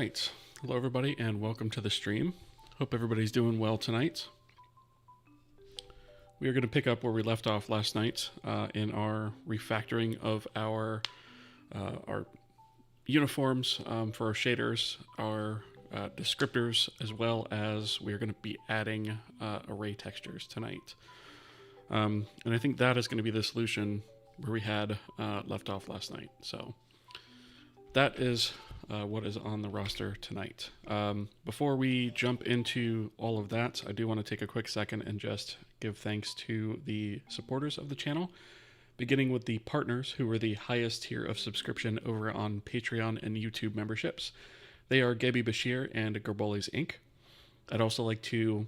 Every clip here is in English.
right. Hello, everybody, and welcome to the stream. Hope everybody's doing well tonight. We are going to pick up where we left off last night in our refactoring of our uniforms for our shaders, our descriptors, as well as we're going to be adding array textures tonight. And I think that is going to be the solution where we had left off last night. So that is what is on the roster tonight. Before we jump into all of that, I do want to take a quick second and just give thanks to the supporters of the channel, beginning with the partners who are the highest tier of subscription over on Patreon and YouTube memberships. They are Gaby Bashir and Gerbolis Inc. I'd also like to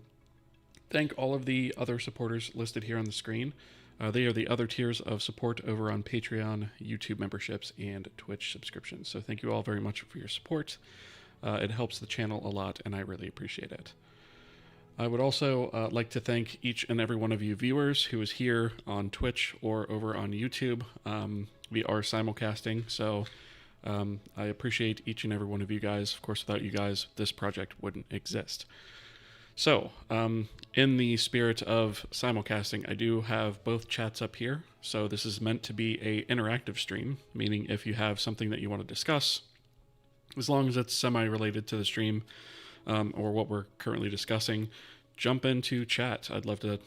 thank all of the other supporters listed here on the screen. They are the other tiers of support over on Patreon, YouTube memberships, and Twitch subscriptions. So thank you all very much for your support. It helps the channel a lot, and I really appreciate it. I would also like to thank each and every one of you viewers who is here on Twitch or over on YouTube. We are simulcasting, so I appreciate each and every one of you guys. Of course, without you guys, this project wouldn't exist. So, in the spirit of simulcasting, I do have both chats up here. So this is meant to be an interactive stream, meaning if you have something that you want to discuss, as long as it's semi-related to the stream or what we're currently discussing, jump into chat. I'd love to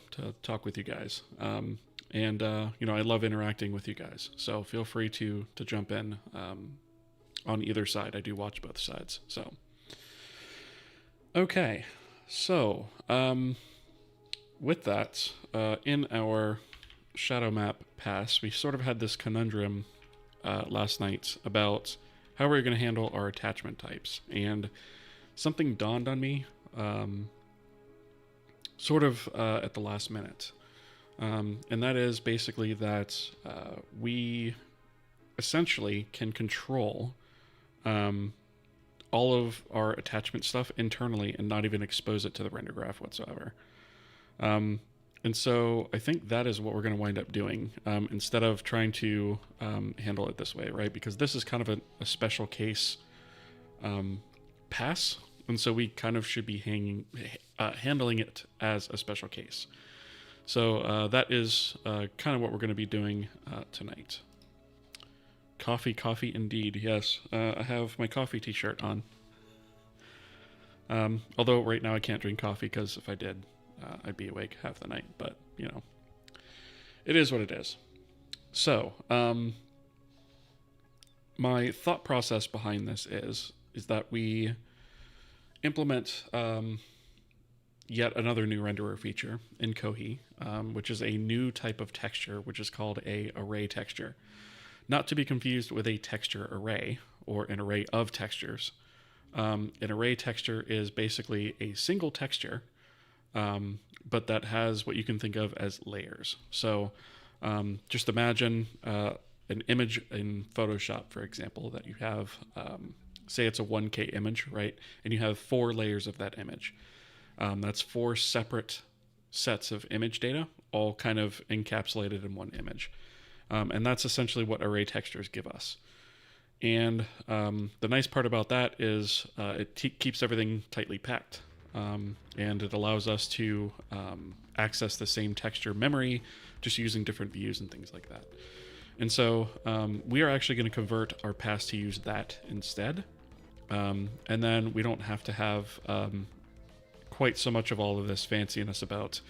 talk with you guys. You know, I love interacting with you guys. So feel free to jump in on either side. I do watch both sides. So, okay. So, with that, in our shadow map pass, we sort of had this conundrum last night about how we're going to handle our attachment types. And something dawned on me sort of at the last minute. And that is basically that we essentially can control all of our attachment stuff internally and not even expose it to the render graph whatsoever. And so I think that is what we're going to wind up doing instead of trying to handle it this way, right? Because this is kind of a special case pass, and so we kind of should be handling it as a special case. So that is kind of what we're going to be doing tonight. Coffee indeed, yes. I have my coffee t-shirt on. Although right now I can't drink coffee because if I did, I'd be awake half the night. But, you know, it is what it is. So, my thought process behind this is that we implement yet another new renderer feature in Kohi, which is a new type of texture, which is called an array texture. Not to be confused with a texture array or an array of textures. An array texture is basically a single texture, but that has what you can think of as layers. So just imagine an image in Photoshop, for example, that you have, say it's a 1K image, right? And you have 4 layers of that image. That's 4 separate sets of image data, all kind of encapsulated in one image. And that's essentially what array textures give us. And the nice part about that is it keeps everything tightly packed. And it allows us to access the same texture memory, just using different views and things like that. And so we are actually going to convert our pass to use that instead. And then we don't have to have quite so much of all of this fanciness about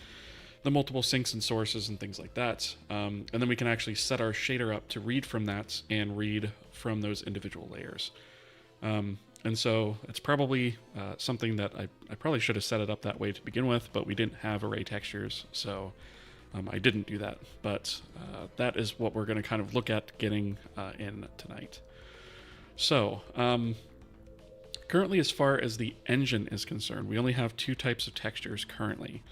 the multiple sinks and sources and things like that. And then we can actually set our shader up to read from that and read from those individual layers. And so it's probably something that I probably should have set it up that way to begin with, but we didn't have array textures, so I didn't do that. But that is what we're going to kind of look at getting in tonight. So currently, as far as the engine is concerned, we only have 2 types of textures currently.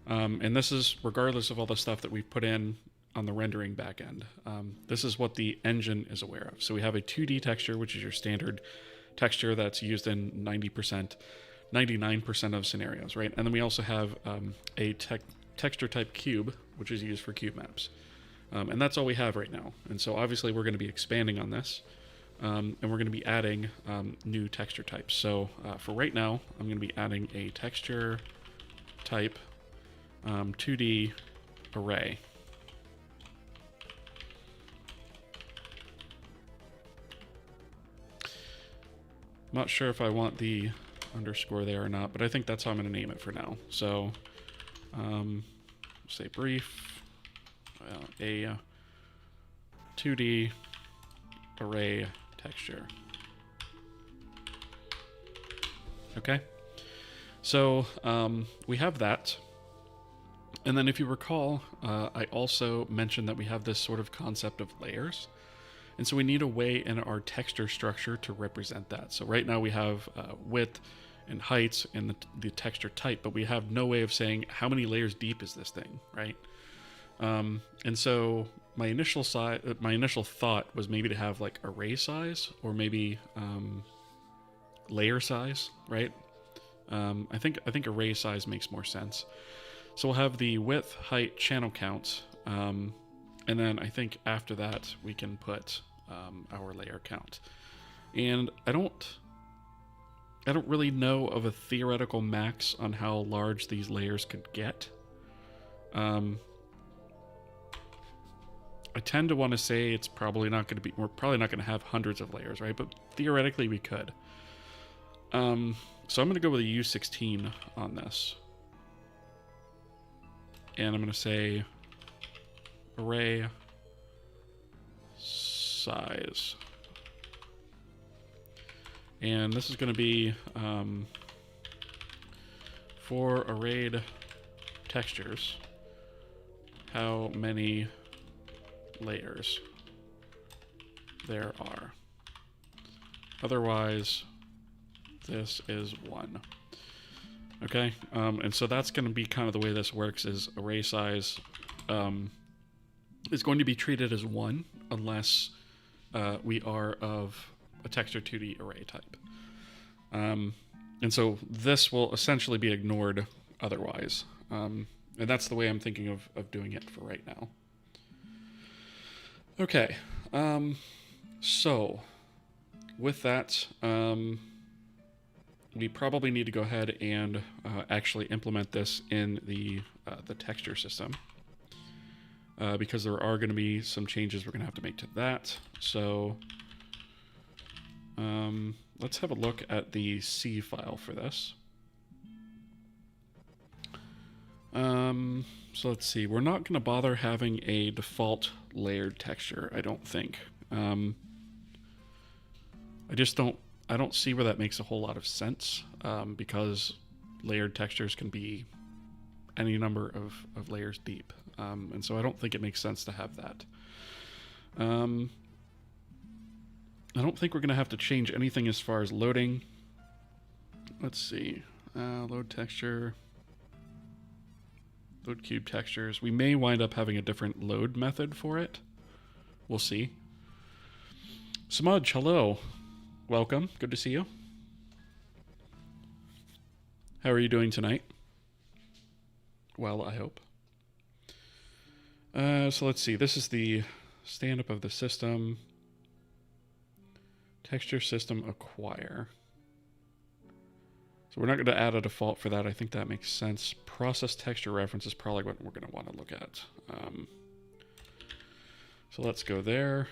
And this is regardless of all the stuff that we've put in on the rendering backend. This is what the engine is aware of. So we have a 2D texture, which is your standard texture that's used in 99% of scenarios, right? And then we also have a texture type cube, which is used for cube maps. And that's all we have right now. And so obviously we're going to be expanding on this. and we're going to be adding new texture types. So for right now, I'm going to be adding a texture type 2D array. I'm not sure if I want the underscore there or not, but I think that's how I'm going to name it for now. So say brief, a 2D array texture. Okay, so we have that. And then if you recall, I also mentioned that we have this sort of concept of layers. And so we need a way in our texture structure to represent that. So right now we have width and heights and the texture type, but we have no way of saying how many layers deep is this thing, right? And so my initial thought was maybe to have like array size or maybe layer size, right? I think array size makes more sense. So we'll have the width, height, channel count, and then I think after that we can put our layer count. And I don't really know of a theoretical max on how large these layers could get. I tend to want to say it's probably not going to be, we're probably not going to have hundreds of layers, right? But theoretically we could. So I'm going to go with a U16 on this. And I'm going to say array size. And this is going to be for arrayed textures, how many layers there are. Otherwise, this is 1. Okay, and so that's going to be kind of the way this works, is array size is going to be treated as 1 unless we are of a texture 2D array type. And so this will essentially be ignored otherwise. And that's the way I'm thinking of doing it for right now. Okay, so with that, we probably need to go ahead and actually implement this in the texture system because there are going to be some changes we're going to have to make to that. So let's have a look at the C file for this. So let's see. We're not going to bother having a default layered texture, I don't think. I don't see where that makes a whole lot of sense, because layered textures can be any number of layers deep. And so I don't think it makes sense to have that. I don't think we're going to have to change anything as far as loading. Let's see. Load texture. Load cube textures. We may wind up having a different load method for it. We'll see. Samaj, hello. Welcome. Good to see you. How are you doing tonight? Well, I hope. So let's see. This is the stand-up of the system. Texture system acquire. So we're not going to add a default for that. I think that makes sense. Process texture reference is probably what we're going to want to look at. So let's go there.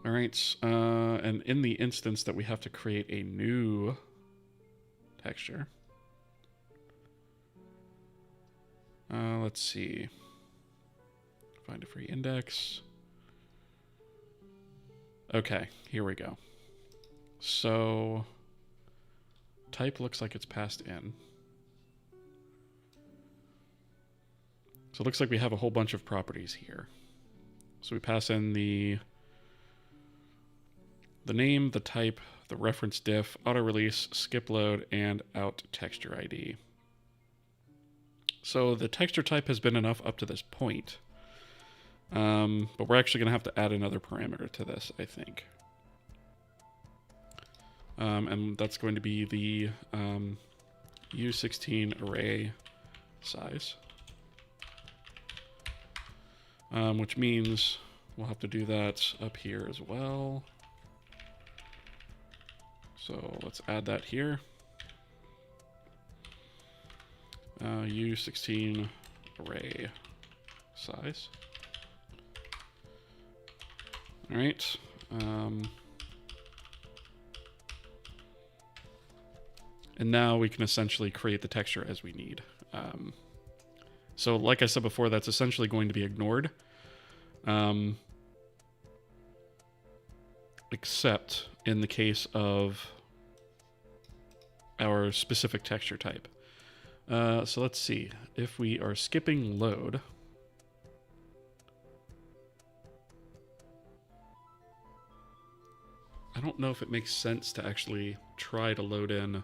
All right, and in the instance that we have to create a new texture. Let's see. Find a free index. Okay, here we go. So type looks like it's passed in. So it looks like we have a whole bunch of properties here. So we pass in the name, the type, the reference diff, auto release, skip load, and out texture ID. So the texture type has been enough up to this point. But we're actually going to have to add another parameter to this, I think. And that's going to be the U16 array size. Which means we'll have to do that up here as well. So let's add that here. U16 array size. All right. And now we can essentially create the texture as we need. So like I said before, that's essentially going to be ignored. Except in the case of our specific texture type. So let's see. If we are skipping load, I don't know if it makes sense to actually try to load in.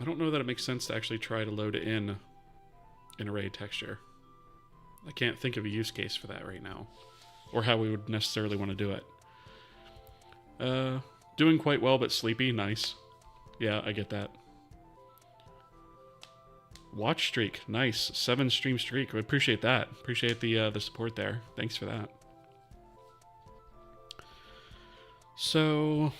I don't know that it makes sense to actually try to load in an array texture. I can't think of a use case for that right now, or how we would necessarily want to do it. Doing quite well, but sleepy. Nice. Yeah, I get that. Watch streak. Nice. 7 stream streak. I appreciate that. Appreciate the support there. Thanks for that. So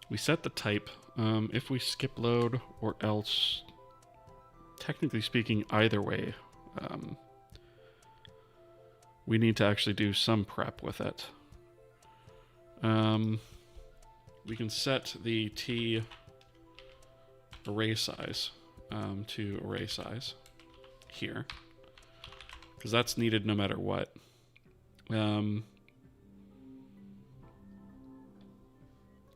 we set the type. If we skip load or else, technically speaking, either way, we need to actually do some prep with it. We can set the T array size to array size here, because that's needed no matter what.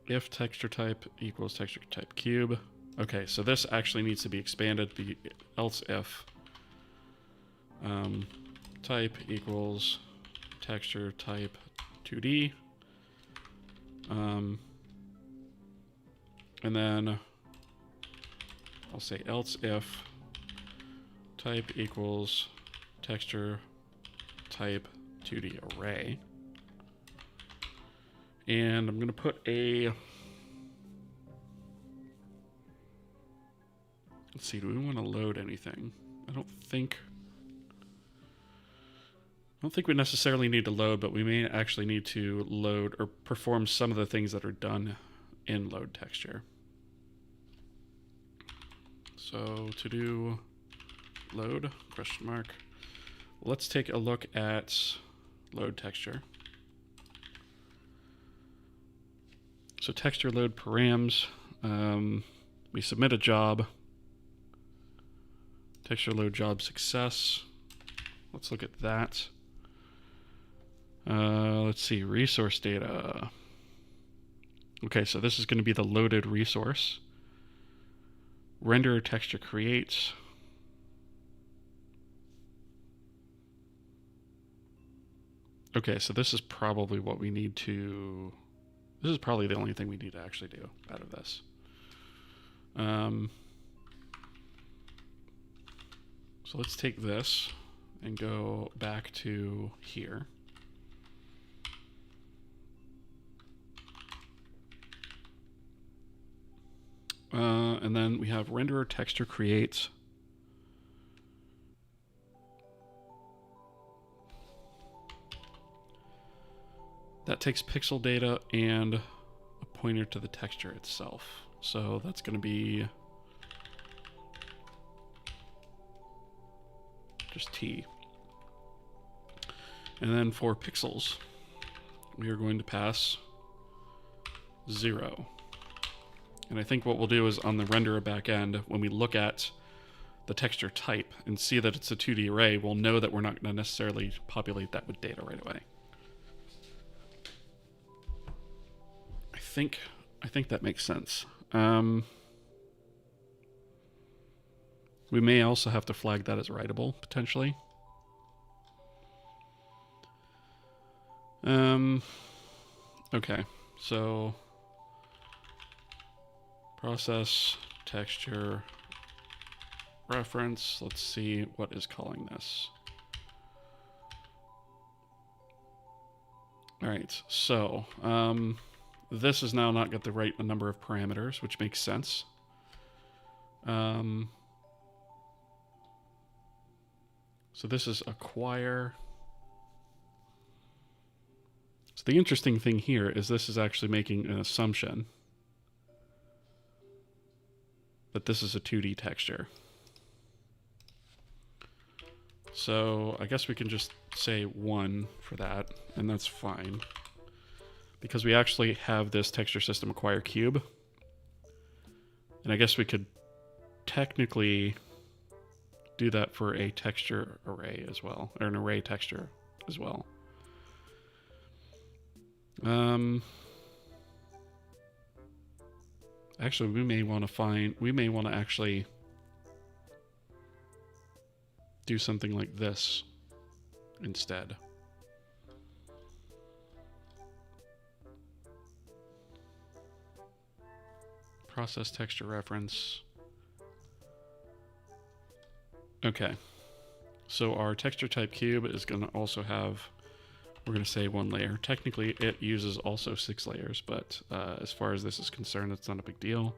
If texture type equals texture type cube. Okay, so this actually needs to be expanded. The else if type equals texture type 2D. And then I'll say else if type equals texture type 2D array. And I'm going to put a, let's see, do we want to load anything? I don't think we necessarily need to load, but we may actually need to load or perform some of the things that are done in load texture. So to do load, question mark, let's take a look at load texture. So texture load params, we submit a job, texture load job success. Let's look at that. Let's see, resource data. Okay, so this is going to be the loaded resource. Render texture create. Okay, so this is probably what we need to, this is probably the only thing we need to actually do out of this. So let's take this and go back to here. And then we have renderer texture create. That takes pixel data and a pointer to the texture itself. So that's going to be just T. And then for pixels, we are going to pass 0. And I think what we'll do is on the renderer backend, when we look at the texture type and see that it's a 2D array, we'll know that we're not going to necessarily populate that with data right away. I think that makes sense. We may also have to flag that as writable, potentially. Okay, so process texture reference. Let's see what is calling this. All right, so this has now not got the right number of parameters, which makes sense. So this is acquire. So the interesting thing here is this is actually making an assumption that this is a 2D texture. So I guess we can just say 1 for that, and that's fine. Because we actually have this texture system acquire cube. And I guess we could technically do that for a texture array as well, or an array texture as well. Actually, we may want to actually do something like this instead. Process texture reference. Okay. So our texture type cube is going to also have, we're going to say 1 layer. Technically, it uses also 6 layers, but as far as this is concerned, it's not a big deal.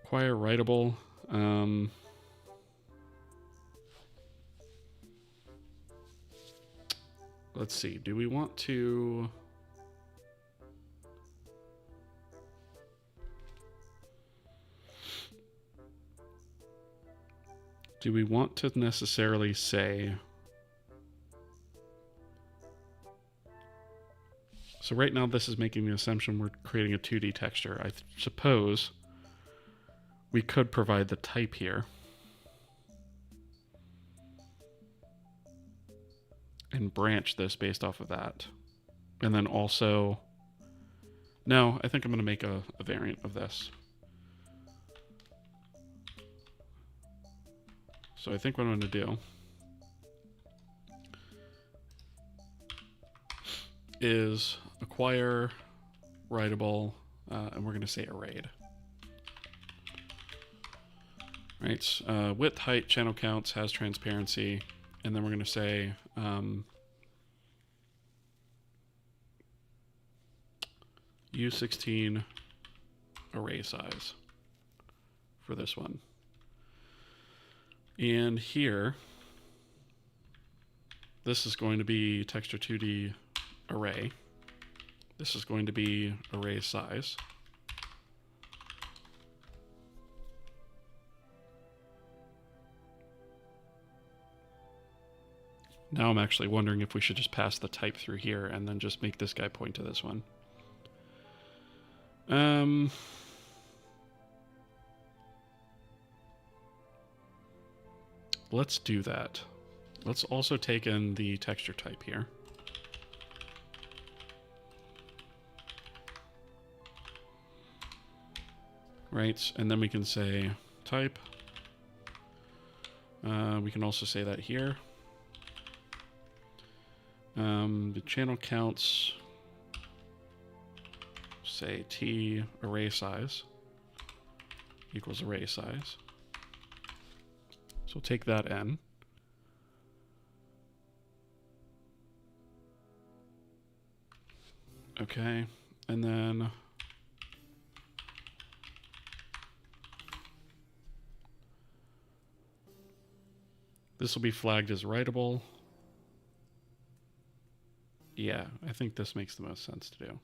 Acquire writable. Let's see. Do we want to... Do we want to necessarily say... So right now this is making the assumption we're creating a 2D texture. I suppose we could provide the type here. And branch this based off of that. And then also... No, I think I'm going to make a variant of this. So I think what I'm going to do is acquire writable, and we're going to say arrayed. Right, width, height, channel counts, has transparency, and then we're going to say U16 array size for this one. And here, this is going to be texture 2D array. This is going to be array size. Now I'm actually wondering if we should just pass the type through here and then just make this guy point to this one. Let's do that. Let's also take in the texture type here. Right, and then we can say type. We can also say that here. The channel counts, say T array size equals array size. So we'll take that in. Okay, and then this will be flagged as writable. Yeah, I think this makes the most sense to do.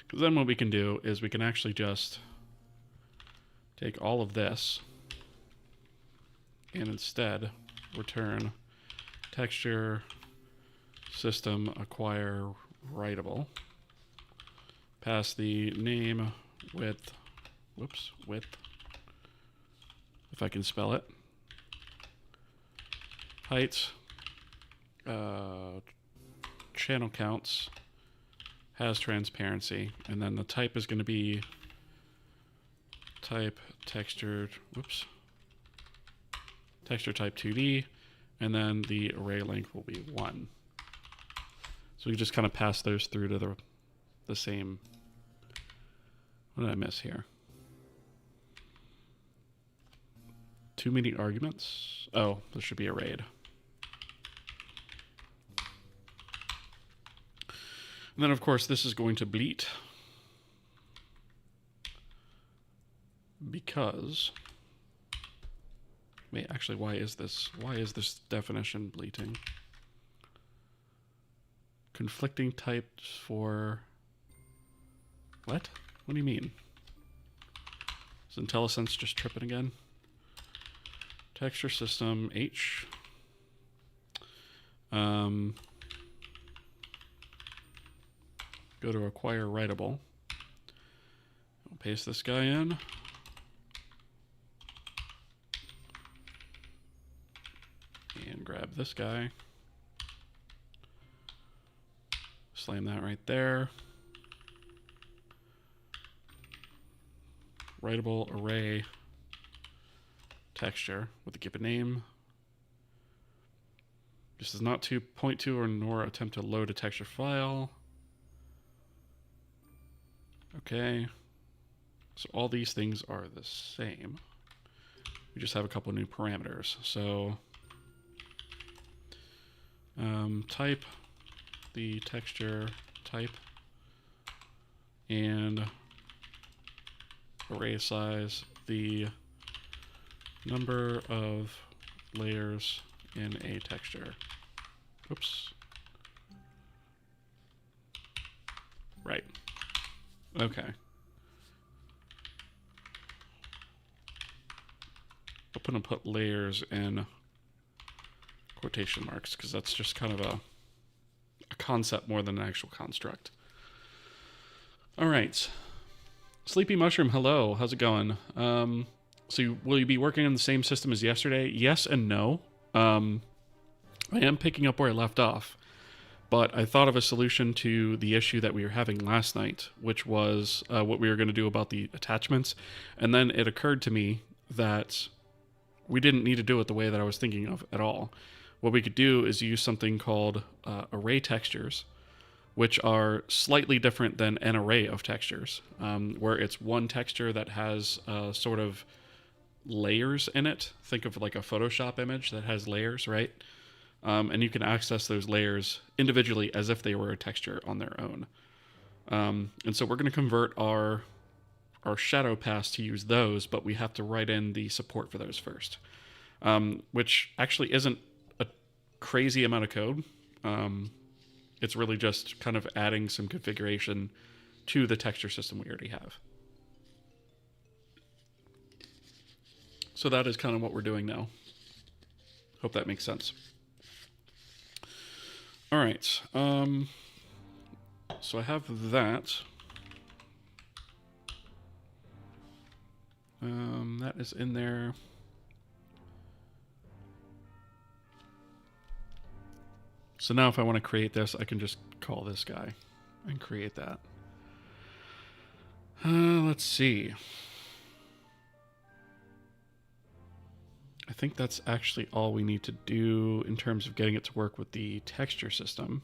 Because then what we can do is we can actually just take all of this and instead return texture system acquire writable. Pass the name width, width, if I can spell it. Height, channel counts, has transparency, and then the type is going to be type textured, texture type 2D, and then the array length will be 1. So we just kind of pass those through to the same. What did I miss here? Too many arguments? Oh, this should be arrayed. And then, of course, this is going to bleat because, wait, actually, why is this definition bleating? Conflicting types for, what? What do you mean? Is IntelliSense just tripping again? Texture system H. Go to acquire writable. I'll paste this guy in. And grab this guy. Slam that right there. Writable array texture with a given name. This is not to point to or nor attempt to load a texture file. Okay. So all these things are the same. We just have a couple new parameters. So type the texture type and array size the number of layers in a texture. Oops. Right. Okay. I'm gonna put layers in quotation marks because that's just kind of a concept more than an actual construct. All right. Sleepy Mushroom, hello. How's it going? So will you be working on the same system as yesterday? Yes and no. I am picking up where I left off, but I thought of a solution to the issue that we were having last night, which was what we were going to do about the attachments. And then it occurred to me that we didn't need to do it the way that I was thinking of at all. What we could do is use something called array textures, which are slightly different than an array of textures, where it's one texture that has sort of layers in it. Think of like a Photoshop image that has layers, right? And you can access those layers individually as if they were a texture on their own. And so we're going to convert our shadow paths to use those, but we have to write in the support for those first, which actually isn't a crazy amount of code. It's really just kind of adding some configuration to the texture system we already have. So that is kind of what we're doing now. Hope that makes sense. All right. So I have that. That is in there. So now if I want to create this, I can just call this guy and create that. Let's see. I think that's actually all we need to do in terms of getting it to work with the texture system.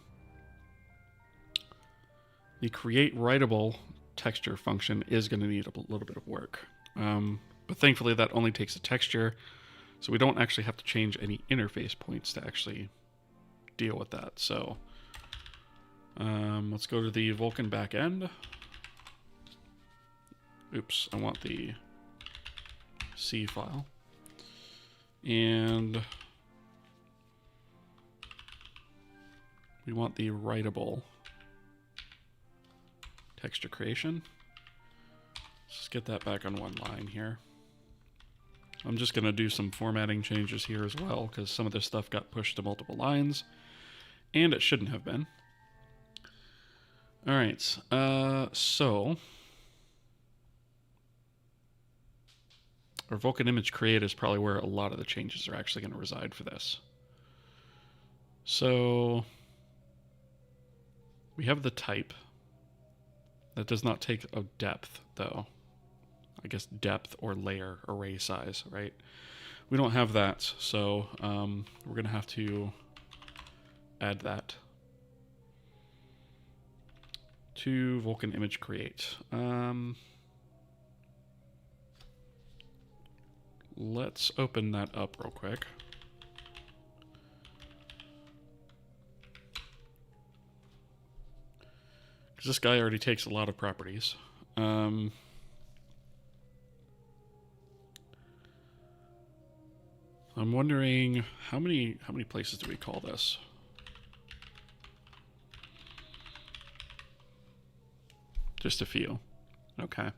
The create writable texture function is going to need a little bit of work. But thankfully that only takes a texture, so we don't actually have to change any interface points to actually deal with that. So let's go to the Vulkan backend. Oops, I want the C file. And we want the writable texture creation. Let's just get that back on one line here. I'm just going to do some formatting changes here as well, because some of this stuff got pushed to multiple lines, and it shouldn't have been. All right, so our Vulkan image create is probably where a lot of the changes are actually going to reside for this. So we have the type. That does not take a depth, though. I guess depth or layer array size, right? We don't have that, so we're going to have to add that to Vulkan image create. Let's open that up real quick. Because this guy already takes a lot of properties. I'm wondering how many places do we call this? Just a few. Okay.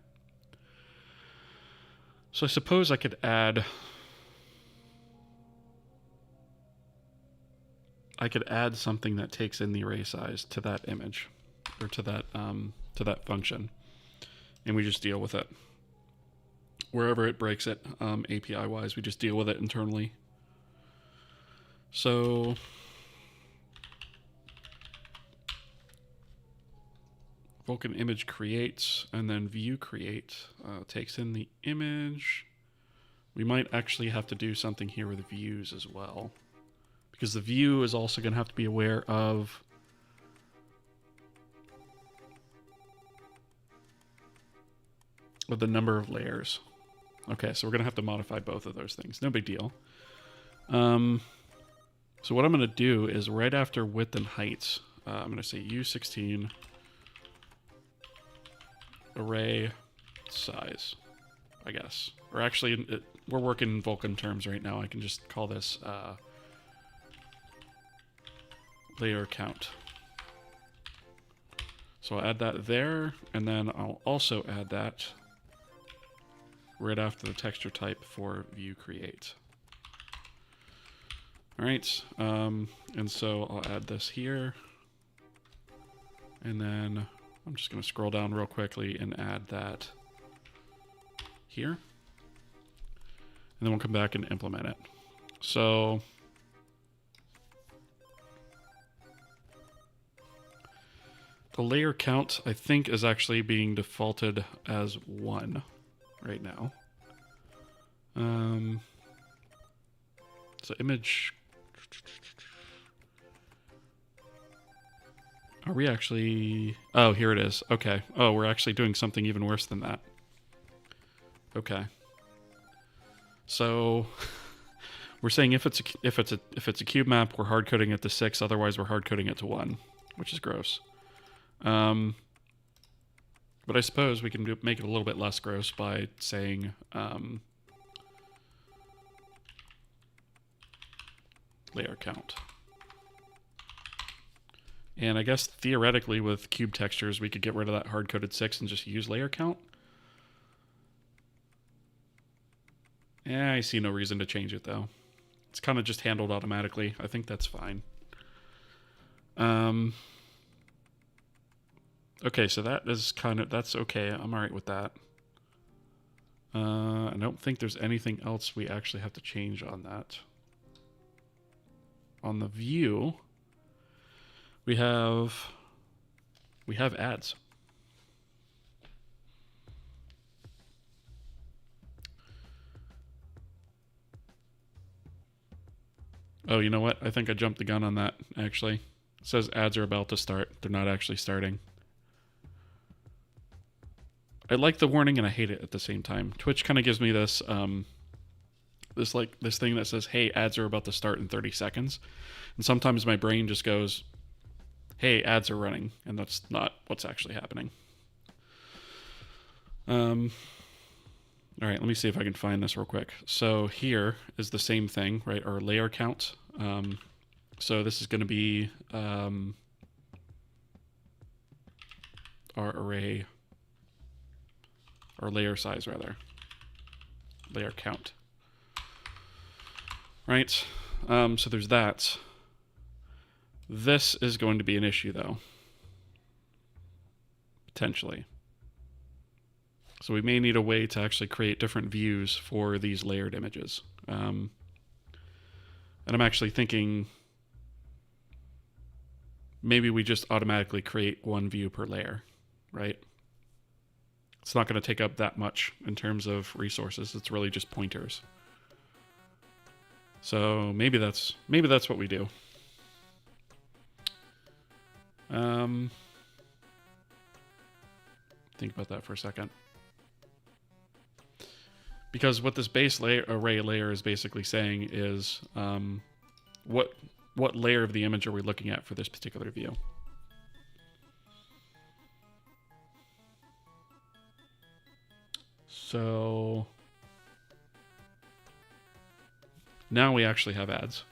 So I suppose I could add something that takes in the array size to that image, or to that function, and we just deal with it. Wherever it breaks it, API wise, we just deal with it internally. So Vulkan image creates, and then view create takes in the image. We might actually have to do something here with views as well, because the view is also going to have to be aware of the number of layers. Okay, so we're going to have to modify both of those things. No big deal. So what I'm going to do is right after width and height, I'm going to say U16 array size, I guess. Or actually, we're working in Vulkan terms right now. I can just call this layer count. So I'll add that there, and then I'll also add that right after the texture type for view create. All right, and so I'll add this here, and then I'm just going to scroll down real quickly and add that here, and then we'll come back and implement it. So the layer count, I think, is actually being defaulted as 1 right now. So image, are we actually, oh, here it is. Okay. Oh, we're actually doing something even worse than that. Okay. So we're saying if it's a cube map, we're hard coding it to 6. Otherwise, we're hard coding it to 1, which is gross. But I suppose we can make it a little bit less gross by saying layer count. And I guess theoretically with cube textures, we could get rid of that hard-coded 6 and just use layer count. Yeah, I see no reason to change it though. It's kind of just handled automatically. I think that's fine. Okay, so that is that's okay. I'm all right with that. I don't think there's anything else we actually have to change on that. On the view, we have ads. Oh, you know what? I think I jumped the gun on that, actually. It says ads are about to start. They're not actually starting. I like the warning and I hate it at the same time. Twitch kind of gives me this this thing that says, hey, ads are about to start in 30 seconds. And sometimes my brain just goes, hey, ads are running. And that's not what's actually happening. All right, let me see if I can find this real quick. So here is the same thing, right? Our layer count. So this is going to be our array, or layer size rather, layer count. Right? So there's that. This is going to be an issue though, potentially. So we may need a way to actually create different views for these layered images. And I'm actually thinking maybe we just automatically create one view per layer, right? It's not going to take up that much in terms of resources. It's really just pointers. So maybe that's what we do. Think about that for a second. Because what this base array layer is basically saying is what layer of the image are we looking at for this particular view? So Now we actually have ads.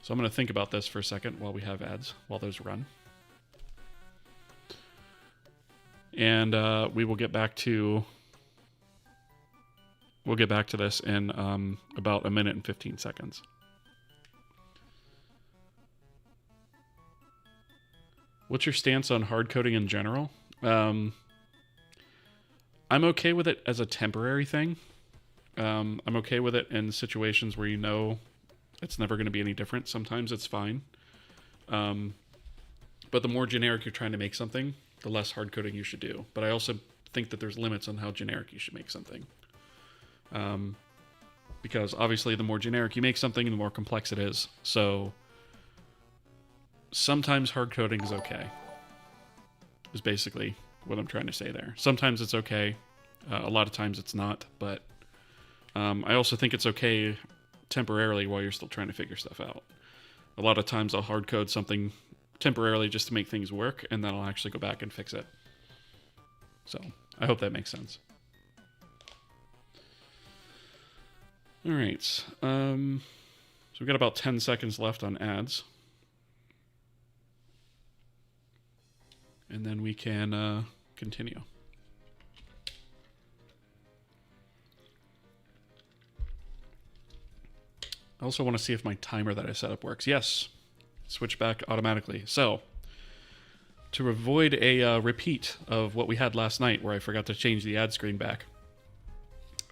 So I'm going to think about this for a second while we have ads, while those run. And we will get back to... We'll get back to this in about 1 minute and 15 seconds. What's your stance on hard coding in general? I'm okay with it as a temporary thing. I'm okay with it in situations where you know it's never going to be any different. Sometimes it's fine. But the more generic you're trying to make something, the less hard coding you should do. But I also think that there's limits on how generic you should make something. Because obviously the more generic you make something, the more complex it is. So sometimes hard coding is okay, is basically what I'm trying to say there. Sometimes it's okay. A lot of times it's not. But I also think it's okay temporarily while you're still trying to figure stuff out. A lot of times I'll hard code something temporarily just to make things work, and then I'll actually go back and fix it. So I hope that makes sense. All right. So we've got about 10 seconds left on ads. And then we can continue. I also want to see if my timer that I set up works. Yes. Switch back automatically. So, to avoid a repeat of what we had last night where I forgot to change the ad screen back,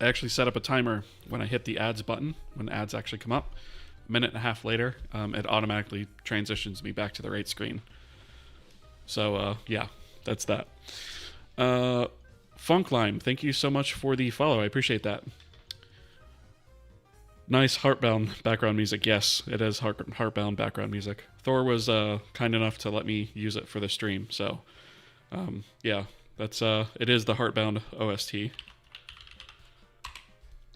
I actually set up a timer when I hit the ads button, when ads actually come up. 1.5 minutes later, it automatically transitions me back to the right screen. So, yeah, that's that. Funklime, thank you so much for the follow. I appreciate that. Nice Heartbound background music. Yes, it is Heartbound background music. Thor was kind enough to let me use it for the stream. So, yeah, that's it is the Heartbound OST.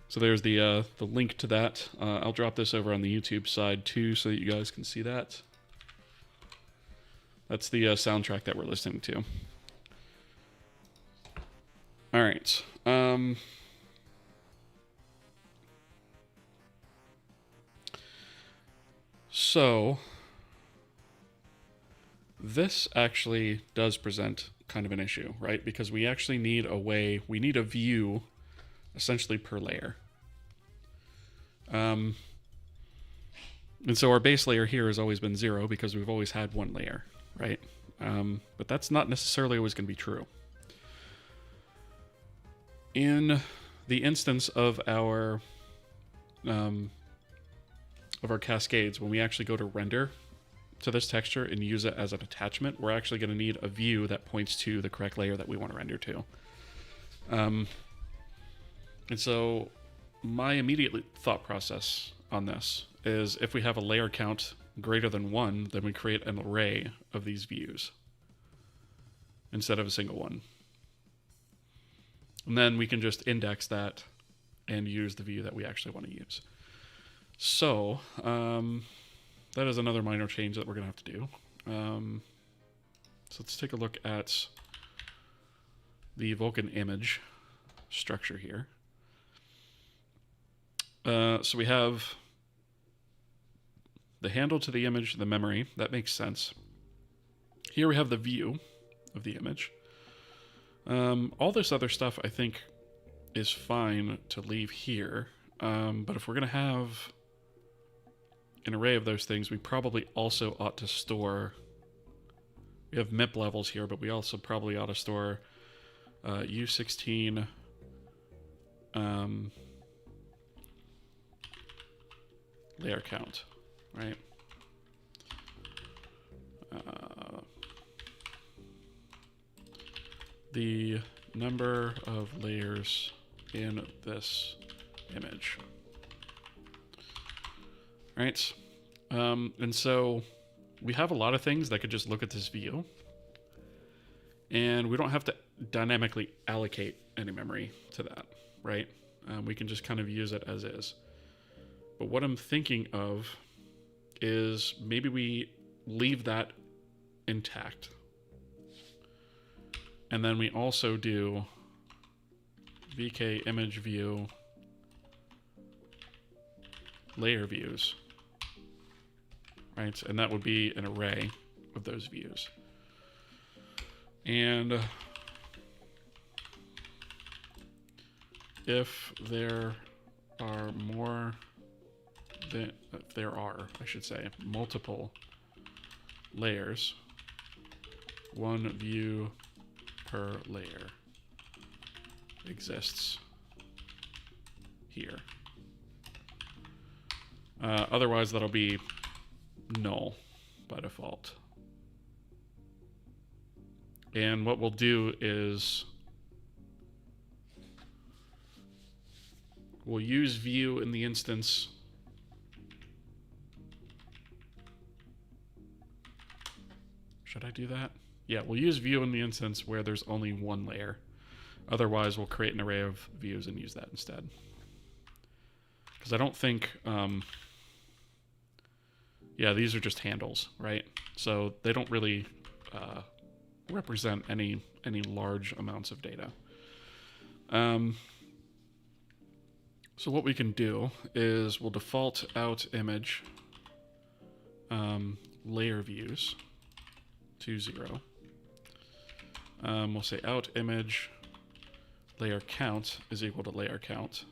So there's the link to that. I'll drop this over on the YouTube side too, so that you guys can see that. That's the soundtrack that we're listening to. All right. So this actually does present kind of an issue, right? Because we actually need a way, we need a view essentially per layer. And so our base layer here has always been 0 because we've always had one layer, right? But that's not necessarily always going to be true. In the instance of our cascades, when we actually go to render to this texture and use it as an attachment, we're actually going to need a view that points to the correct layer that we want to render to. And so my immediate thought process on this is if we have a layer count greater than 1, then we create an array of these views instead of a single one. And then we can just index that and use the view that we actually want to use. So that is another minor change that we're going to have to do. So let's take a look at the Vulkan image structure here. So we have the handle to the image, the memory. That makes sense. Here we have the view of the image. All this other stuff I think is fine to leave here. But if we're going to have an array of those things, we probably also ought to store... We have MIP levels here, but we also probably ought to store U16 layer count, right? The number of layers in this image. Right? And so we have a lot of things that could just look at this view, and we don't have to dynamically allocate any memory to that, right? We can just kind of use it as is. But what I'm thinking of is maybe we leave that intact. And then we also do VK image view layer views, right? And that would be an array of those views. And if there are I should say, multiple layers, one view per layer exists here. Otherwise, that'll be null by default. And what we'll do is we'll use view in the instance. Should I do that? Yeah, we'll use view in the instance where there's only one layer. Otherwise, we'll create an array of views and use that instead. Because I don't think, yeah, these are just handles, right? So they don't really represent any large amounts of data. So what we can do is we'll default out image layer views to 0. We'll say out image layer count is equal to layer count.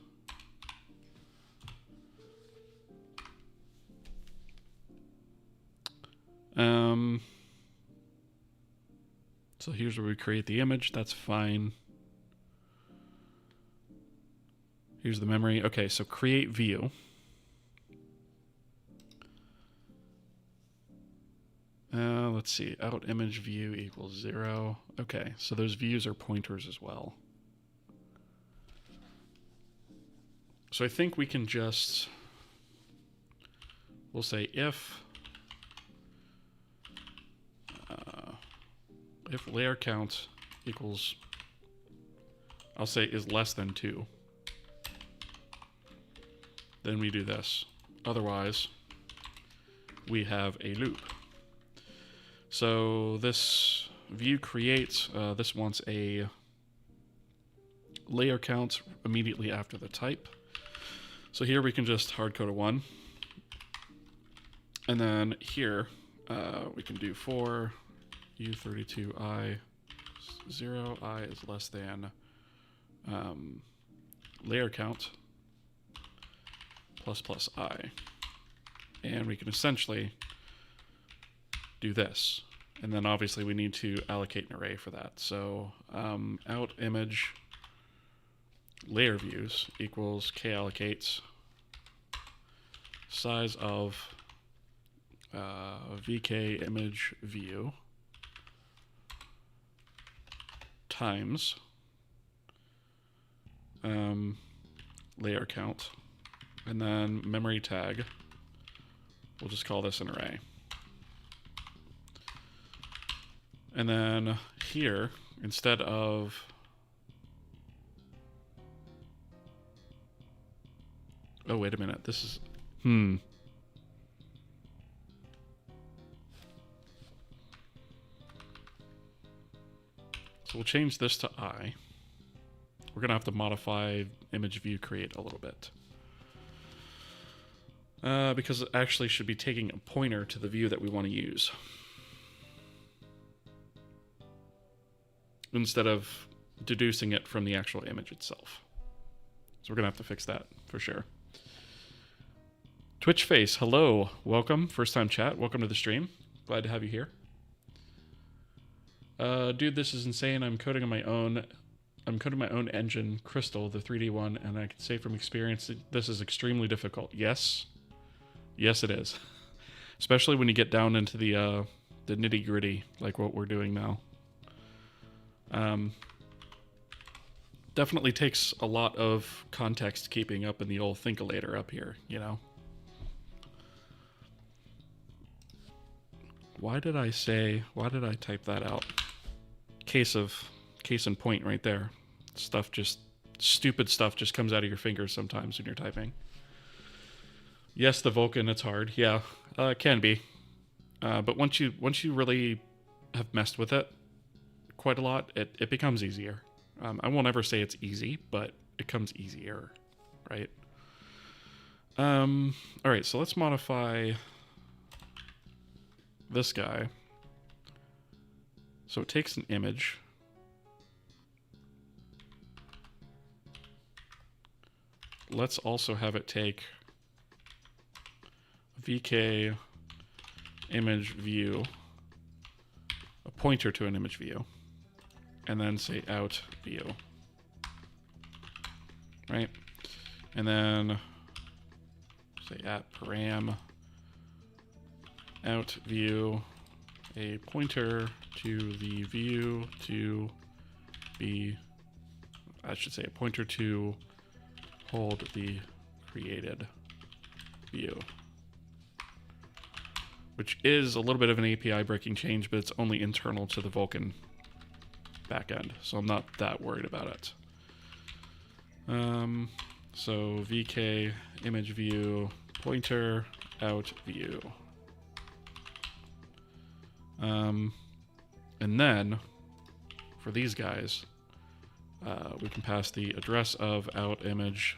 So here's where we create the image. That's fine. Here's the memory. Okay, so create view. Let's see. Out image view equals 0. Okay, so those views are pointers as well. So I think we can just, we'll say if layer count equals, I'll say is less than 2, then we do this. Otherwise, we have a loop. So this view creates, this wants a layer count immediately after the type. So here we can just hardcode a 1. And then here we can do for u32i 0, I is less than layer count plus plus I. And we can essentially do this. And then obviously we need to allocate an array for that. So out image layer views equals k allocates size of vk image view times layer count, and then memory tag, we'll just call this an array. And then here, instead of oh, wait a minute, this is so we'll change this to I. We're going to have to modify image view create a little bit. Because it actually should be taking a pointer to the view that we want to use, instead of deducing it from the actual image itself. So we're going to have to fix that for sure. Twitch face, hello, welcome, first time chat, welcome to the stream. Glad to have you here. Dude, this is insane. I'm coding my own engine, Crystal, the 3D one, and I can say from experience that this is extremely difficult. Yes, it is. Especially when you get down into the nitty gritty, like what we're doing now. Definitely takes a lot of context keeping up in the old Thinkalator up here, you know. Why did I type that out? Case in point right there. Stupid stuff just comes out of your fingers sometimes when you're typing. Yes, the Vulkan, it's hard. Yeah, it can be. But once you really have messed with it quite a lot, it becomes easier. I won't ever say it's easy, but it becomes easier, right? All right, so let's modify this guy. So it takes an image. Let's also have it take VK image view, a pointer to an image view, and then say out view, right? And then say at param out view, a pointer to the view to be, I should say a pointer to hold the created view, which is a little bit of an API breaking change, but it's only internal to the Vulkan backend, so I'm not that worried about it. So VK image view pointer out view. And then for these guys, we can pass the address of out image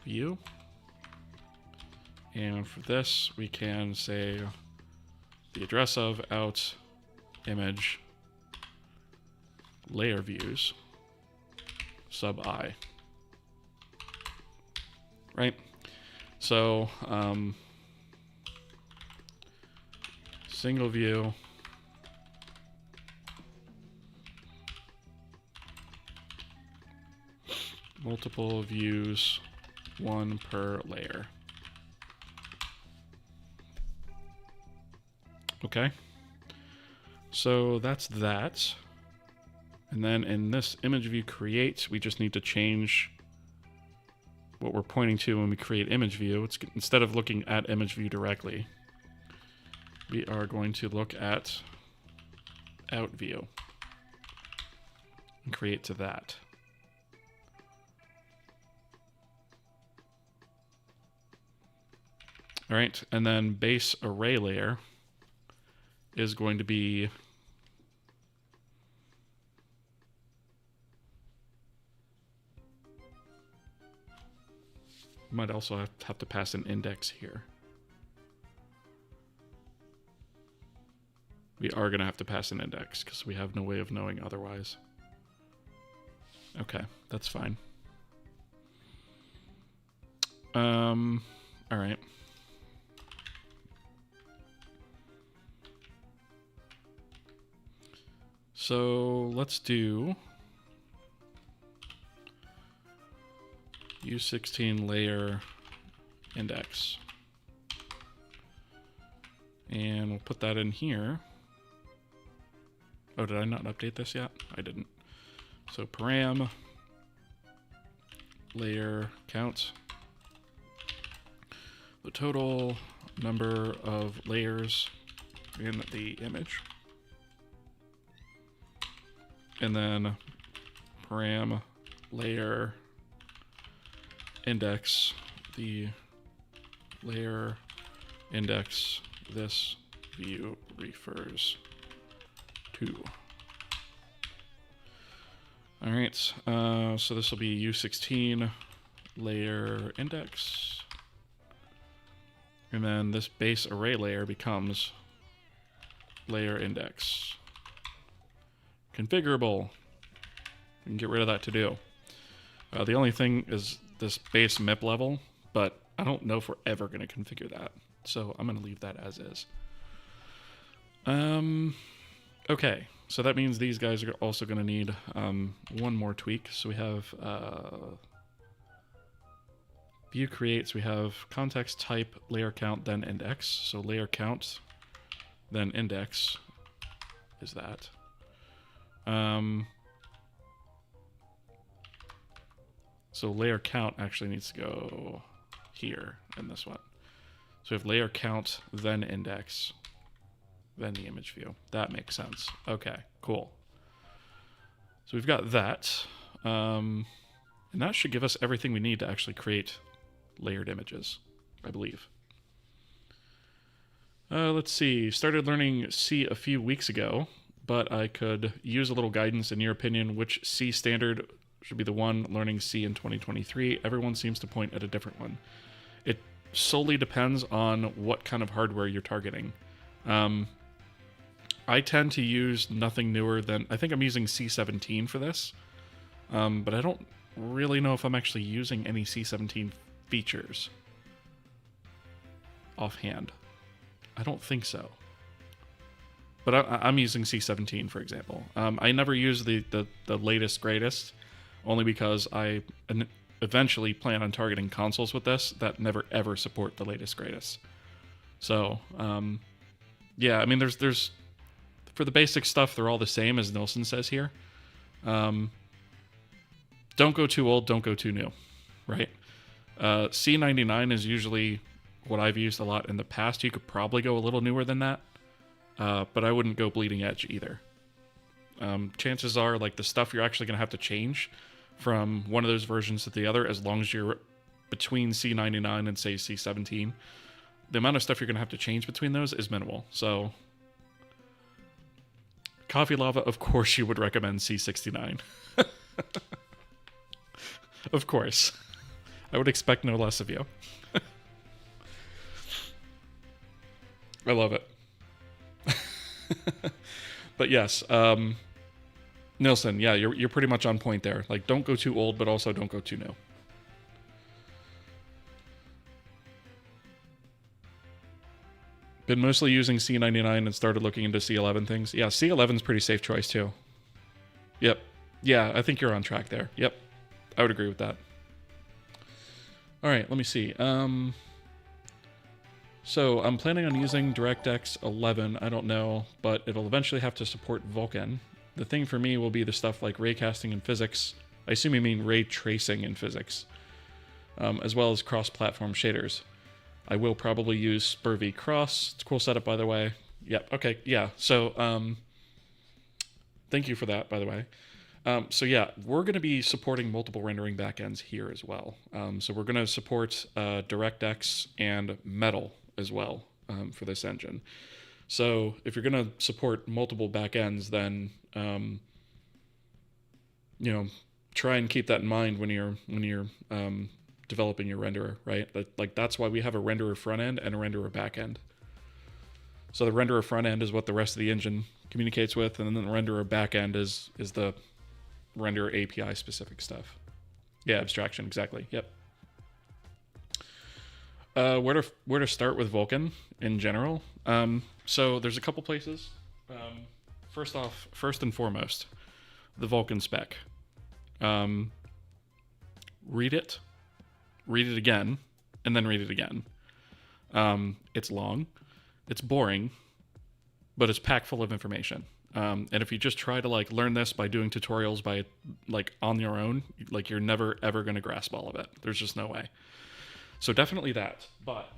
view. And for this, we can say the address of out image layer views sub I. Right? So, single view, multiple views, one per layer. Okay, so that's that. And then in this image view create, we just need to change what we're pointing to when we create image view. It's, instead of looking at image view directly, we are going to look at out view and create to that. All right, and then base array layer is going to be might also have to pass an index here. We are going to have to pass an index because we have no way of knowing otherwise. Okay, that's fine. All right. So let's do U16 layer index. And we'll put that in here. Oh, did I not update this yet? I didn't. So param layer count, the total number of layers in the image. And then param layer index, the layer index this view refers to. All right, so this will be U16 layer index. And then this base array layer becomes layer index. Configurable. We can get rid of that to do. The only thing is this base MIP level, but I don't know if we're ever going to configure that. So I'm going to leave that as is. Okay, so that means these guys are also going to need one more tweak. So we have view creates, we have context type, layer count, then index. So layer count, then index is that. So layer count actually needs to go here in this one. So we have layer count, then index, then the image view. That makes sense. Okay, cool. So we've got that. And that should give us everything we need to actually create layered images, I believe. Let's see. Started learning C a few weeks ago, but I could use a little guidance. In your opinion, which C standard should be the one learning C in 2023. Everyone seems to point at a different one. It solely depends on what kind of hardware you're targeting. I tend to use nothing newer than, I think I'm using C17 for this, but I don't really know if I'm actually using any C17 features offhand. I don't think so. But I'm using C17, for example. I never use the latest, greatest, only because I eventually plan on targeting consoles with this that never, ever support the latest, greatest. So, yeah, I mean, there's for the basic stuff, they're all the same, as Nilsson says here. Don't go too old, don't go too new, right? C99 is usually what I've used a lot in the past. You could probably go a little newer than that. But I wouldn't go bleeding edge either. Chances are, like, the stuff you're actually going to have to change from one of those versions to the other, as long as you're between C99 and, say, C17, the amount of stuff you're going to have to change between those is minimal. So, Coffee Lava, of course you would recommend C69. Of course. I would expect no less of you. I love it. But yes, Nilsson, yeah, you're pretty much on point there. Like, don't go too old, but also don't go too new. Been mostly using C99 and started looking into C11 things. Yeah, C11's pretty safe choice too. Yep. Yeah, I think you're on track there. Yep. I would agree with that. All right, let me see. So I'm planning on using DirectX 11. I don't know, but it'll eventually have to support Vulkan. The thing for me will be the stuff like raycasting and physics. I assume you mean ray tracing in physics, as well as cross-platform shaders. I will probably use SpurV Cross. It's a cool setup, by the way. Yep. Okay. Yeah. So, thank you for that, by the way. So yeah, we're going to be supporting multiple rendering backends here as well. So we're going to support DirectX and Metal as well for this engine. So if you're going to support multiple backends, then you know, try and keep that in mind when you're developing your renderer, right? Like that's why we have a renderer front end and a renderer back end. So the renderer front end is what the rest of the engine communicates with, and then the renderer back end is the renderer API specific stuff. Yeah, abstraction, exactly. Yep. Where to start with Vulkan in general? So there's a couple places. First and foremost, the Vulkan spec. Read it again, and then read it again. It's long, it's boring, but it's packed full of information. And if you just try to like learn this by doing tutorials by like on your own, like you're never ever going to grasp all of it. There's just no way. So definitely that. But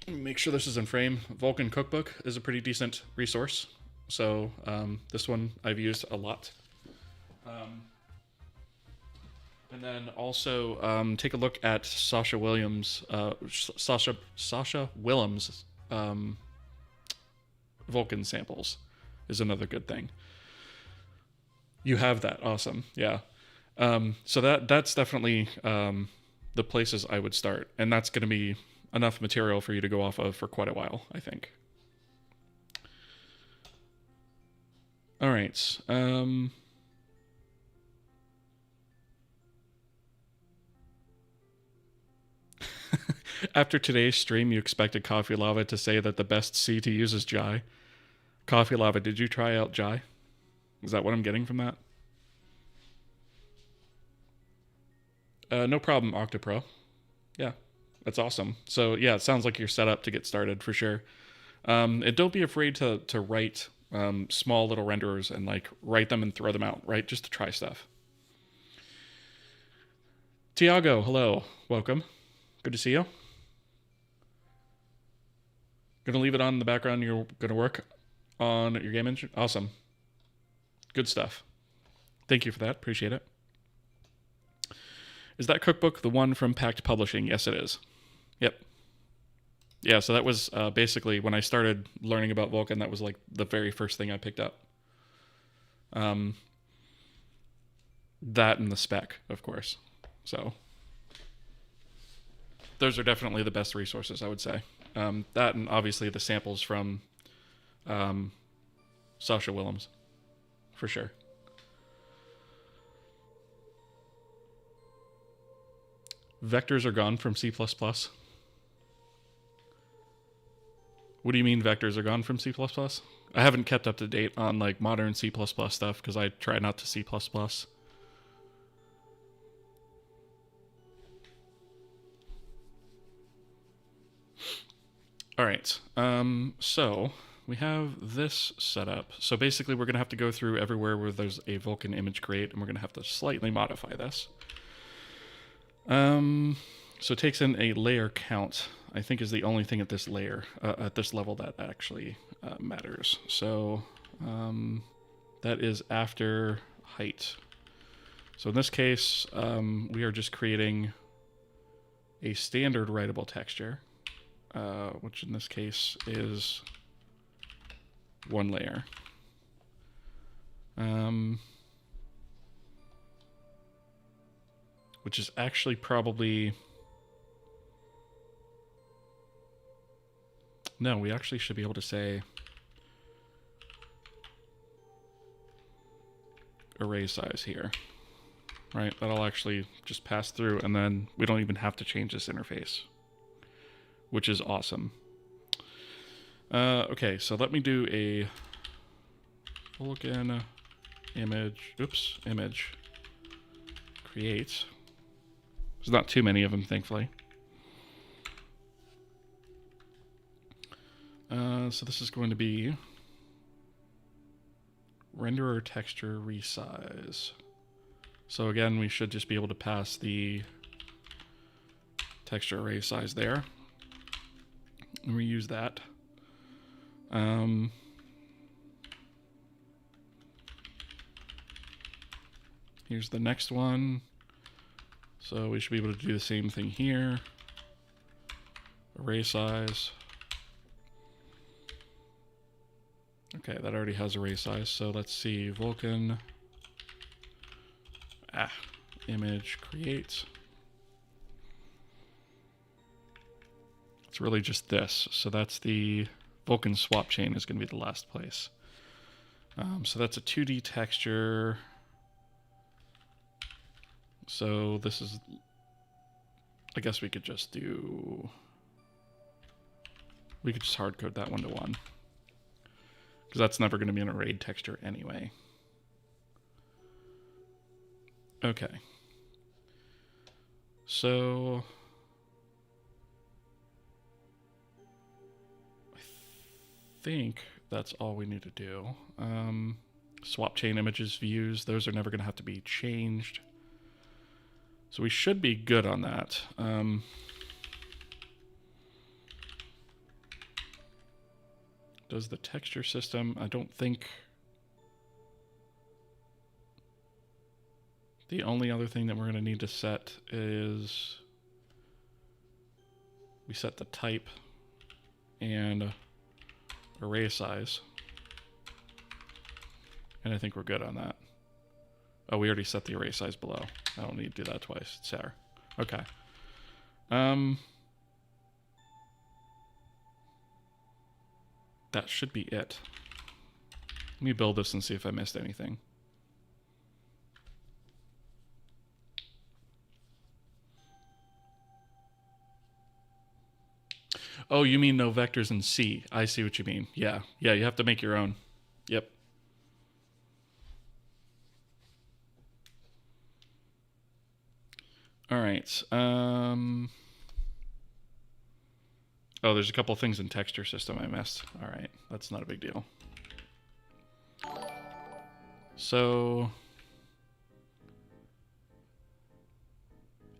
make sure this is in frame. Vulkan Cookbook is a pretty decent resource. So this one I've used a lot. And then also take a look at Sasha Willems' Vulkan samples is another good thing. You have that. Awesome. Yeah. So that's definitely the places I would start. And that's going to be enough material for you to go off of for quite a while, I think. All right. After today's stream, you expected Coffee Lava to say that the best C to use is Jai. Coffee Lava, did you try out Jai? Is that what I'm getting from that? No problem, Octopro. Yeah, that's awesome. So yeah, it sounds like you're set up to get started for sure. And don't be afraid to write small little renderers and like write them and throw them out, right? Just to try stuff. Tiago, hello. Welcome. Good to see you. Gonna leave it on in the background. You're gonna work on your game engine. Awesome. Good stuff. Thank you for that. Appreciate it. Is that cookbook the one from Pact Publishing? Yes, it is. Yep. Yeah, so that was basically when I started learning about Vulkan, that was like the very first thing I picked up. That and the spec, of course. So those are definitely the best resources, I would say. That and obviously the samples from Sasha Willems, for sure. Vectors are gone from C++. What do you mean vectors are gone from C++? I haven't kept up to date on like modern C++ stuff because I try not to C++. All right. So we have this set up. So basically we're going to have to go through everywhere where there's a Vulkan image create, and we're going to have to slightly modify this. So it takes in a layer count, I think is the only thing at this layer, at this level that actually matters. So that is after height. So in this case, we are just creating a standard writable texture, which in this case is one layer. Which is actually probably... No, we actually should be able to say array size here, right? That'll actually just pass through, and then we don't even have to change this interface, which is awesome. Okay, so let me do a Vulkan image create. There's not too many of them, thankfully. So this is going to be renderer texture resize. So again, we should just be able to pass the texture array size there. And we use that. Here's the next one. So we should be able to do the same thing here. Array size. Okay, that already has array size. So let's see, Vulkan image create. It's really just this. So that's the Vulkan swap chain is going to be the last place. So that's a 2D texture. So this is, I guess we could just do, we could just hard code that 1 to 1. Because that's never going to be an arrayed texture anyway. Okay. So I think that's all we need to do. Swap chain images views, those are never going to have to be changed. So we should be good on that. Does the texture system, I don't think... The only other thing that we're going to need to set is we set the type and array size. And I think we're good on that. Oh, we already set the array size below. I don't need to do that twice. It's there. Okay. That should be it. Let me build this and see if I missed anything. Oh, you mean no vectors in C. I see what you mean. Yeah. Yeah, you have to make your own. Yep. All right. Oh, there's a couple things in texture system I missed. All right. That's not a big deal. So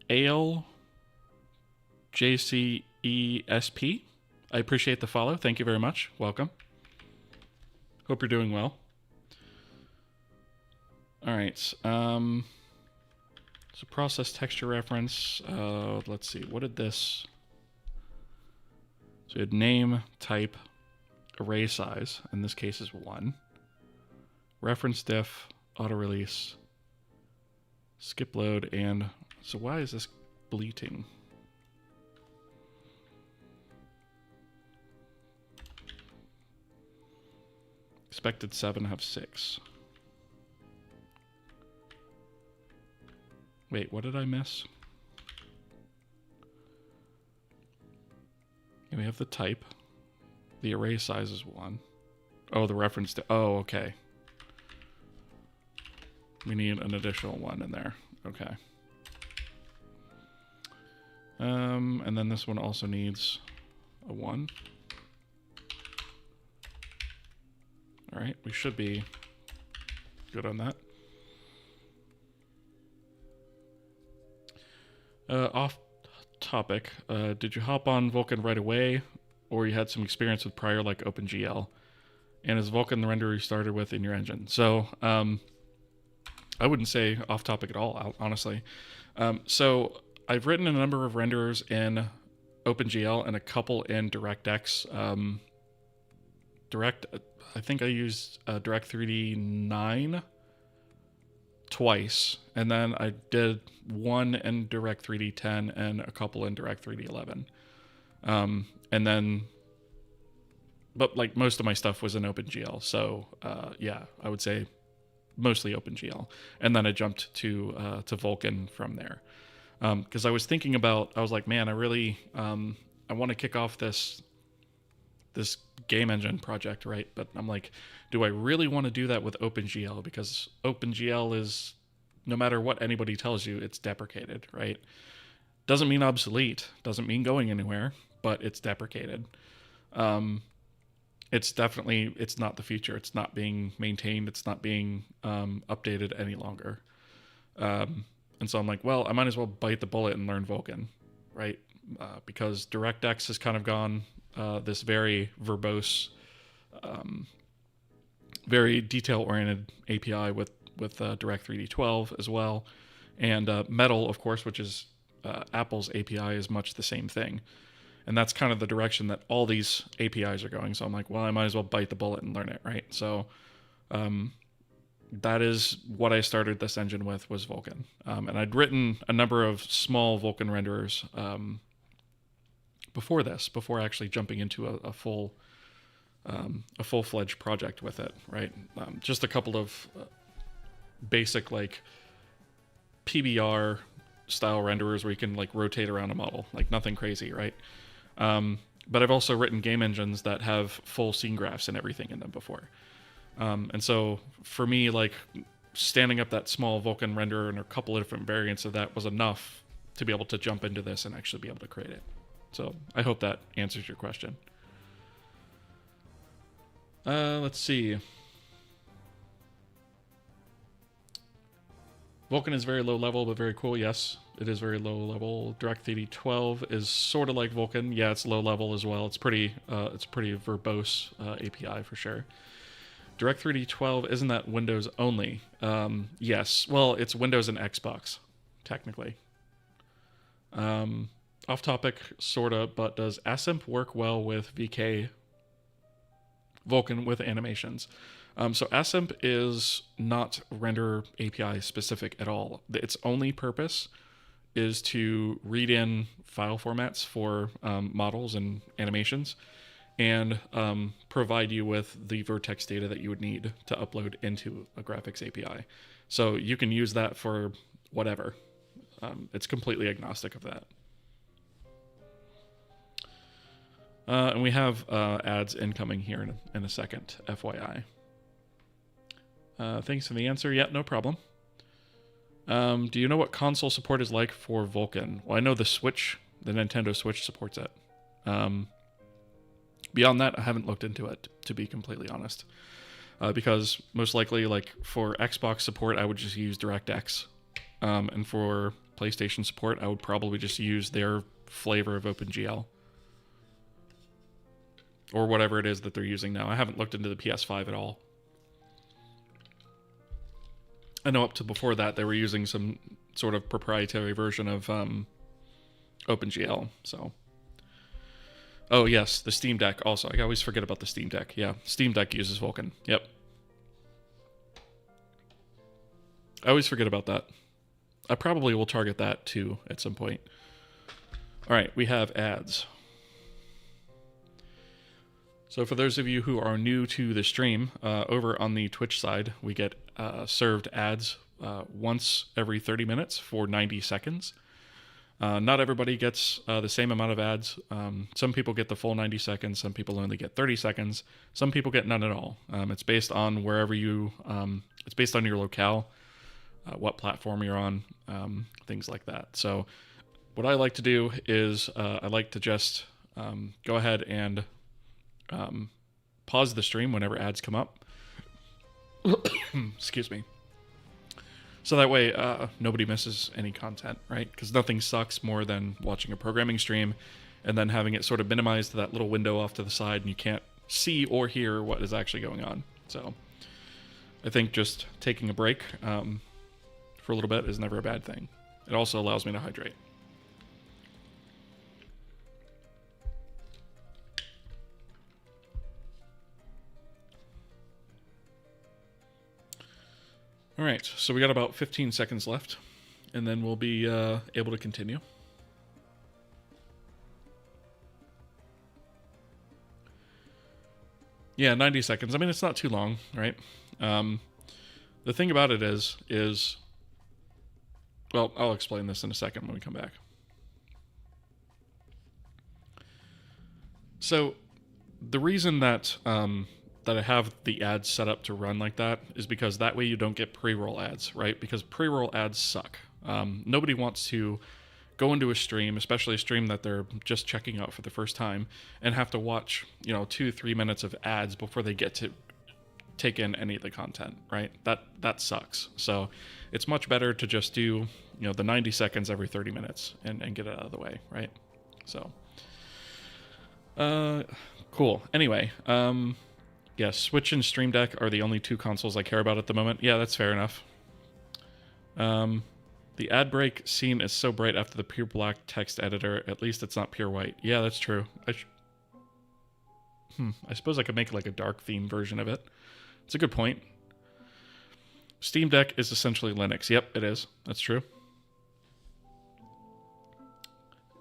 Ale JCESP. I appreciate the follow. Thank you very much. Welcome. Hope you're doing well. All right. So process texture reference. Let's see. What did this? So we had name, type, array size. In this case is 1. reference diff, auto release, skip load, and so why is this bleating? Expected 7, have 6. Wait, what did I miss? And we have the type. The array size is 1. Oh, the reference to... Oh, okay. We need an additional 1 in there. Okay. And then this one also needs a 1. All right, we should be good on that. Off topic, did you hop on Vulkan right away, or you had some experience with prior like OpenGL? And is Vulkan the renderer you started with in your engine? So I wouldn't say off topic at all, honestly. So I've written a number of renderers in OpenGL and a couple in DirectX. I think I used Direct 3D 9 twice, and then I did one in Direct 3D 10 and a couple in Direct 3D 11. And then, but like most of my stuff was in OpenGL, so yeah, I would say mostly OpenGL, and then I jumped to Vulkan from there. Because I was thinking about, I was like, man, I really I want to kick off this game engine project, right? But I'm like, do I really want to do that with OpenGL? Because OpenGL is, no matter what anybody tells you, it's deprecated, right? Doesn't mean obsolete, doesn't mean going anywhere, but it's deprecated. It's definitely, it's not the future. It's not being maintained. It's not being updated any longer. And so I'm like, well, I might as well bite the bullet and learn Vulkan, right? Because DirectX has kind of gone this very verbose, very detail-oriented API with Direct 3D 12 as well. And Metal, of course, which is Apple's API, is much the same thing. And that's kind of the direction that all these APIs are going. So I'm like, well, I might as well bite the bullet and learn it, right? So that is what I started this engine with, was Vulkan. And I'd written a number of small Vulkan renderers before actually jumping into a full-fledged project with it, right? Just a couple of basic like PBR style renderers where you can like rotate around a model, like nothing crazy, right? But I've also written game engines that have full scene graphs and everything in them before. And so for me, like standing up that small Vulkan renderer and a couple of different variants of that was enough to be able to jump into this and actually be able to create it. So I hope that answers your question. Let's see. Vulkan is very low level, but very cool. Yes, it is very low level. Direct 3D 12 is sort of like Vulkan. Yeah, it's low level as well. It's pretty verbose API for sure. Direct 3D 12, isn't that Windows only? Yes. Well, it's Windows and Xbox, technically. Off topic, sorta, but does Asimp work well with VK Vulkan with animations? So Asimp is not render API specific at all. Its only purpose is to read in file formats for models and animations and provide you with the vertex data that you would need to upload into a graphics API. So you can use that for whatever. It's completely agnostic of that. And we have ads incoming here in a second, FYI. Thanks for the answer. Yeah, no problem. Do you know what console support is like for Vulkan? Well, I know the Switch, the Nintendo Switch supports it. Beyond that, I haven't looked into it, to be completely honest. Because most likely, like for Xbox support, I would just use DirectX. And for PlayStation support, I would probably just use their flavor of OpenGL. Or whatever it is that they're using now. I haven't looked into the PS5 at all. I know up to before that, they were using some sort of proprietary version of OpenGL, so... Oh, yes, the Steam Deck also. I always forget about the Steam Deck. Yeah, Steam Deck uses Vulkan. Yep. I always forget about that. I probably will target that too at some point. All right, we have ads. So for those of you who are new to the stream, over on the Twitch side, we get served ads once every 30 minutes for 90 seconds. Not everybody gets the same amount of ads. Some people get the full 90 seconds. Some people only get 30 seconds. Some people get none at all. It's based on wherever you, it's based on your locale, what platform you're on, things like that. So what I like to do is I like to just go ahead and pause the stream whenever ads come up. Excuse me. So that way nobody misses any content, right? Because nothing sucks more than watching a programming stream and then having it sort of minimized to that little window off to the side and you can't see or hear what is actually going on. So I think just taking a break for a little bit is never a bad thing. It also allows me to hydrate. All right, so we got about 15 seconds left, and then we'll be able to continue. Yeah, 90 seconds. I mean, it's not too long, right? The thing about it is, well, I'll explain this in a second when we come back. So the reason that that I have the ads set up to run like that is because that way you don't get pre-roll ads, right? Because pre-roll ads suck. Nobody wants to go into a stream, especially a stream that they're just checking out for the first time, and have to watch, 2-3 minutes of ads before they get to take in any of the content, right? That sucks. So it's much better to just do, the 90 seconds every 30 minutes and get it out of the way, right? So, cool. Anyway, yeah, Switch and Stream Deck are the only two consoles I care about at the moment. Yeah, that's fair enough. The ad break scene is so bright after the pure black text editor. At least it's not pure white. Yeah, that's true. I suppose I could make like a dark theme version of it. It's a good point. Steam Deck is essentially Linux. Yep, it is. That's true.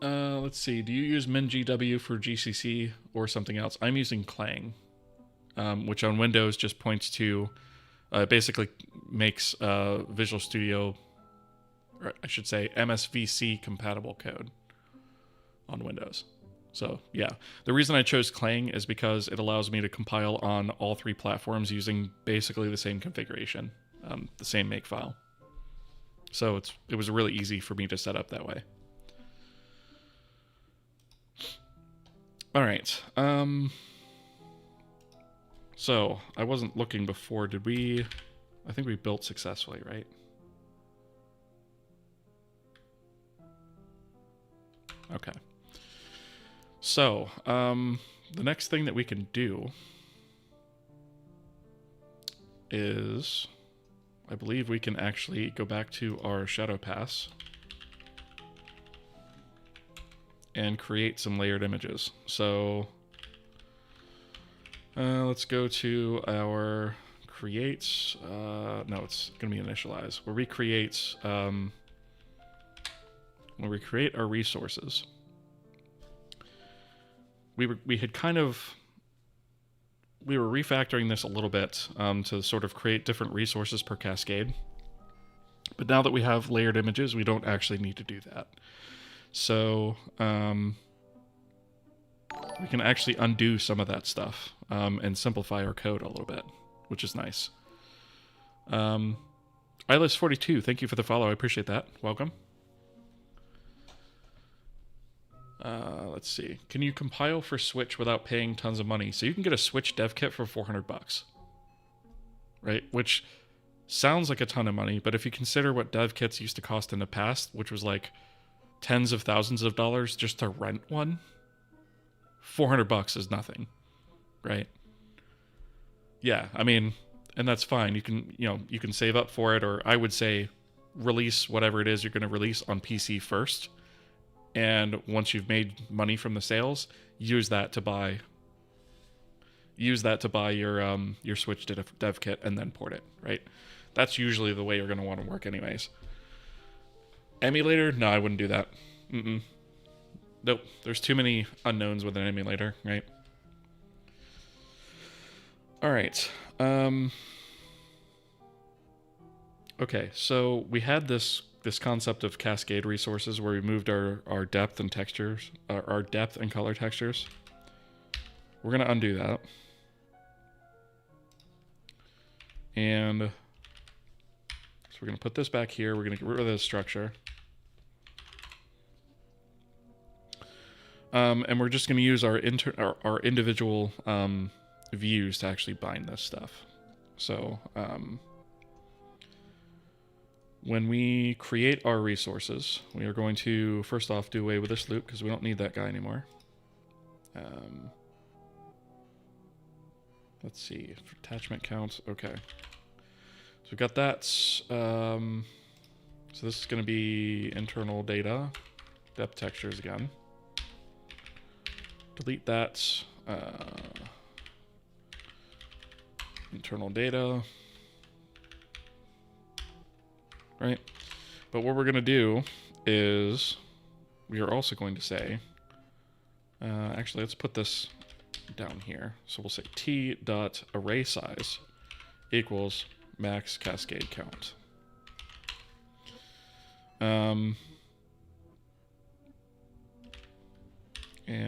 Let's see. Do you use MinGW for GCC or something else? I'm using Clang. Which on Windows just points to, basically makes Visual Studio, or I should say MSVC compatible code on Windows. So yeah, the reason I chose Clang is because it allows me to compile on all three platforms using basically the same configuration, the same makefile. So it was really easy for me to set up that way. All right. So, I wasn't looking before. Did we... I think we built successfully, right? Okay. So, the next thing that we can do is... I believe we can actually go back to our Shadow Pass and create some layered images. So... let's go to our creates. No, it's going to be initialize. Where we create our resources. We were refactoring this a little bit to sort of create different resources per cascade. But now that we have layered images, we don't actually need to do that. So we can actually undo some of that stuff and simplify our code a little bit, which is nice. Eyeless42, thank you for the follow. I appreciate that. Welcome. Let's see. Can you compile for Switch without paying tons of money? So you can get a Switch dev kit for $400, right? Which sounds like a ton of money, but if you consider what dev kits used to cost in the past, which was like tens of thousands of dollars just to rent one, $400 is nothing, right? Yeah, I mean, and that's fine. You can save up for it, or I would say release whatever it is you're going to release on PC first. And once you've made money from the sales, use that to buy your Switch dev kit and then port it, right? That's usually the way you're going to want to work anyways. Emulator? No, I wouldn't do that. Nope. There's too many unknowns with an emulator, right? All right. Okay, so we had this concept of cascade resources where we moved our depth and textures, our depth and color textures. We're going to undo that. And so we're going to put this back here. We're going to get rid of this structure. And we're just going to use our individual views to actually bind this stuff. So when we create our resources, we are going to first off do away with this loop because we don't need that guy anymore. Let's see, attachment counts. Okay, so we've got that. So this is going to be internal data, depth textures again. Delete that. Internal data. Right? But what we're going to do is we are also going to say, actually, let's put this down here. So we'll say t.arraySize equals max cascade count. And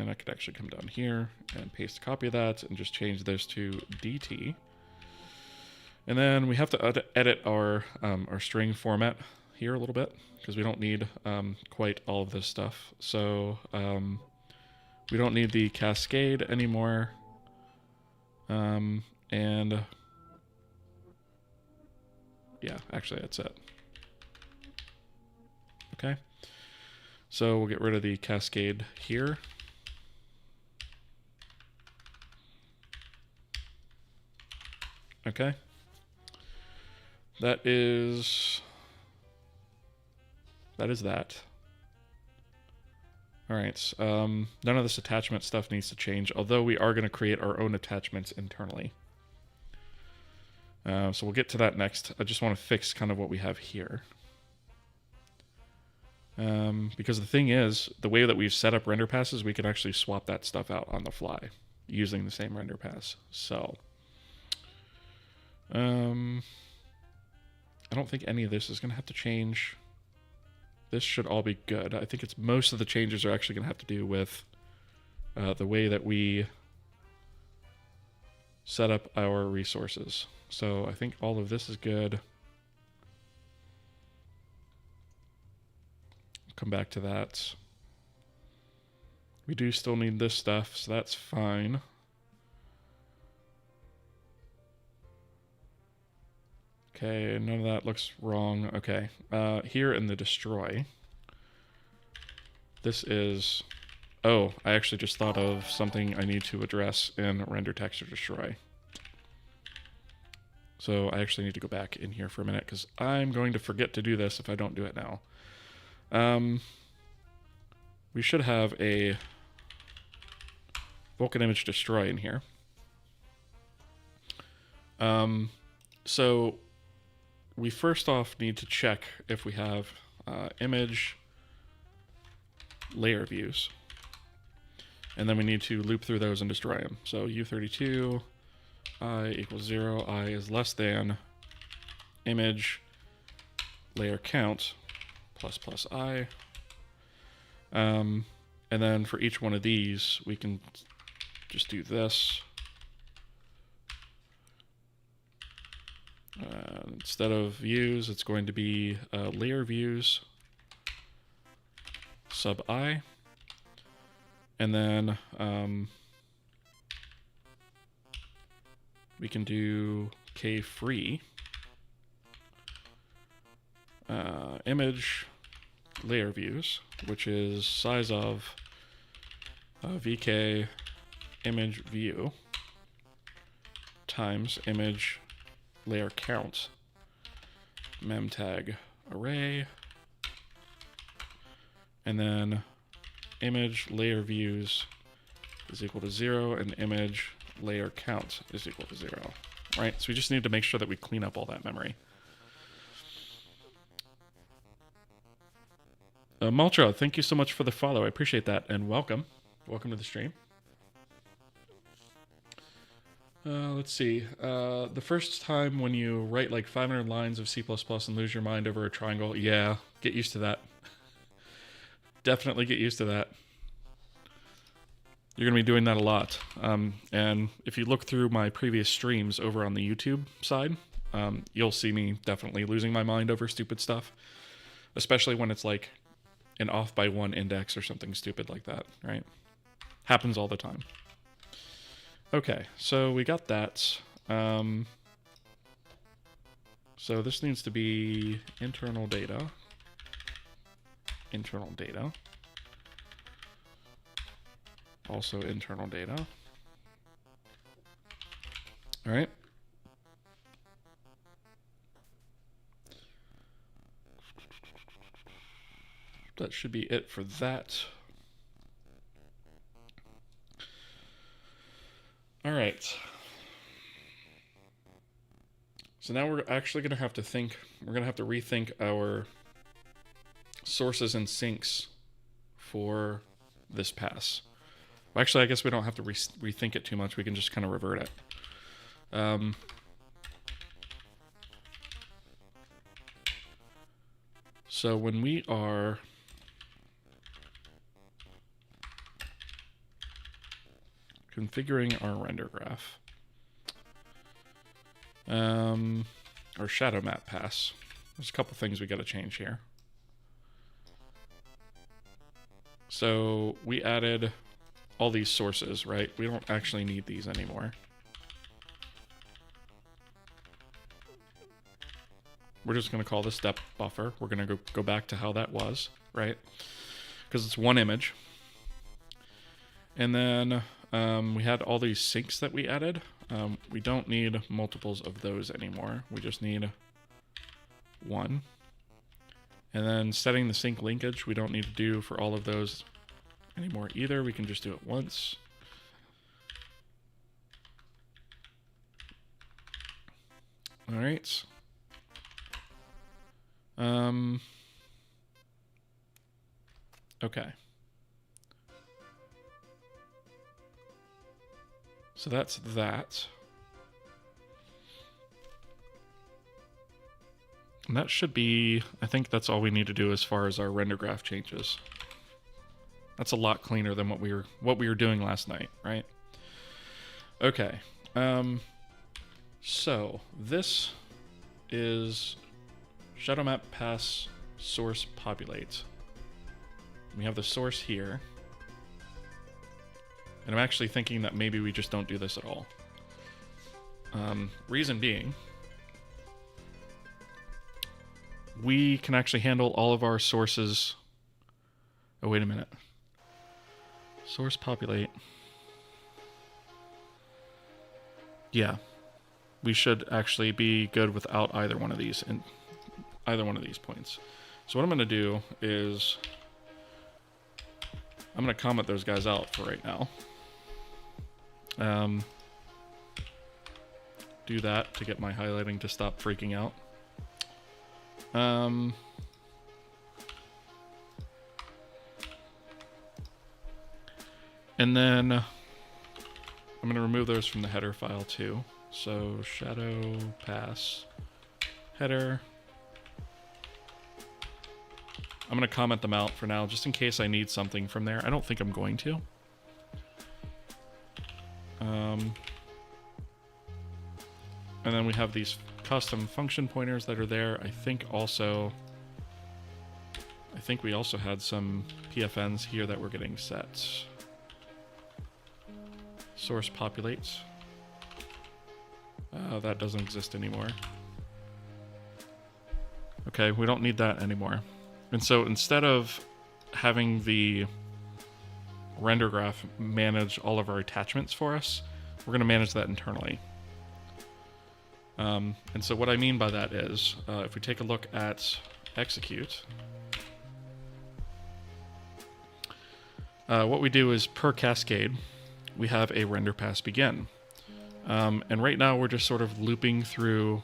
I could actually come down here and paste a copy of that and just change this to DT. And then we have to edit our string format here a little bit because we don't need quite all of this stuff. So we don't need the cascade anymore. And yeah, actually that's it. Okay. So we'll get rid of the cascade here. Okay. That is that. All right. None of this attachment stuff needs to change, although we are going to create our own attachments internally. So we'll get to that next. I just want to fix kind of what we have here. Because the thing is, the way that we've set up render passes, we can actually swap that stuff out on the fly using the same render pass. So I don't think any of this is going to have to change. This should all be good. I think it's most of the changes are actually going to have to do with the way that we set up our resources. So I think all of this is good. Come back to that. We do still need this stuff, so that's fine. Okay, none of that looks wrong. Okay, here in the destroy, this is, oh, I actually just thought of something I need to address in render texture destroy. So I actually need to go back in here for a minute because I'm going to forget to do this if I don't do it now. We should have a Vulkan image destroy in here. So we first off need to check if we have image layer views. And then we need to loop through those and destroy them. So U32, I equals 0, I is less than image layer count plus plus I. And then for each one of these, we can just do this. Instead of views, it's going to be layer views sub I. And then we can do k free image layer views, which is size of vk image view times image layer count memtag array, and then image layer views is equal to 0 and image layer count is equal to 0. Right, so we just need to make sure that we clean up all that memory. Maltra, thank you so much for the follow. I appreciate that, and welcome. Welcome to the stream. Let's see. The first time when you write like 500 lines of C++ and lose your mind over a triangle, yeah, get used to that. Definitely get used to that. You're going to be doing that a lot. And if you look through my previous streams over on the YouTube side, you'll see me definitely losing my mind over stupid stuff, especially when it's like an off by one index or something stupid like that, right? Happens all the time. Okay, so we got that. So this needs to be internal data. Internal data. Also internal data. All right. That should be it for that. All right. So now we're actually going to have to think, we're going to have to rethink our sources and sinks for this pass. Actually, I guess we don't have to rethink it too much. We can just kind of revert it. So when we are configuring our render graph, our shadow map pass, there's a couple things we got to change here. So we added all these sources, right? We don't actually need these anymore. We're just going to call this depth buffer. We're going to go back to how that was, right? Because it's one image. And then we had all these sinks that we added. We don't need multiples of those anymore. We just need one. And then setting the sync linkage, we don't need to do for all of those anymore either. We can just do it once. All right. Okay. So that's that. And that should be, I think that's all we need to do as far as our render graph changes. That's a lot cleaner than what we were doing last night, right? Okay. So this is shadow map pass source populate. We have the source here. And I'm actually thinking that maybe we just don't do this at all. Reason being, we can actually handle all of our sources. Oh, wait a minute. Source populate. Yeah. We should actually be good without either one of these in either one of these points. So what I'm going to do is I'm going to comment those guys out for right now. Do that to get my highlighting to stop freaking out. And then I'm going to remove those from the header file too. So shadow pass header. I'm going to comment them out for now, just in case I need something from there. I don't think I'm going to. And then we have these custom function pointers that are there. I think we also had some PFNs here that were getting set. Source populates. That doesn't exist anymore. Okay, we don't need that anymore. And so instead of having the render graph manage all of our attachments for us, we're going to manage that internally. And so what I mean by that is, if we take a look at execute, what we do is per cascade, we have a render pass begin. And right now we're just sort of looping through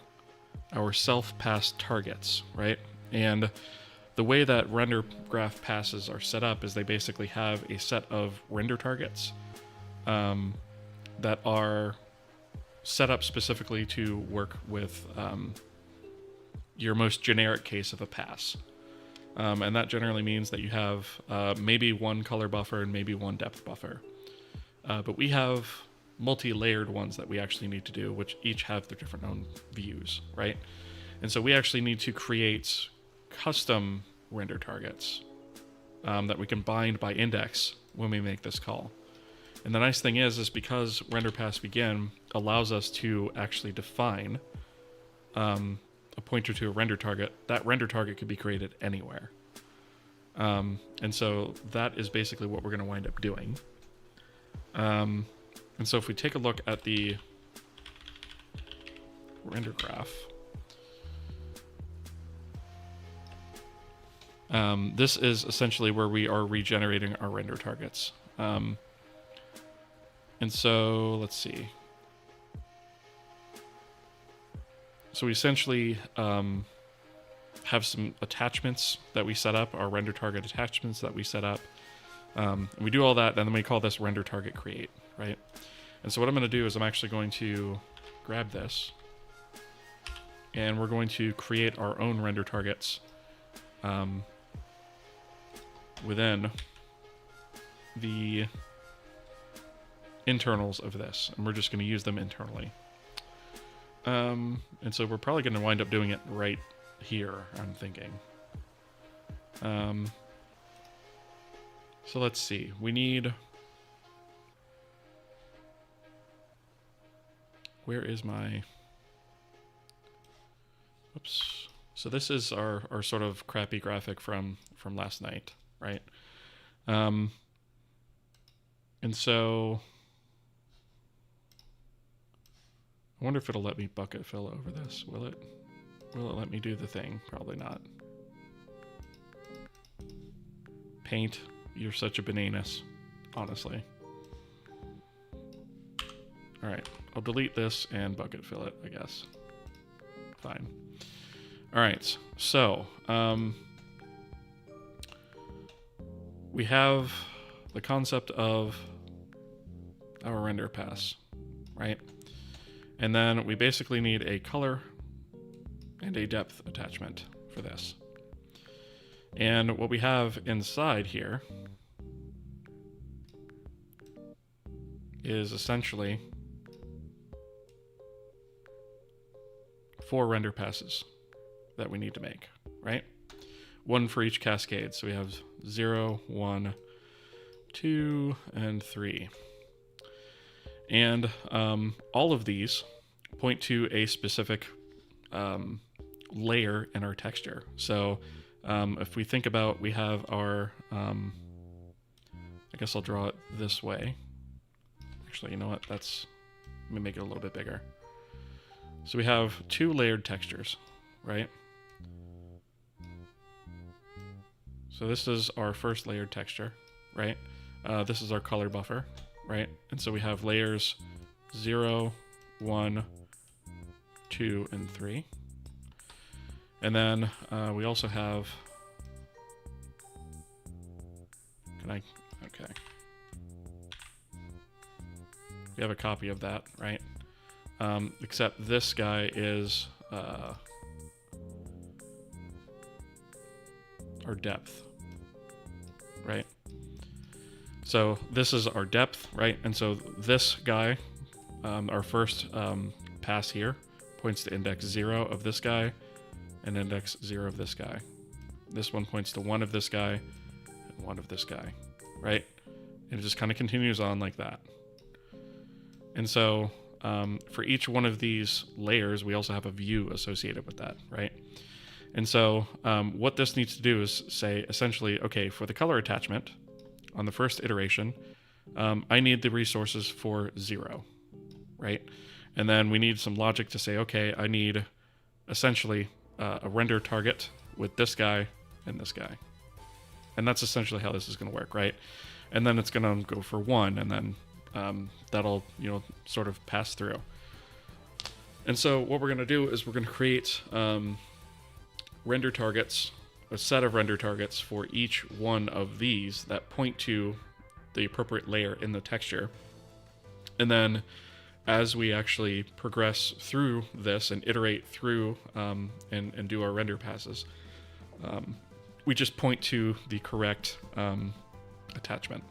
our self-pass targets, right? And the way that render graph passes are set up is they basically have a set of render targets that are set up specifically to work with your most generic case of a pass. And that generally means that you have maybe one color buffer and maybe one depth buffer. But we have multi-layered ones that we actually need to do, which each have their different own views, right? And so we actually need to create custom render targets that we can bind by index when we make this call. And the nice thing is because render pass begin allows us to actually define a pointer to a render target, that render target could be created anywhere. And so that is basically what we're going to wind up doing. And so if we take a look at the render graph, this is essentially where we are regenerating our render targets. And so let's see. So we essentially have some attachments that we set up, our render target attachments that we set up. And we do all that, and then we call this render target create, right? And so what I'm going to do is I'm actually going to grab this, and we're going to create our own render targets within the internals of this, and we're just going to use them internally. And so we're probably going to wind up doing it right here, I'm thinking. So let's see. We need... Where is my... Oops. So this is our sort of crappy graphic from last night, right? And so... I wonder if it'll let me bucket fill over this. Will it let me do the thing? Probably not. Paint, you're such a bananas, honestly. All right, I'll delete this and bucket fill it, I guess. Fine. All right, so we have the concept of our render pass, right? And then we basically need a color and a depth attachment for this. And what we have inside here is essentially 4 render passes that we need to make, right? One for each cascade. So we have 0, 1, 2, and 3. And all of these point to a specific layer in our texture. So if we think about, we have our, I guess I'll draw it this way. Actually, you know what? Let me make it a little bit bigger. So we have 2 layered textures, right? So this is our first layered texture, right? This is our color buffer, right? And so we have layers 0, 1, 2, and 3. And then we also have... Okay. We have a copy of that, right? Except this guy is our depth, right? So this is our depth, right? And so this guy, our first pass here, points to index 0 of this guy and index 0 of this guy. This one points to 1 of this guy and 1 of this guy, right? And it just kind of continues on like that. And so for each one of these layers, we also have a view associated with that, right? And so what this needs to do is say, essentially, okay, for the color attachment on the first iteration, I need the resources for 0, right? And then we need some logic to say, okay, I need essentially a render target with this guy and this guy. And that's essentially how this is going to work, right? And then it's going to go for 1, and then that'll, sort of pass through. And so what we're going to do is we're going to create render targets a set of render targets for each one of these that point to the appropriate layer in the texture. And then as we actually progress through this and iterate through and do our render passes, we just point to the correct attachment.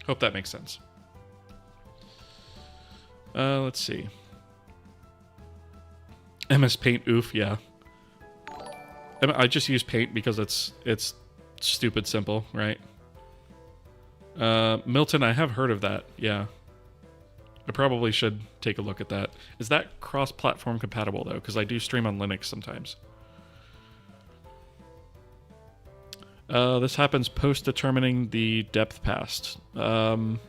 Hope that makes sense. Let's see. MS Paint, oof, yeah. I just use Paint because it's stupid simple, right? Milton, I have heard of that, yeah. I probably should take a look at that. Is that cross-platform compatible, though? Because I do stream on Linux sometimes. This happens post-determining the depth pass. Do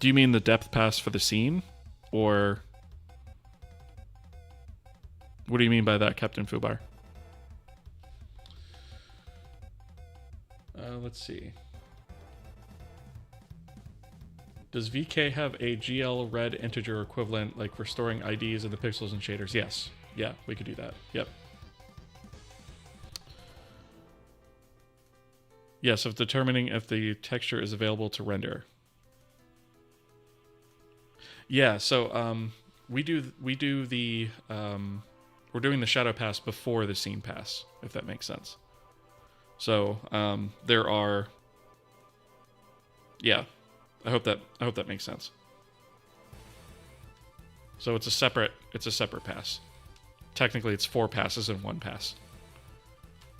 you mean the depth pass for the scene? Or what do you mean by that, Captain Fubar? Let's see. Does VK have a GL red integer equivalent, like for storing IDs in the pixels and shaders? Yes. Yeah, we could do that. Yep. Yes, of determining if the texture is available to render. Yeah, so we're doing the shadow pass before the scene pass, if that makes sense. So there are, yeah, I hope that makes sense. So it's a separate pass. Technically, it's 4 passes in 1 pass.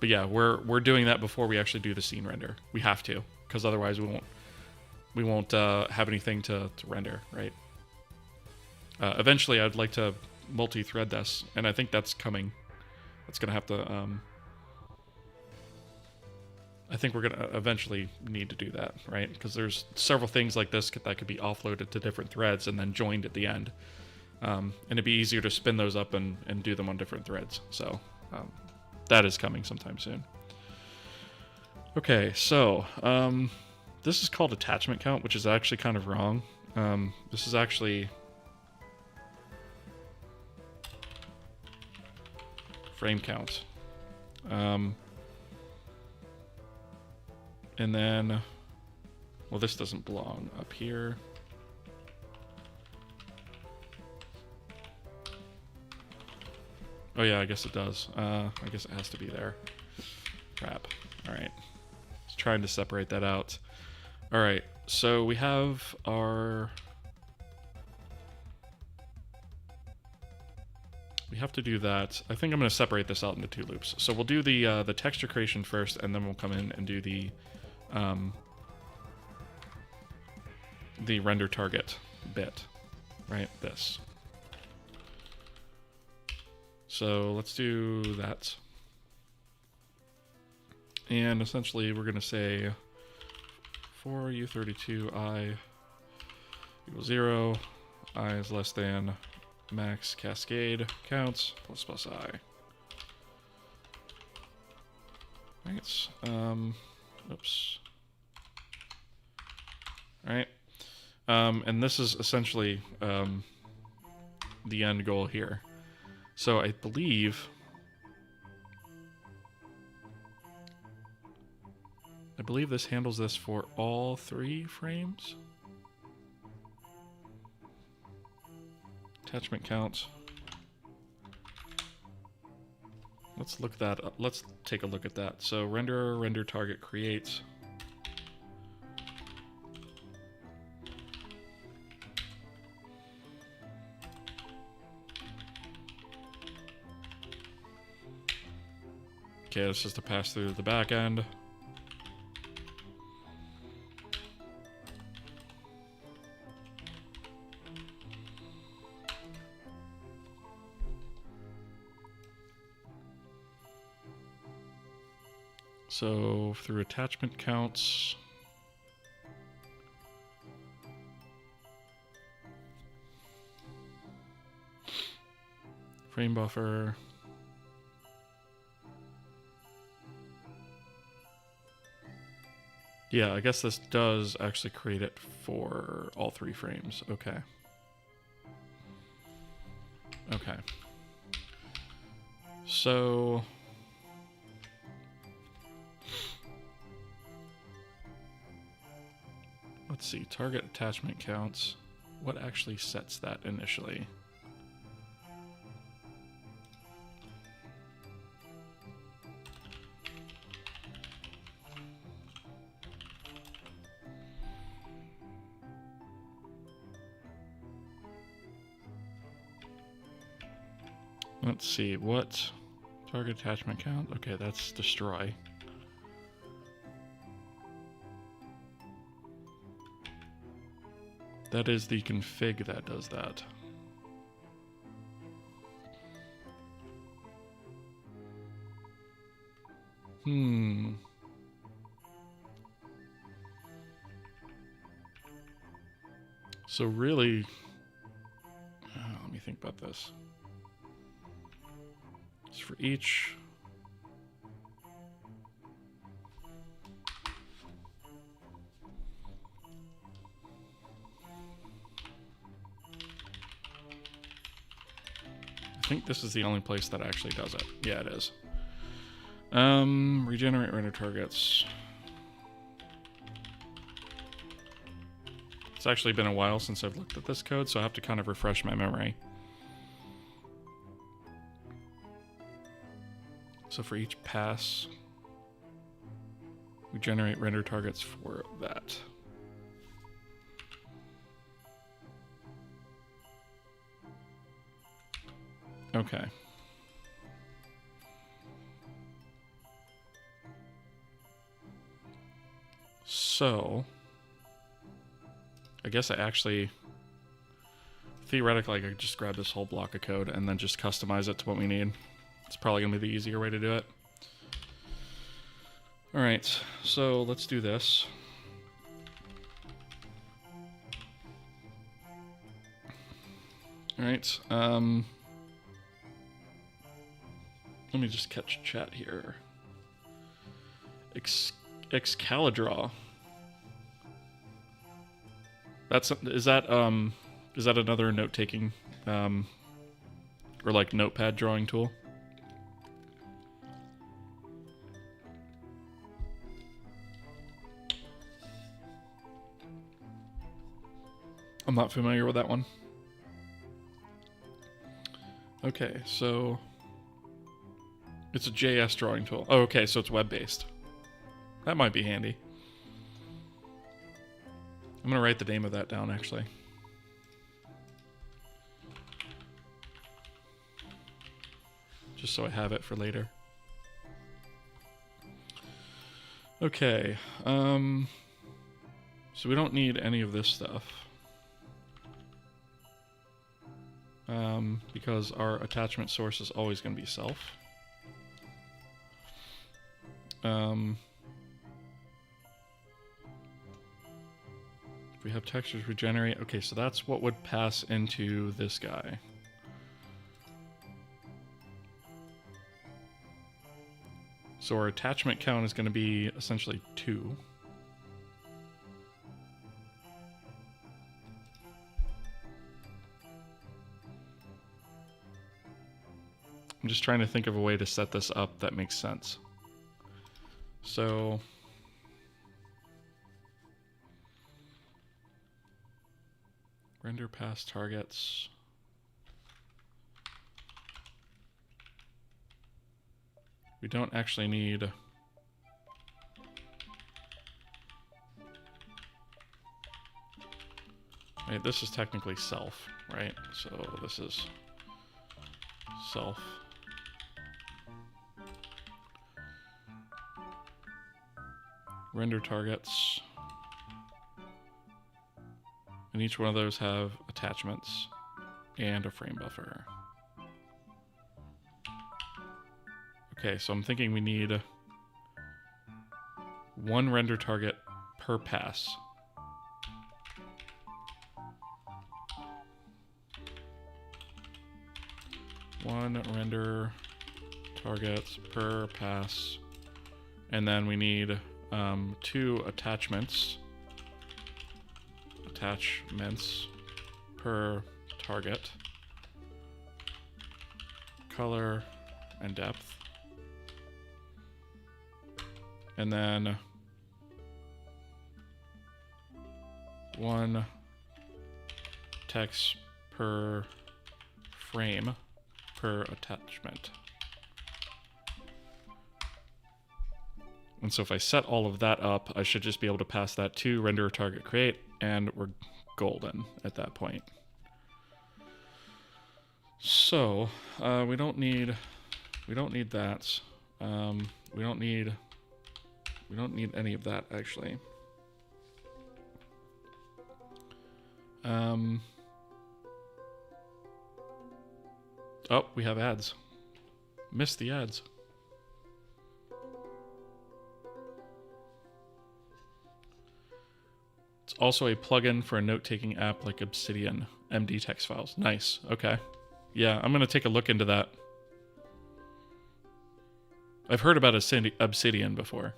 But yeah, we're doing that before we actually do the scene render. We have to, because otherwise we won't have anything to render, right? Eventually, I'd like to multi-thread this, and I think that's coming. That's gonna have to. I think we're gonna eventually need to do that, right? Because there's several things like this that could be offloaded to different threads and then joined at the end, and it'd be easier to spin those up and do them on different threads. So that is coming sometime soon. Okay, so this is called attachment count, which is actually kind of wrong. This is actually frame count. And then, well, this doesn't belong up here. Oh yeah, I guess it does. I guess it has to be there. Crap. All right. Just trying to separate that out. All right. So we have our. We have to do that. I think I'm going to separate this out into 2 loops. So we'll do the texture creation first, and then we'll come in and do the render target bit, right? This. So let's do that. And essentially, we're going to say for U32 I equals 0, I is less than max cascade counts plus I. Right. Oops. All right. And this is essentially the end goal here. So I believe this handles this for all 3 frames. Attachment count. Let's look that up. Let's take a look at that. So render target create. Okay, it's just a pass through the back end. So through attachment counts, frame buffer, yeah, I guess this does actually create it for all 3 frames. Okay. Okay. So let's see, target attachment counts. What actually sets that initially? Let's see, what target attachment count? Okay, that's destroy. That is the config that does that. So really, let me think about this. It's for each. I think this is the only place that actually does it. Yeah, it is. Regenerate render targets. It's actually been a while since I've looked at this code, so I have to kind of refresh my memory. So for each pass, we generate render targets for that. Okay. So, I guess I actually, theoretically, I could just grab this whole block of code and then just customize it to what we need. It's probably going to be the easier way to do it. All right, so let's do this. All right, let me just catch chat here. Excalidraw. Is that another note-taking or like notepad drawing tool? I'm not familiar with that one. Okay, so it's a JS drawing tool. Oh, okay, so it's web-based. That might be handy. I'm going to write the name of that down, actually. Just so I have it for later. Okay. So we don't need any of this stuff. Because our attachment source is always going to be self. If we have textures regenerate, okay, so that's what would pass into this guy. So our attachment count is going to be essentially 2. I'm just trying to think of a way to set this up that makes sense. So render pass targets. We don't actually need right, this is technically self, right? So this is self. Render targets. And each one of those have attachments and a frame buffer. Okay, so I'm thinking we need 1 render target per pass. One render targets per pass. And then we need 2 attachments per target, color and depth, and then 1 text per frame per attachment. And so if I set all of that up, I should just be able to pass that to render target create, and we're golden at that point. So we don't need that. We don't need any of that actually. Oh, we have ads. Missed the ads. It's also a plugin for a note-taking app like Obsidian, MD text files. Nice. Okay. Yeah, I'm going to take a look into that. I've heard about Obsidian before.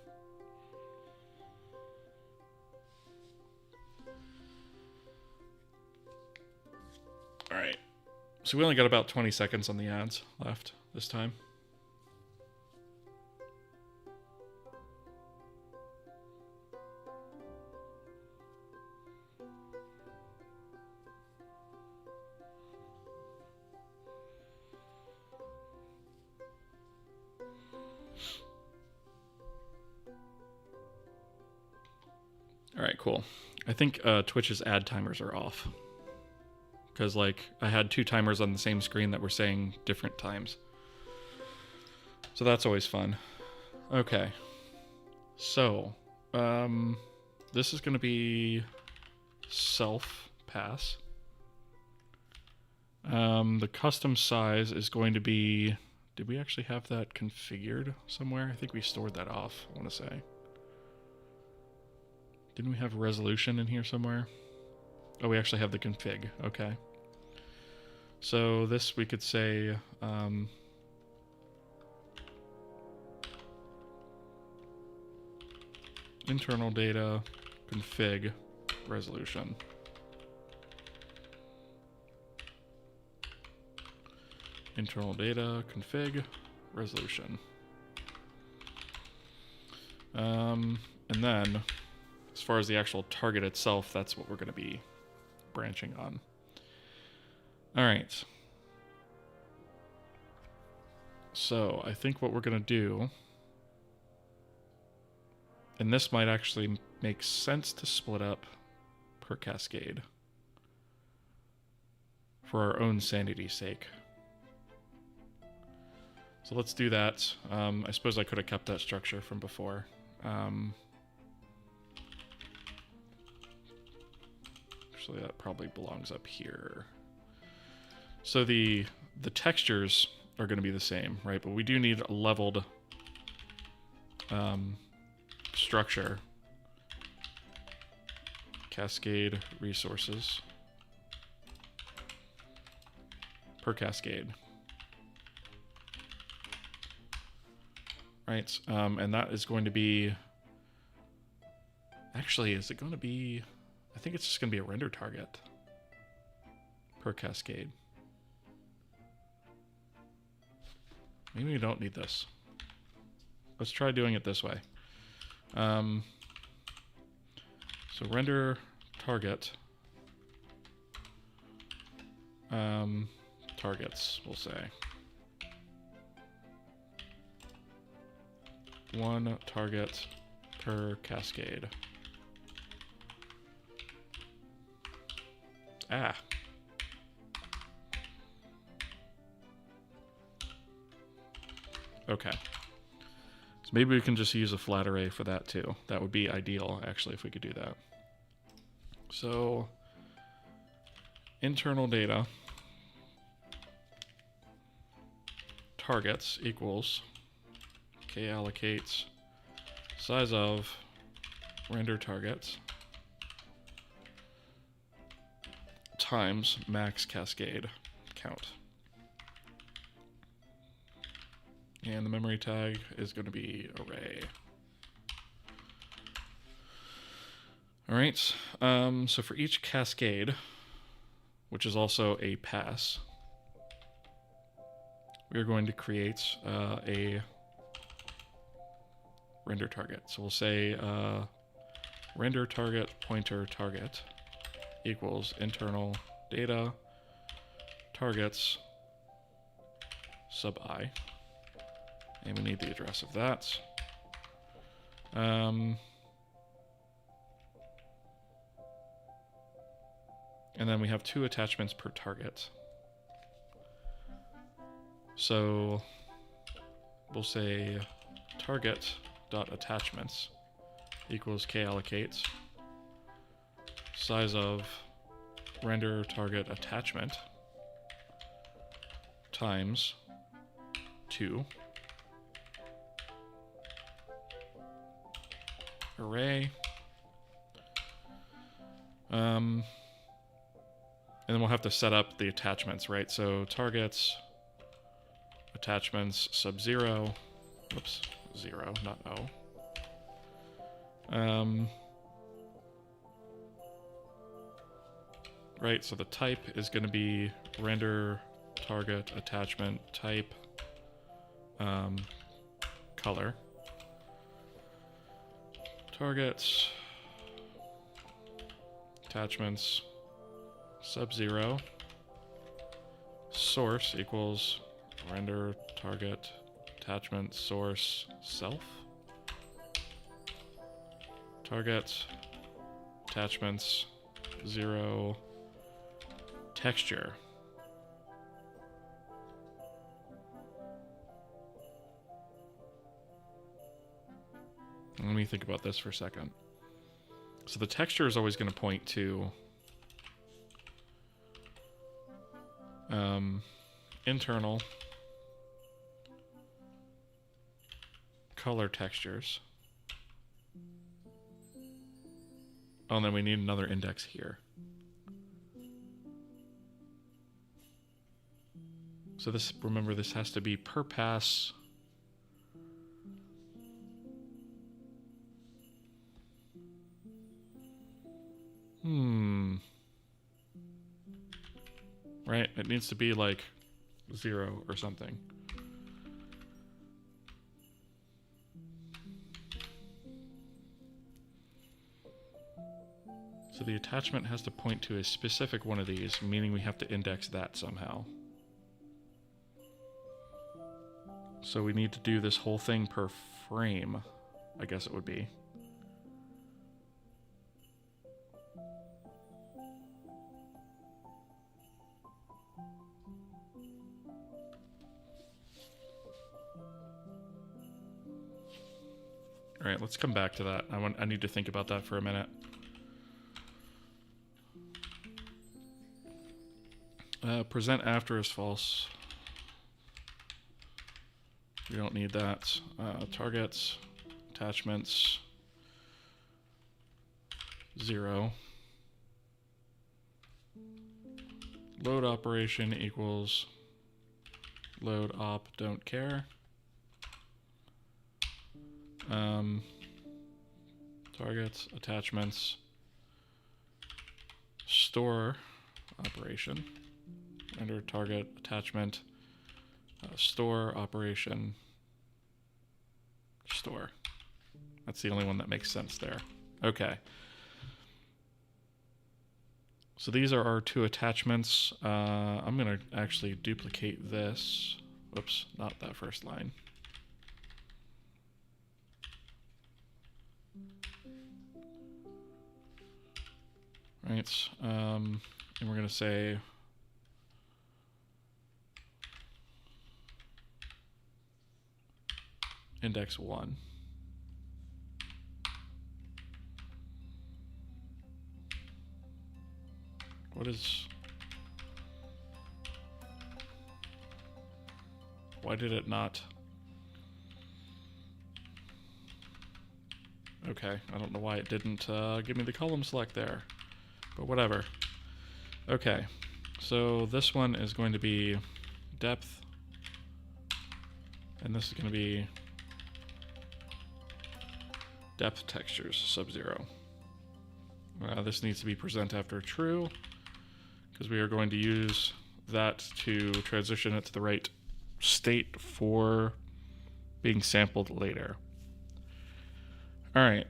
All right. So we only got about 20 seconds on the ads left this time. All right, cool. I think Twitch's ad timers are off. Because, like, I had 2 timers on the same screen that were saying different times. So that's always fun. Okay. So, this is going to be self-pass. The custom size is going to be... Did we actually have that configured somewhere? I think we stored that off, I want to say. Didn't we have resolution in here somewhere? Oh, we actually have the config. Okay. So this we could say internal data config resolution. Internal data config resolution. And then as far as the actual target itself, that's what we're going to be branching on. All right. So I think what we're going to do, and this might actually make sense to split up per cascade for our own sanity's sake. So let's do that. I suppose I could have kept that structure from before. Actually, that probably belongs up here. So the textures are going to be the same, right? But we do need a leveled structure. Cascade resources per cascade. Right, and that is going to be... Actually, is it going to be... I think it's just going to be a render target per cascade. Maybe we don't need this. Let's try doing it this way. So render target targets, we'll say. 1 target per cascade. Ah. Okay. So maybe we can just use a flat array for that too. That would be ideal, actually, if we could do that. So, internal data targets equals k allocates size of render targets times max cascade count. And the memory tag is going to be array. All right, so for each cascade, which is also a pass, we're going to create a render target. So we'll say render target pointer target equals internal data targets sub I. And we need the address of that. And then we have 2 attachments per target. So we'll say target.attachments equals kallocate size of render target attachment times 2 array. And then we'll have to set up the attachments, right? So targets attachments sub 0. Whoops, 0, not O. Right, so the type is going to be render target attachment type color. Targets attachments sub 0 source equals render target attachment source self. Target attachments 0 texture. Let me think about this for a second. So the texture is always going to point to internal color textures. Oh, and then we need another index here. So this, remember, this has to be per pass. Right, it needs to be like 0 or something. So the attachment has to point to a specific one of these, meaning we have to index that somehow. So we need to do this whole thing per frame, I guess it would be. All right, let's come back to that. I need to think about that for a minute. Present after is false. We don't need that. Targets, attachments, 0. Load operation equals load op don't care. Targets, attachments, store operation, render target attachment, store operation, store. That's the only one that makes sense there. Okay. So these are our 2 attachments. I'm going to actually duplicate this. Whoops, not that first line. Right, and we're going to say index 1. What is... Why did it not... Okay, I don't know why it didn't give me the column select there, but whatever. Okay, so this one is going to be depth, and this is going to be depth textures sub 0. This needs to be present after true, because we are going to use that to transition it to the right state for being sampled later. All right.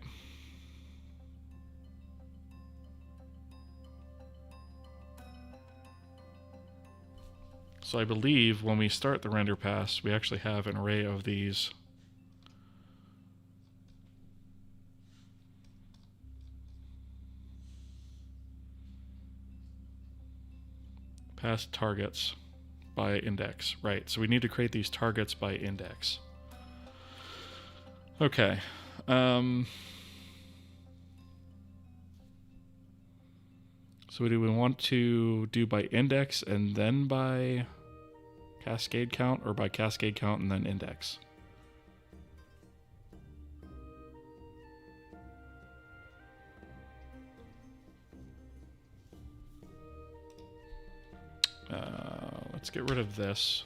So I believe when we start the render pass, we actually have an array of these pass targets by index. Right, so we need to create these targets by index. Okay. So do we want to do by index and then by cascade count, or by cascade count and then index? Let's get rid of this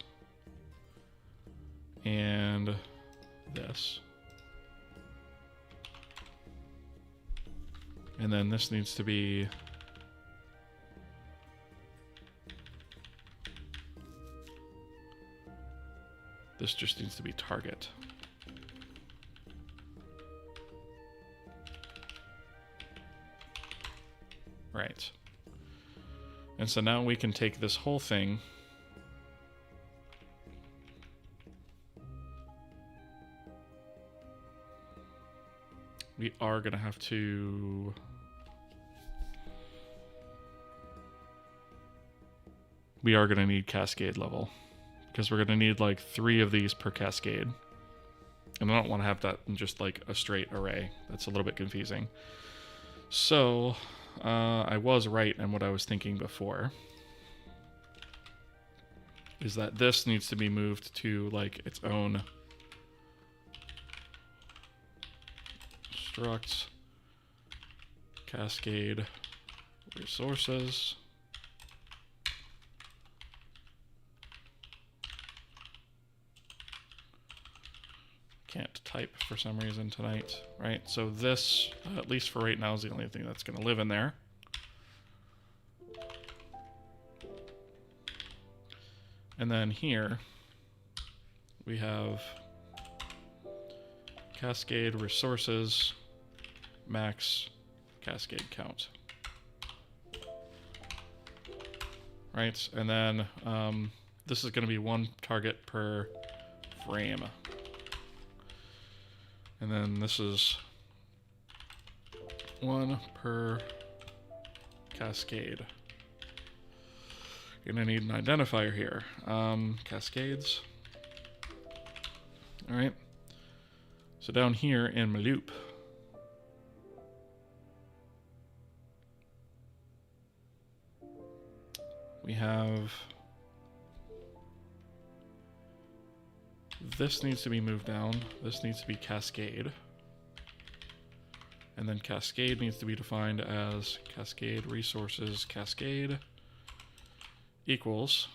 and this. And then this needs to be this just needs to be target. Right. And so now we can take this whole thing we are going to have to need cascade level, because we're going to need like 3 of these per cascade. And I don't want to have that in just like a straight array. That's a little bit confusing. So I was right in what I was thinking before, is that this needs to be moved to like its own struct cascade resources. Can't type for some reason tonight, right? So this, at least for right now, is the only thing that's going to live in there. And then here, we have cascade resources max cascade count. Right, and then this is going to be 1 target per frame. And then this is 1 per cascade. You're gonna need an identifier here. Cascades. All right. So down here in my loop, we have this needs to be moved down. This needs to be cascade. And then cascade needs to be defined as cascade resources cascade equals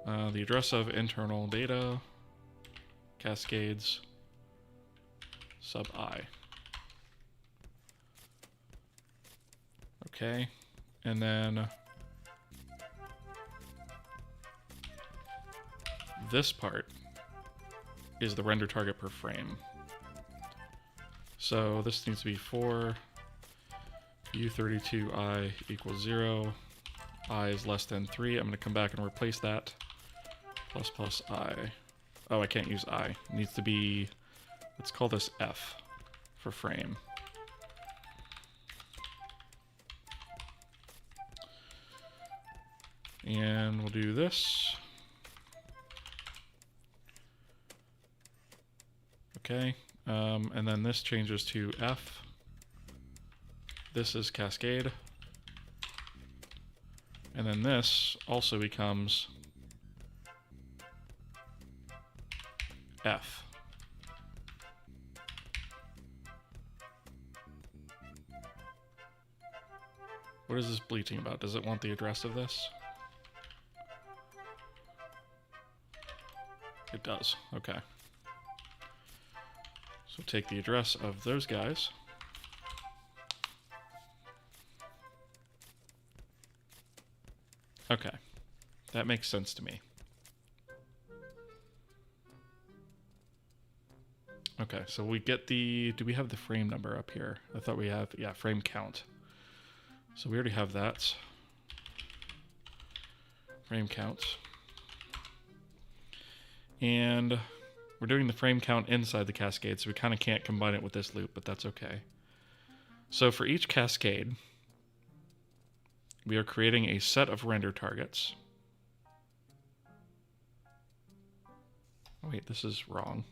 the address of internal data cascades sub I. Okay, and then this part is the render target per frame. So this needs to be for u32i equals 0, I is less than 3. I'm going to come back and replace that plus plus I. Oh, I can't use I. It needs to be, let's call this F for frame. And we'll do this. Okay, and then this changes to F. This is cascade. And then this also becomes F. What is this bleating about? Does it want the address of this? It does, okay. So take the address of those guys. Okay, that makes sense to me. Okay, so we get the, do we have the frame number up here? I thought we have, yeah, frame count. So we already have that. frame count. And we're doing the frame count inside the cascade, so we kind of can't combine it with this loop, but that's okay. So for each cascade, we are creating a set of render targets. Oh wait, this is wrong.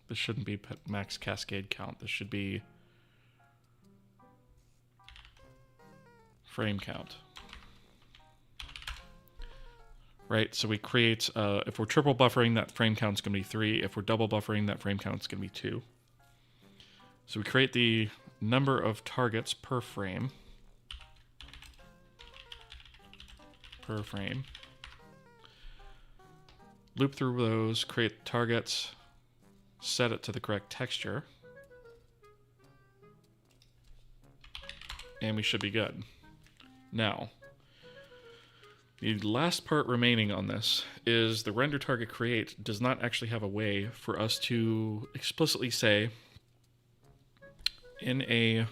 This shouldn't be max cascade count. This should be frame count. Right, so we create, if we're triple buffering, that frame count's going to be 3. If we're double buffering, that frame count's going to be 2. So we create the number of targets per frame. Loop through those, create targets, set it to the correct texture, and we should be good. Now, the last part remaining on this is the render target create does not actually have a way for us to explicitly say in the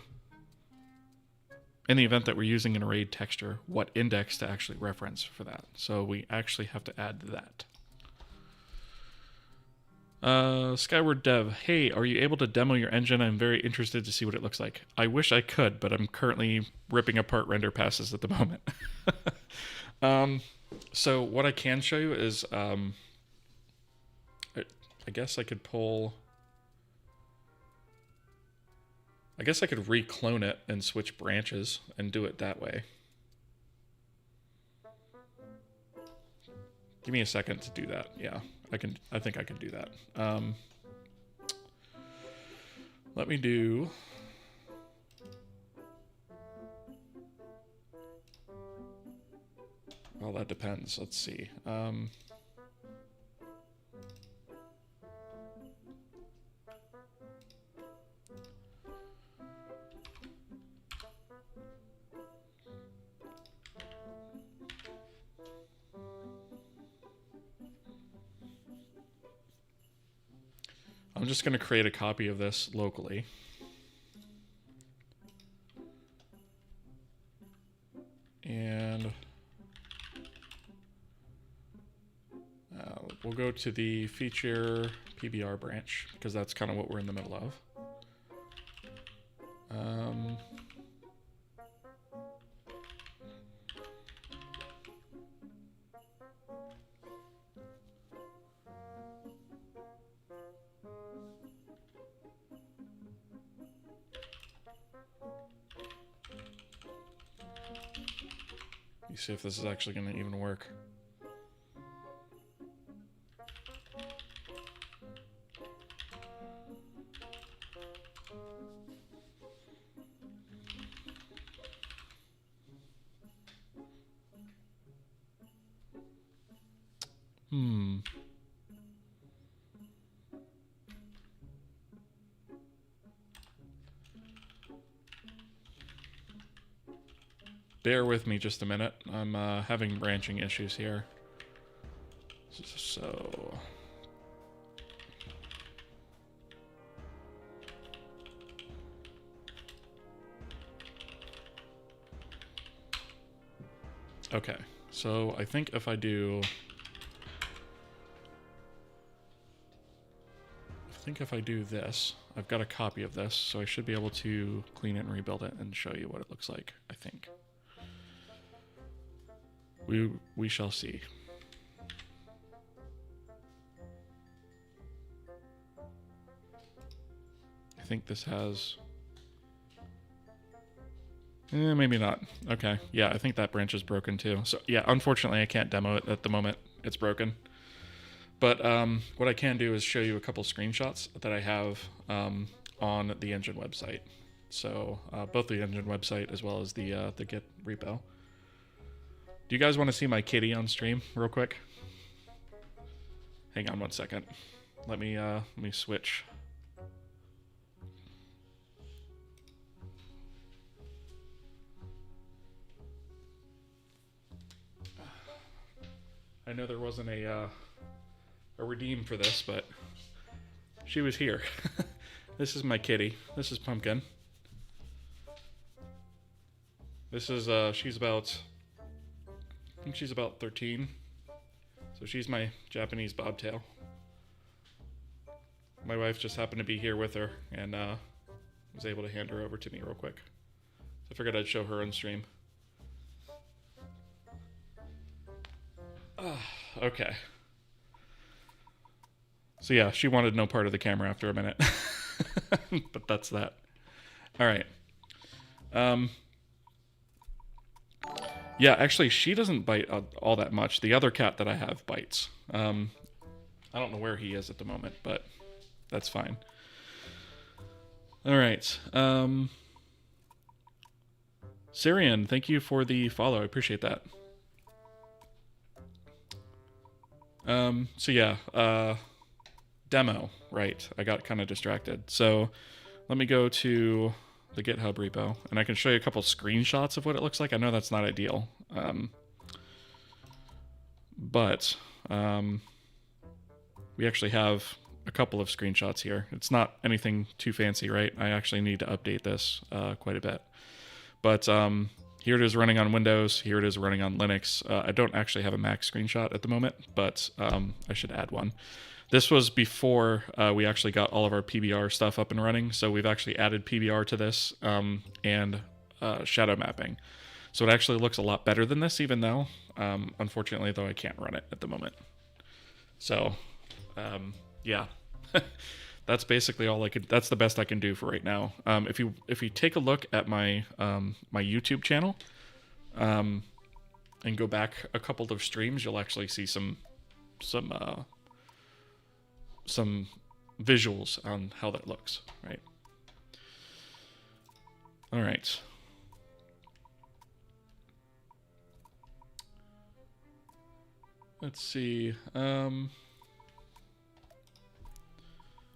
event that we're using an arrayed texture, what index to actually reference for that. So we actually have to add that. Skyward Dev, hey, are you able to demo your engine? I'm very interested to see what it looks like. I wish I could, but I'm currently ripping apart render passes at the moment. So what I can show you is, I guess I could reclone it and switch branches and do it that way. Give me a second to do that. Yeah, I think I can do that. Let me do... Well, that depends. Let's see. I'm just going to create a copy of this locally. And we'll go to the feature PBR branch, because that's kind of what we're in the middle of. You see if this is actually going to even work. Bear with me just a minute. I'm having branching issues here. So... Okay, so I think if I do... this, I've got a copy of this, so I should be able to clean it and rebuild it and show you what it looks like, I think. We shall see. I think this has... maybe not. Okay, yeah, I think that branch is broken too. So yeah, unfortunately I can't demo it at the moment. It's broken. But what I can do is show you a couple screenshots that I have on the engine website. So both the engine website as well as the Git repo. Do you guys want to see my kitty on stream real quick? Hang on one second. Let me switch. I know there wasn't a redeem for this, but she was here. This is my kitty. This is Pumpkin. This is she's about, I think she's about 13 So she's my Japanese bobtail. My wife just happened to be here with her and was able to hand her over to me real quick. So I figured I'd show her on stream. Okay. So yeah, she wanted no part of the camera after a minute. But that's that. All right. Yeah, actually, she doesn't bite all that much. The other cat that I have bites. I don't know where he is at the moment, but that's fine. All right. Syrian, thank you for the follow. I appreciate that. So yeah, demo, right. I got kind of distracted. So let me go to the GitHub repo, and I can show you a couple screenshots of what it looks like. I know that's not ideal, but we actually have a couple of screenshots here. It's not anything too fancy, right? I actually need to update this quite a bit. But here it is running on Windows. Here it is running on Linux. I don't actually have a Mac screenshot at the moment, but I should add one. This was before we actually got all of our PBR stuff up and running. So we've actually added PBR to this and shadow mapping. So it actually looks a lot better than this, even though, unfortunately, though, I can't run it at the moment. So, yeah, that's basically all I could. That's the best I can do for right now. If you take a look at my my YouTube channel, and go back a couple of streams, you'll actually see some visuals on how that looks, right? All right. Let's see.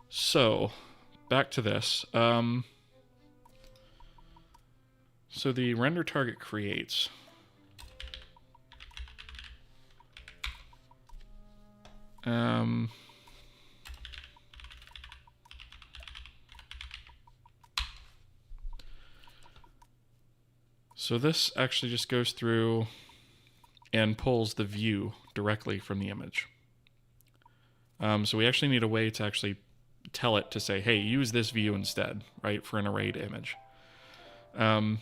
So back to this. So the render target creates. So this actually just goes through and pulls the view directly from the image. So we actually need a way to actually tell it to say, hey, use this view instead, right, for an arrayed image. And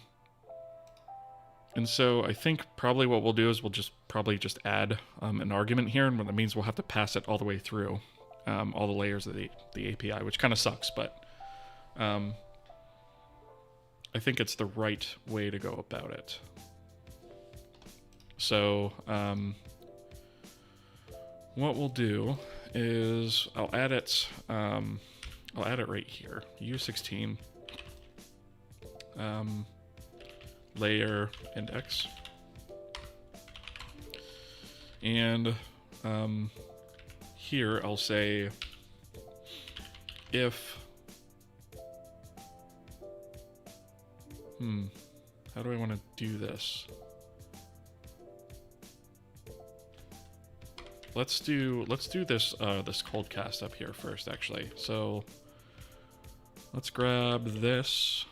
so I think probably what we'll do is we'll just add an argument here, and what that means we'll have to pass it all the way through all the layers of the API, which kind of sucks, but I think it's the right way to go about it. So what we'll do is I'll add it right here. U16 layer index, and here I'll say if how do I want to do this? Let's do this this cold cast up here first, actually. So let's grab this.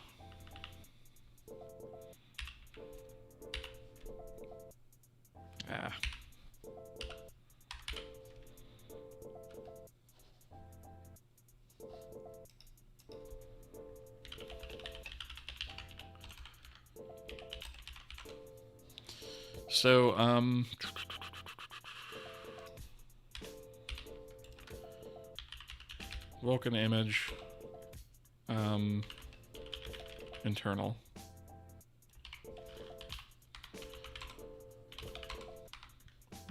So Vulkan image internal.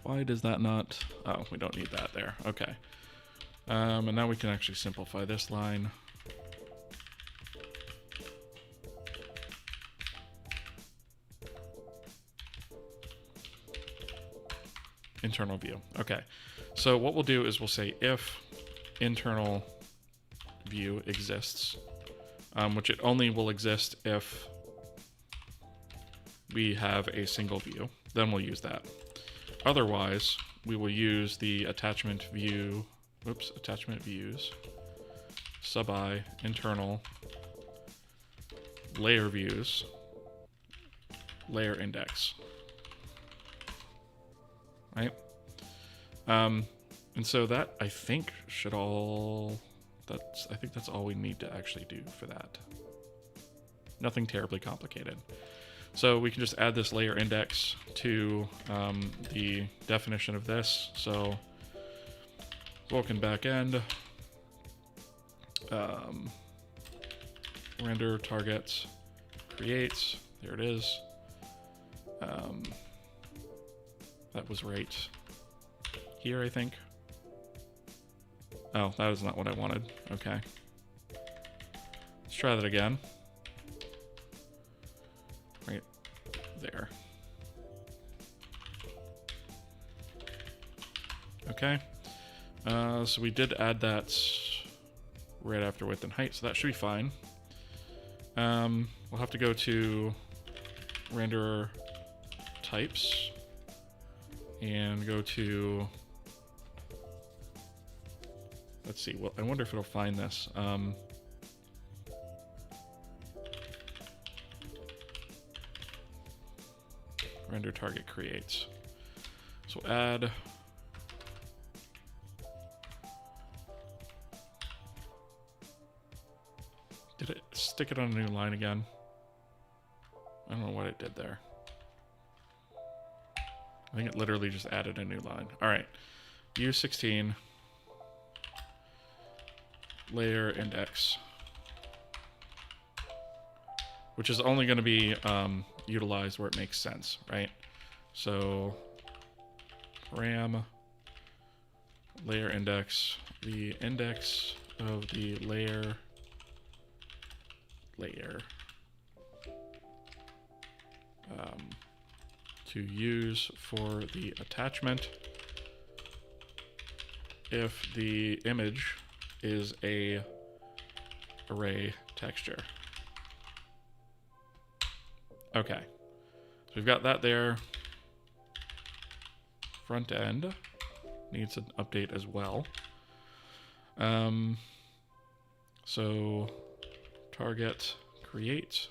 Why does that not? Oh, we don't need that there. Okay. And now we can actually simplify this line. Internal view. Okay. So what we'll do is we'll say if internal view exists, which it only will exist if we have a single view, then we'll use that. Otherwise, we will use the attachment views, sub-I, internal, layer views, layer index. Right? And so that, I think, should all... I think that's all we need to actually do for that. Nothing terribly complicated. So we can just add this layer index to the definition of this. So Vulkan backend, render targets, creates, there it is. That was right here, I think. Oh, that is not what I wanted. Okay. Let's try that again. Right there. Okay. So we did add that right after width and height, so that should be fine. We'll have to go to render types and go to, let's see, well, I wonder if it'll find this. Render target creates. So add did it stick it on a new line again? I don't know what it did there. I think it literally just added a new line. All right, U16 layer index, which is only going to be utilized where it makes sense, right? So param layer index, the index of the layer to use for the attachment if the image is a array texture. Okay, so we've got that there. Front end needs an update as well. So target create.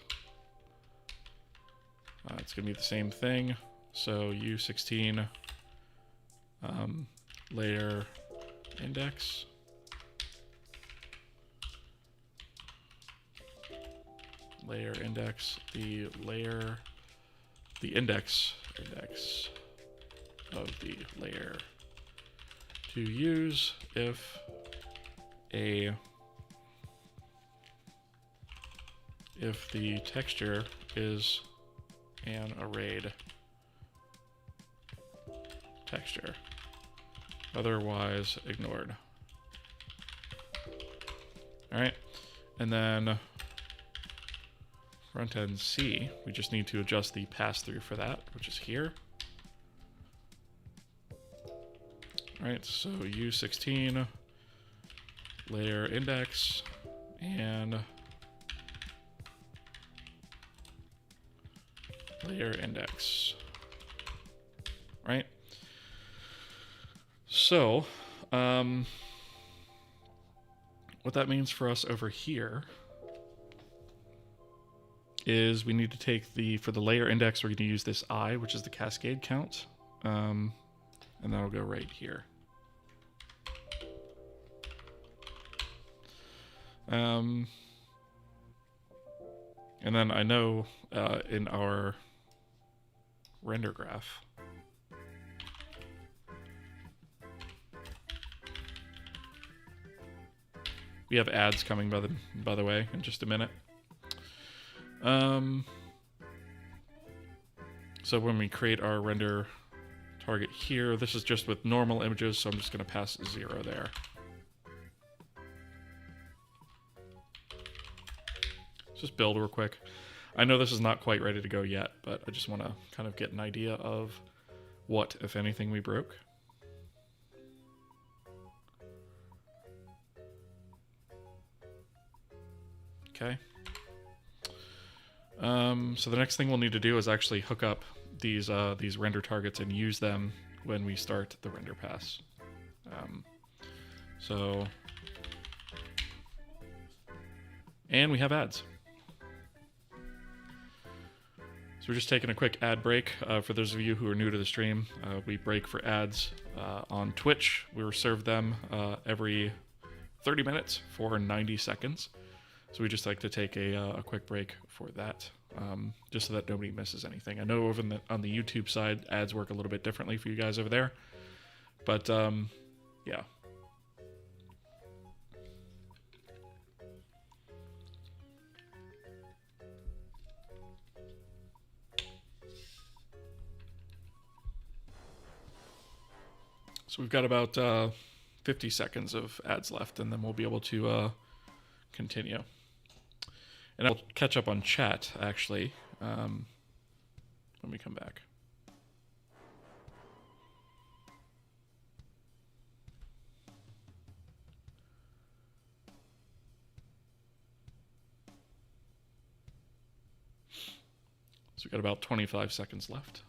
It's going to be the same thing. So U16 layer index. Layer index, the index of the layer to use if the texture is an arrayed texture, otherwise ignored. All right, and then front end C, we just need to adjust the pass through for that, which is here. All right, so U16 layer index and layer index, right? So what that means for us over here is we need to take for the layer index, we're going to use this I, which is the cascade count, and that'll go right here. And then I know in our render graph, we have ads coming by the way in just a minute. So when we create our render target here, this is just with normal images, so I'm just going to pass 0 there. Let's just build real quick. I know this is not quite ready to go yet, but I just want to kind of get an idea of what, if anything, we broke. Okay. So the next thing we'll need to do is actually hook up these render targets and use them when we start the render pass. And we have ads. So we're just taking a quick ad break. For those of you who are new to the stream, we break for ads on Twitch. We serve them every 30 minutes for 90 seconds. So we just like to take a quick break for that, just so that nobody misses anything. I know over on the YouTube side, ads work a little bit differently for you guys over there. But, yeah. So we've got about 50 seconds of ads left, and then we'll be able to continue. And I'll catch up on chat, actually, when we come back. So we've got about 25 seconds left.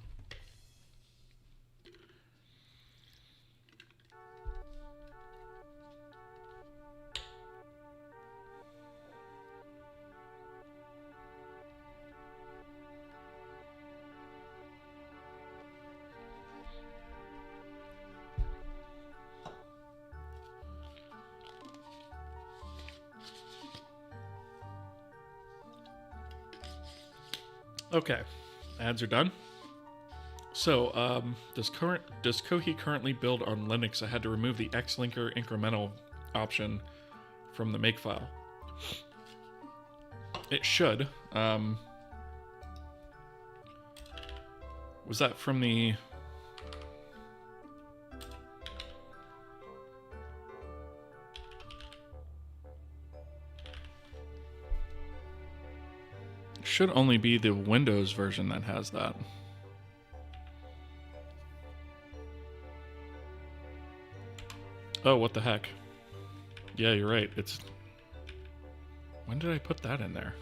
Okay, ads are done. So, does Kohi currently build on Linux? I had to remove the Xlinker incremental option from the makefile. It should. Was that from the... Should only be the Windows version that has that. Oh, what the heck? Yeah, you're right. It's... When did I put that in there?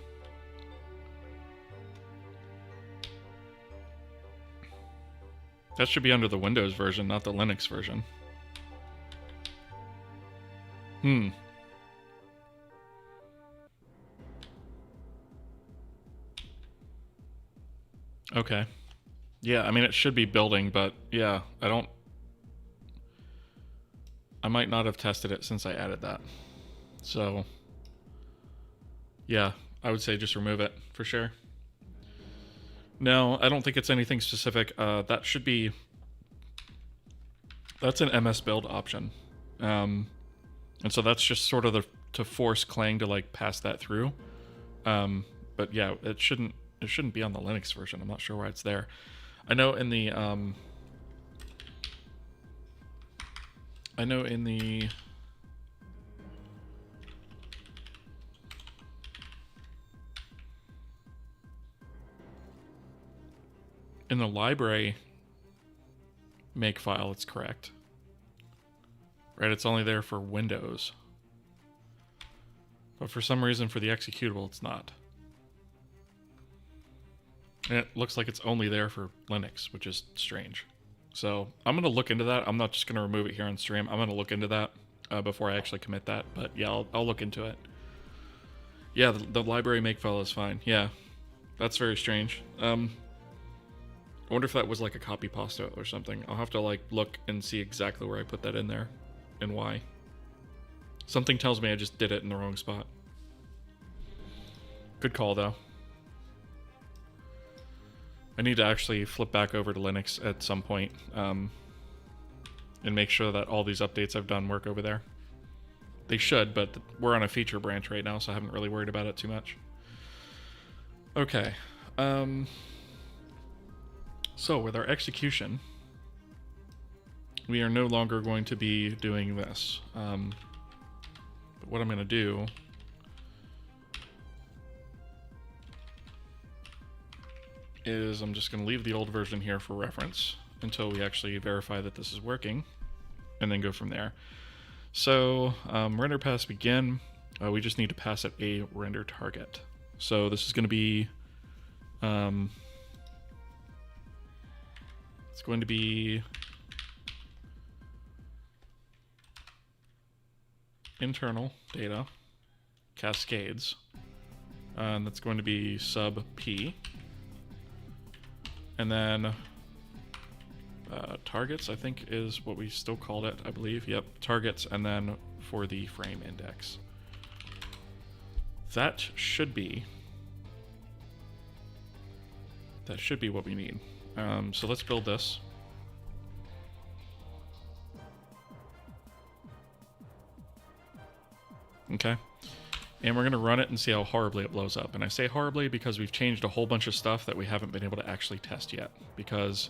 That should be under the Windows version, not the Linux version. Okay. Yeah, I mean, it should be building, but yeah, I might not have tested it since I added that. So, yeah, I would say just remove it for sure. No, I don't think it's anything specific. That should be... That's an MS build option. And so that's just sort of to force Clang to like pass that through. But yeah, it shouldn't be on the Linux version. I'm not sure why it's there. I know in the library makefile, it's correct. Right, it's only there for Windows. But for some reason for the executable, it's not. And it looks like it's only there for Linux, which is strange. So I'm going to look into that. I'm not just going to remove it here on stream. I'm going to look into that before I actually commit that. But yeah, I'll look into it. Yeah, the library makefile is fine. Yeah, that's very strange. I wonder if that was like a copy pasta or something. I'll have to like look and see exactly where I put that in there and why. Something tells me I just did it in the wrong spot. Good call though. I need to actually flip back over to Linux at some point and make sure that all these updates I've done work over there. They should, but we're on a feature branch right now, so I haven't really worried about it too much. Okay. So with our execution, we are no longer going to be doing this. But what I'm going to do is I'm just going to leave the old version here for reference until we actually verify that this is working, and then go from there. So render pass begin, we just need to pass it a render target. So this is going to be it's going to be internal data cascades, and that's going to be sub p. And then targets, I think, is what we still called it, I believe. Yep, targets, and then for the frame index. That should be what we need. So let's build this. Okay. And we're going to run it and see how horribly it blows up. And I say horribly because we've changed a whole bunch of stuff that we haven't been able to actually test yet. Because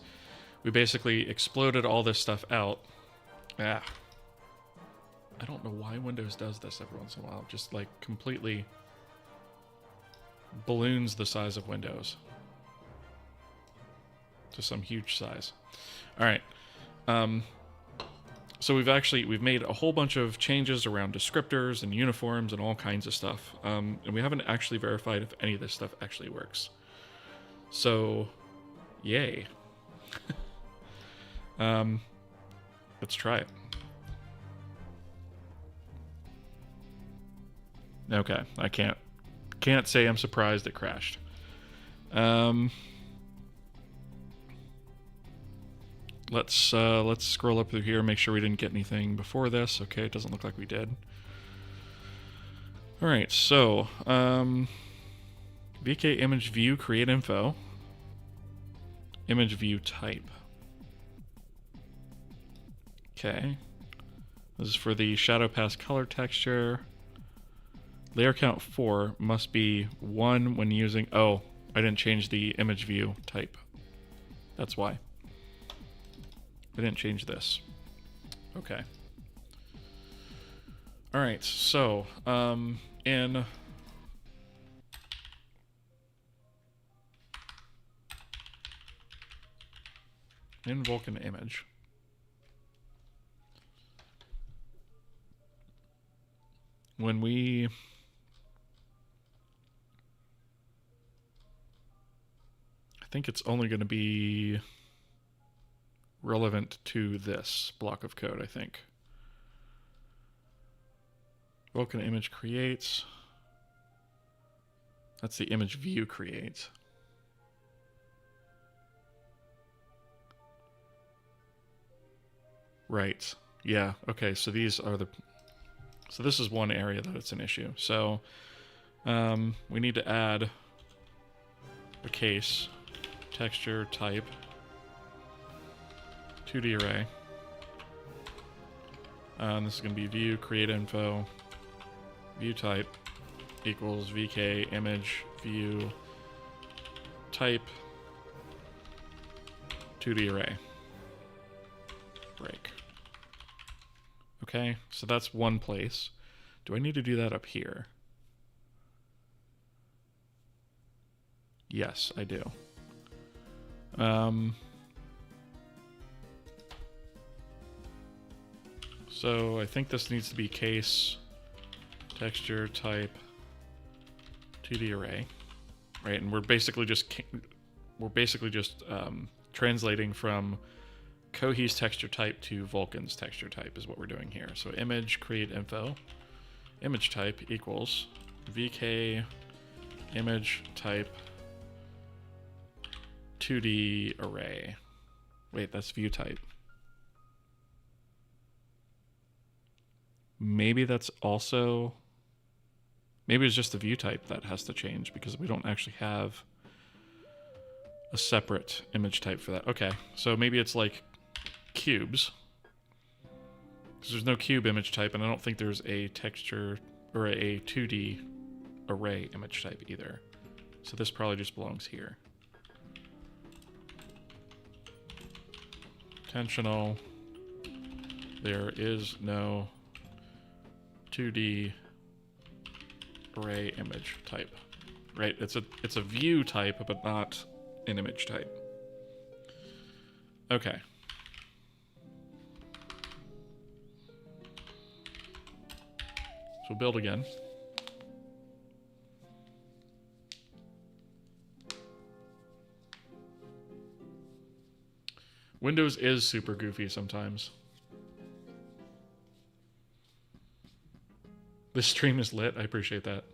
we basically exploded all this stuff out. I don't know why Windows does this every once in a while. Just like completely balloons the size of Windows to some huge size. All right. So we've made a whole bunch of changes around descriptors and uniforms and all kinds of stuff. And we haven't actually verified if any of this stuff actually works. So, yay. Let's try it. Okay, I can't say I'm surprised it crashed. Let's scroll up through here, make sure we didn't get anything before this. Okay, it doesn't look like we did. All right, so VK image view create info, image view type. Okay, this is for the shadow pass color texture. Layer count 4 must be 1 when using. Oh, I didn't change the image view type. That's why. I didn't change this. Okay. All right, so in Vulkan image, when we I think it's only going to be relevant to this block of code, I think. Vulkan image creates. That's the image view creates. Right. Yeah. Okay. So these are the. So this is one area that it's an issue. So we need to add a case, texture type, 2D array. This is going to be view create info, view type equals vk image view type 2D array. Break. Okay, so that's one place. Do I need to do that up here? Yes, I do. So I think this needs to be case texture type 2D array, right? And we're basically just translating from Kohi's texture type to Vulkan's texture type is what we're doing here. So image create info, image type equals vk image type 2D array. Wait, that's view type. Maybe that's also, maybe it's just the view type that has to change because we don't actually have a separate image type for that. Okay, so maybe it's like cubes, because there's no cube image type, and I don't think there's a texture or a 2D array image type either. So this probably just belongs here. Intentional. There is no 2D array image type. Right? It's a view type, but not an image type. Okay. So build again. Windows is super goofy sometimes. This stream is lit. I appreciate that.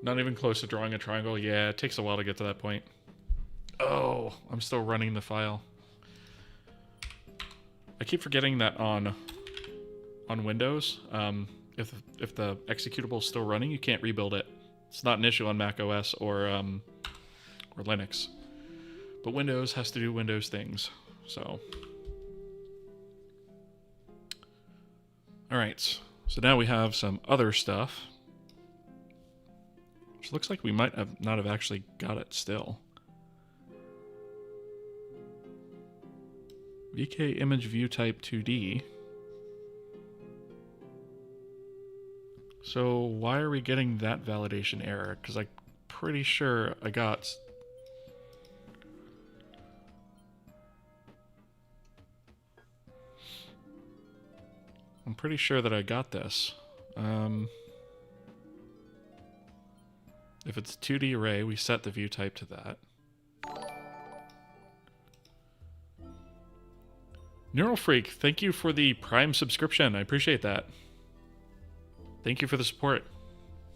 Not even close to drawing a triangle. Yeah, it takes a while to get to that point. Oh, I'm still running the file. I keep forgetting that on Windows, if the executable is still running, you can't rebuild it. It's not an issue on Mac OS or Linux, but Windows has to do Windows things. So, all right. So now we have some other stuff, which looks like we might have not have actually got it still. VK image view type 2D. So why are we getting that validation error? Because I'm pretty sure I got... I'm pretty sure that I got this. If it's 2D array, we set the view type to that. Neural Freak, thank you for the Prime subscription. I appreciate that. Thank you for the support.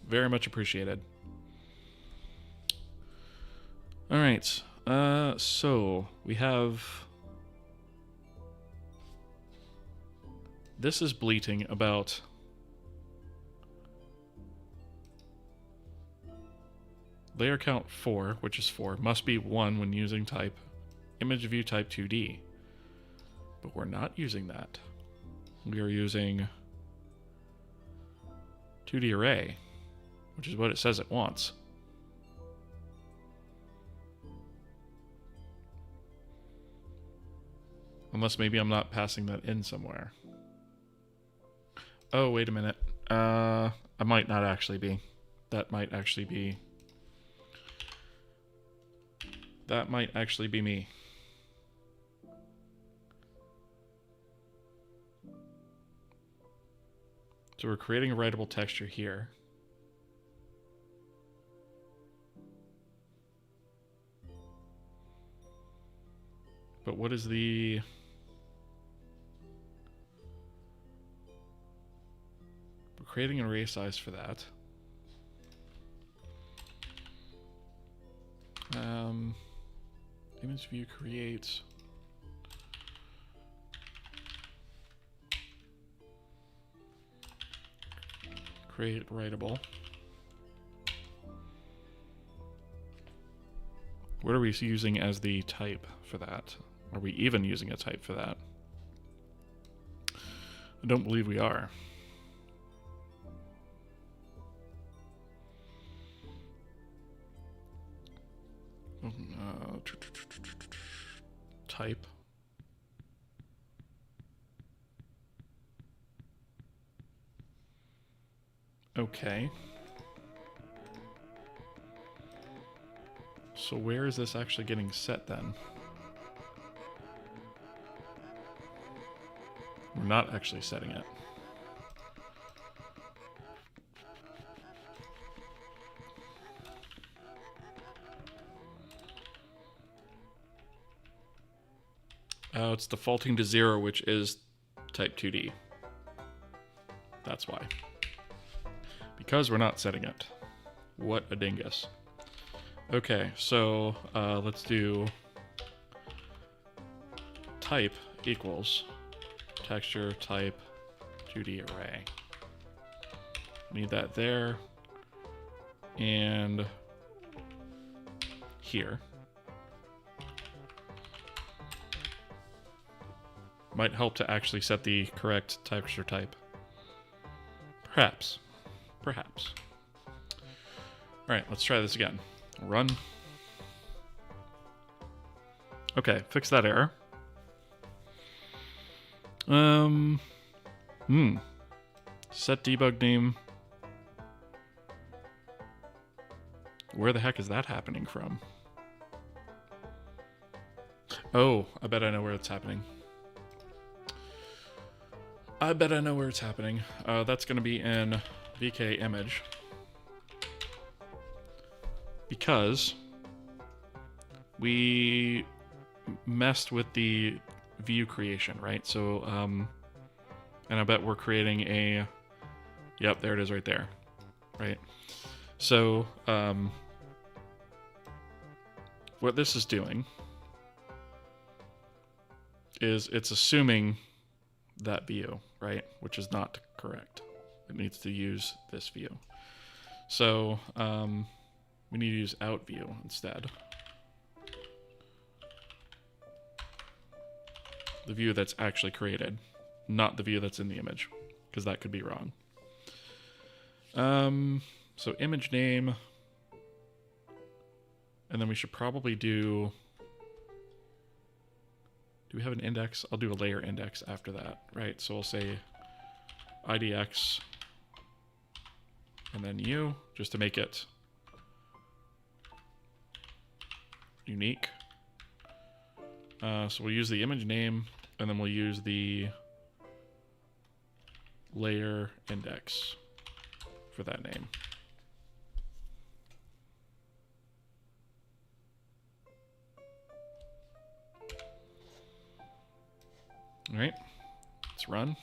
Very much appreciated. All right. So we have... This is bleating about... Layer count 4, which is 4, must be 1 when using type image view type 2D. But we're not using that. We are using 2D array, which is what it says it wants. Unless maybe I'm not passing that in somewhere. Oh, wait a minute. I might not actually be. That might actually be... That might actually be me. So we're creating a writable texture here. But what is the... We're creating an array size for that. Image view creates... Create writable. What are we using as the type for that? Are we even using a type for that? I don't believe we are. Type. Okay. So where is this actually getting set then? We're not actually setting it. Oh, it's defaulting to 0, which is type 2D. That's why. Because we're not setting it. What a dingus. Okay, so let's do type equals texture type 2D array. Need that there and here. Might help to actually set the correct texture type. Perhaps. Perhaps. Alright, let's try this again. Run. Okay, fix that error. Set debug name. Where the heck is that happening from? Oh, I bet I know where it's happening. I bet I know where it's happening. That's going to be in VK image. Because we messed with the view creation, right? So, and I bet we're creating a, yep, there it is right there, right? So, what this is doing is it's assuming that view, right? Which is not correct. It needs to use this view. So we need to use out view instead. The view that's actually created, not the view that's in the image, because that could be wrong. So image name, and then we should probably do we have an index? I'll do a layer index after that, right? So we'll say IDX and then U, just to make it unique. So we'll use the image name, and then we'll use the layer index for that name. All right, let's run.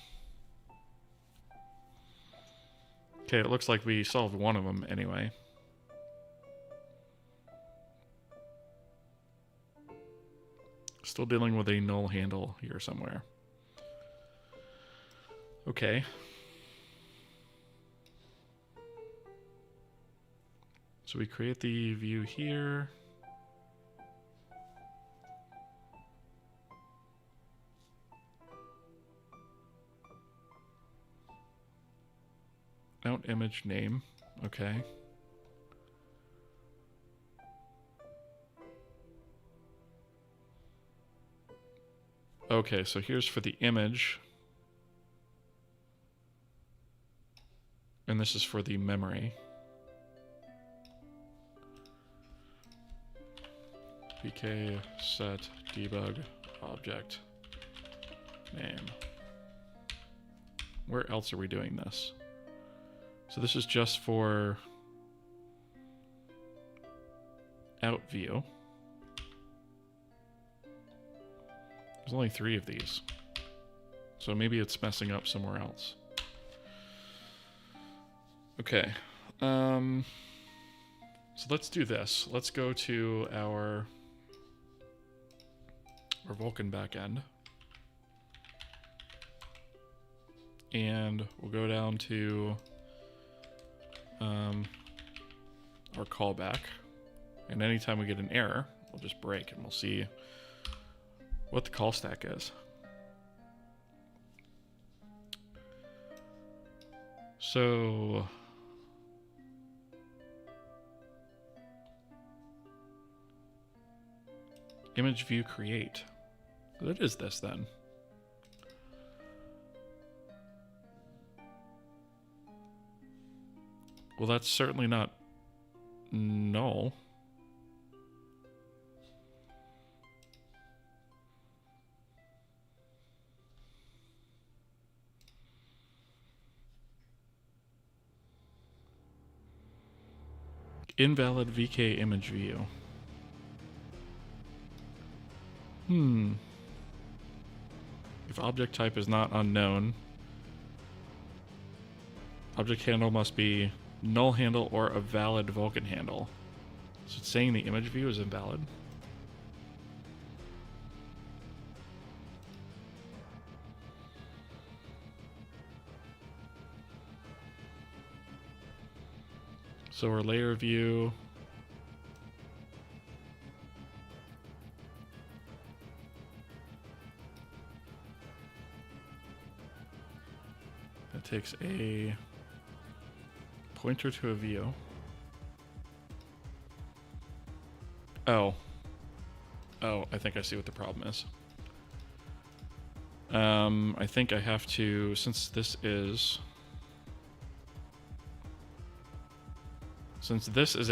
Okay, it looks like we solved one of them anyway. Still dealing with a null handle here somewhere. Okay. So we create the view here. Out image name. Okay. Okay, so here's for the image. And this is for the memory. vk set debug object name. Where else are we doing this? So this is just for out view. There's only 3 of these. So maybe it's messing up somewhere else. Okay. So let's do this. Let's go to our Vulkan backend. And we'll go down to our callback. And anytime we get an error, we'll just break and we'll see what the call stack is. So image view create. What is this then? Well, that's certainly not null. Invalid VK image view. If object type is not unknown, object handle must be null handle or a valid Vulkan handle. So it's saying the image view is invalid. So our layer view, that takes a pointer to a view. Oh, I think I see what the problem is. I think I have to, since this is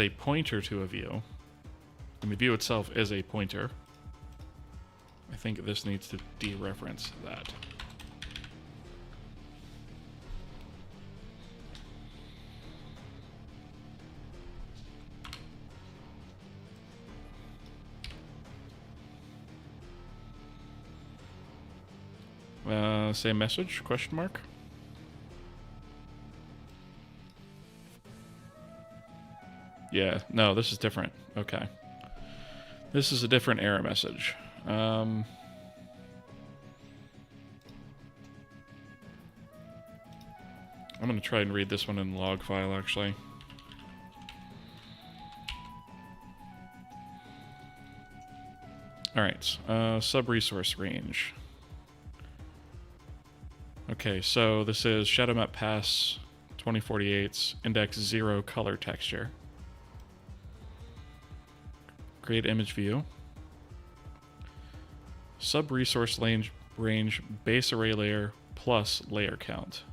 a pointer to a view, and the view itself is a pointer, I think this needs to dereference that. Same message, question mark. Yeah, no, this is different. Okay. This is a different error message. I'm going to try and read this one in the log file, actually. All right, sub-resource range. Okay, so this is Shadow Map Pass 2048's index 0 color texture. Create image view. Sub-resource range base array layer plus layer count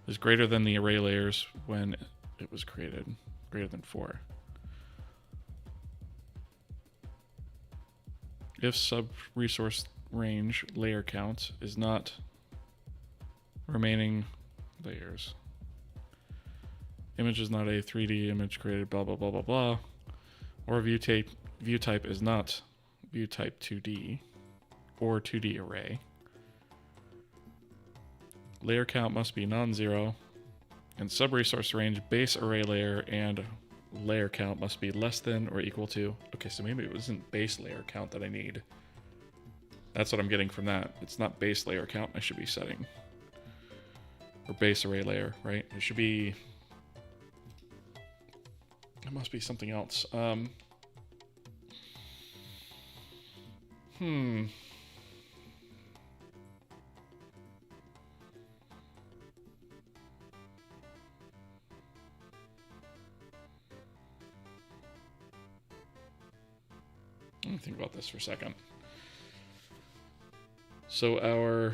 is greater than the array layers when it was created, greater than 4. If sub-resource range layer count is not remaining layers. Image is not a 3D image created, blah, blah, blah, blah, blah. Or view type is not view type 2D or 2D array. Layer count must be non-zero, and sub-resource range base array layer and layer count must be less than or equal to. Okay, so maybe it wasn't base layer count that I need. That's what I'm getting from that. It's not base layer count I should be setting. Or base array layer, right? It should be... It must be something else. Let me think about this for a second. So our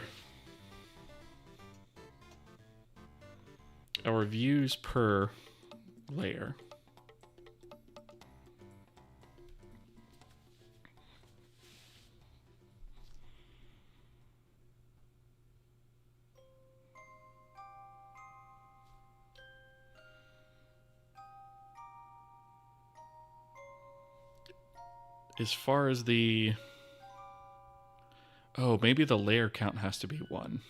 views per layer as far as the... Oh, maybe the layer count has to be 1.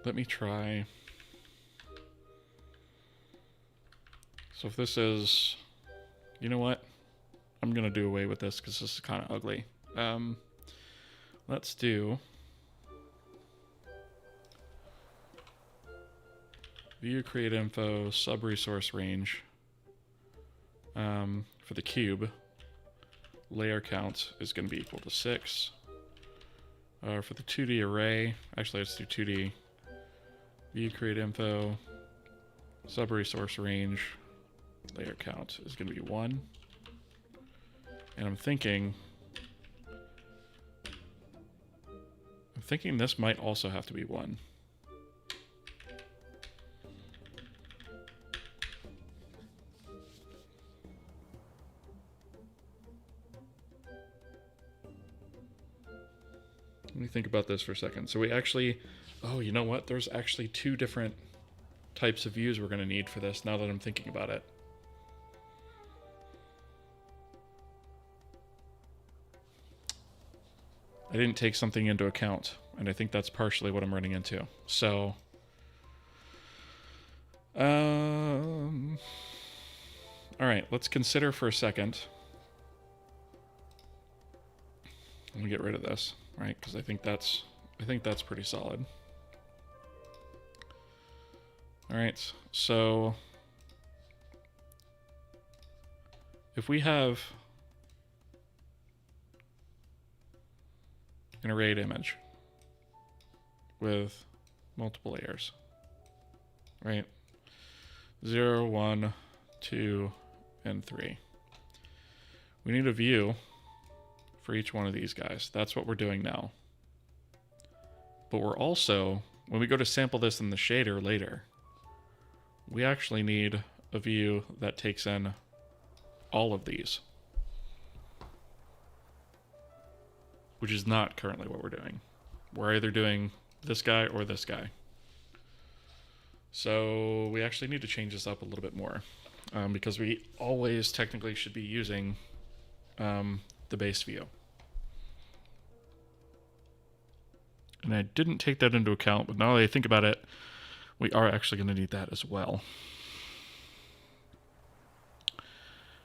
Let me try. So if this is... You know what? I'm going to do away with this because this is kind of ugly. Let's do view create info sub-resource range. For the cube, layer count is going to be equal to 6. For the 2D array, actually let's do 2D. View create info sub-resource range layer count is going to be 1. And I'm thinking this might also have to be 1. Let me think about this for a second. So we actually, oh, you know what? There's actually 2 different types of views we're going to need for this now that I'm thinking about it. I didn't take something into account, and I think that's partially what I'm running into. So, all right, let's consider for a second. Let me get rid of this, right? Because I think that's pretty solid. All right, so if we have an arrayed image with multiple layers, right? 0, 1, 2, and 3. We need a view for each one of these guys. That's what we're doing now. But we're also, when we go to sample this in the shader later, we actually need a view that takes in all of these, which is not currently what we're doing. We're either doing this guy or this guy. So we actually need to change this up a little bit more. because we always technically should be using the base view. And I didn't take that into account, but now that I think about it, we are actually going to need that as well.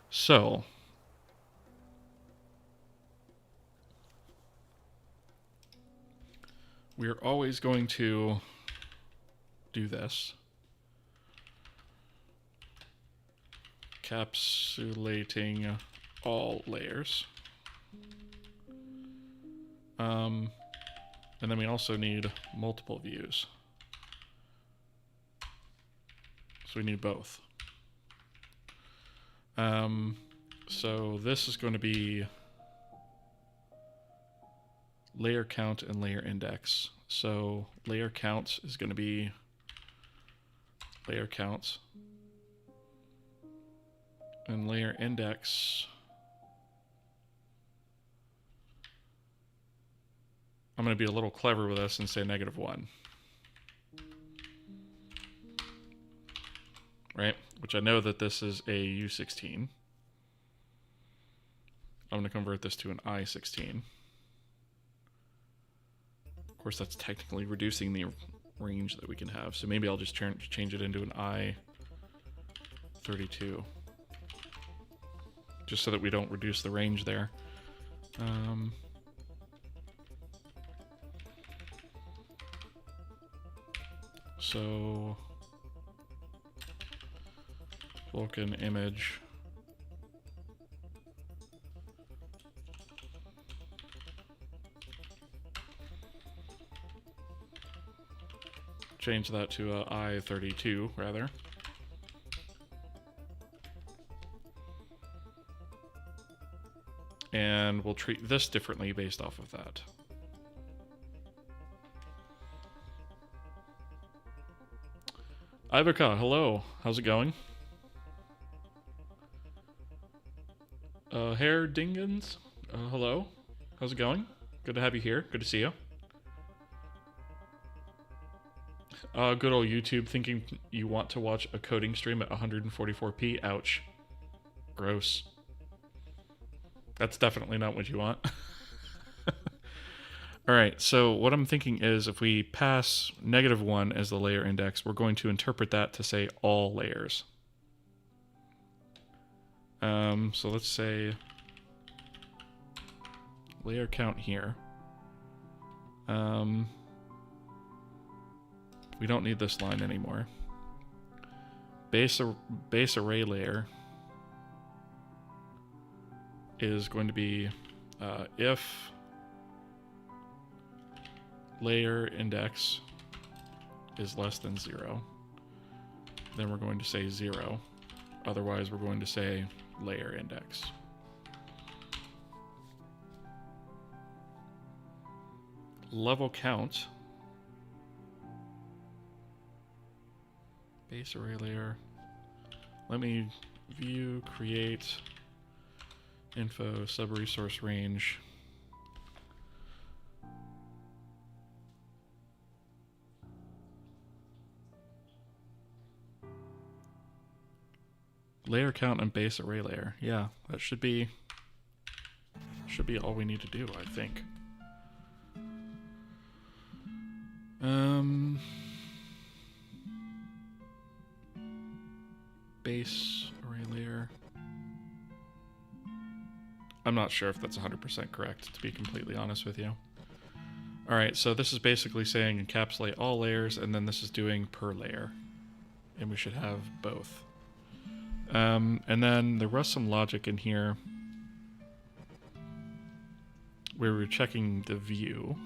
So, we're always going to do this. Encapsulating all layers. And then we also need multiple views. So we need both. So this is going to be layer count and layer index. So layer count is going to be layer counts. And layer index, I'm going to be a little clever with this and say -1. Right? Which I know that this is a U16. I'm going to convert this to an I16. Of course, that's technically reducing the range that we can have. So maybe I'll just change it into an I32. Just so that we don't reduce the range there. So Vulkan image. Change that to a I32 rather. And we'll treat this differently based off of that. Ivica, hello. How's it going? Hair Dingens, hello. How's it going? Good to have you here. Good to see you. Good old YouTube thinking you want to watch a coding stream at 144p. Ouch. Gross. That's definitely not what you want. Alright, so what I'm thinking is if we pass -1 as the layer index, we're going to interpret that to say all layers. So let's say layer count here. We don't need this line anymore. Base array layer is going to be if layer index is less than 0, then we're going to say 0. Otherwise, we're going to say layer index. Level count. Base array layer. Let me view, create, info, sub-resource range. Layer count and base array layer. Yeah, that should be all we need to do, I think. Base array layer. I'm not sure if that's 100% correct, to be completely honest with you. Alright, so this is basically saying encapsulate all layers, and then this is doing per layer. And we should have both. And then there was some logic in here where we're checking the view.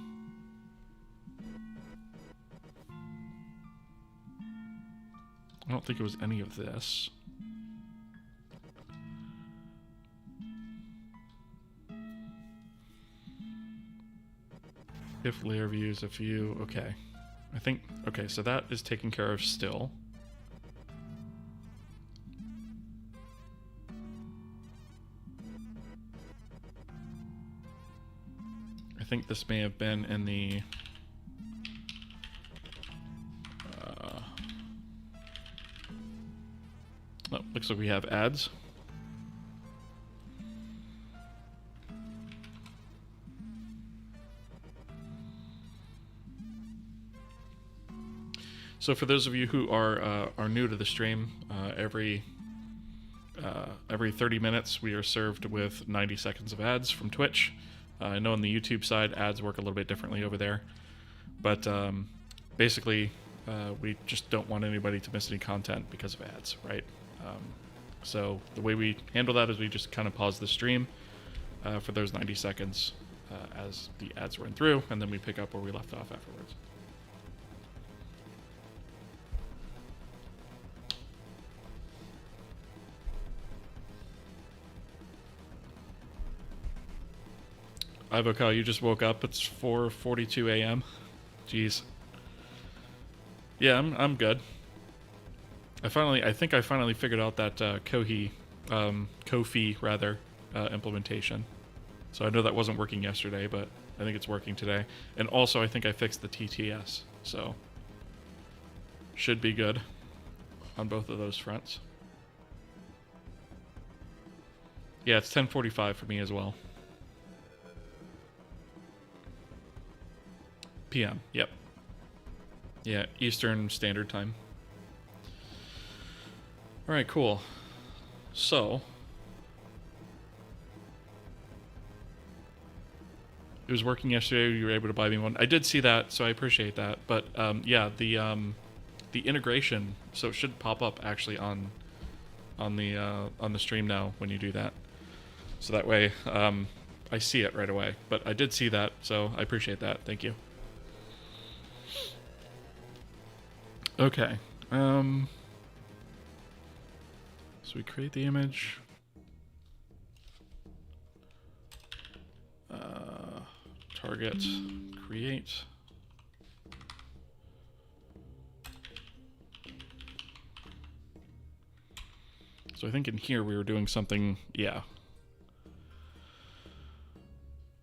I don't think it was any of this. If layer view is a view, okay. I think, okay, so that is taken care of still. I think this may have been in the No, looks like we have ads. So for those of you who are new to the stream, every 30 minutes we are served with 90 seconds of ads from Twitch. I know on the YouTube side ads work a little bit differently over there, but basically we just don't want anybody to miss any content because of ads, right? So the way we handle that is we just kind of pause the stream for those 90 seconds as the ads run through, and then we pick up where we left off afterwards. Ivocal, you just woke up. It's 4:42 a.m. Jeez. Yeah, I'm good. I think I finally figured out that kohi implementation. So I know that wasn't working yesterday, but I think it's working today. And also I think I fixed the TTS, so should be good on both of those fronts. Yeah, it's 10:45 for me as well. PM, yep. Yeah, Eastern Standard Time. Alright, cool. So, it was working yesterday, you were able to buy me one. I did see that, so I appreciate that. But, yeah, the integration, so it should pop up actually on the stream now when you do that. So that way, I see it right away. But I did see that, so I appreciate that. Thank you. Okay. So we create the image. Target, create. So I think in here we were doing something, yeah.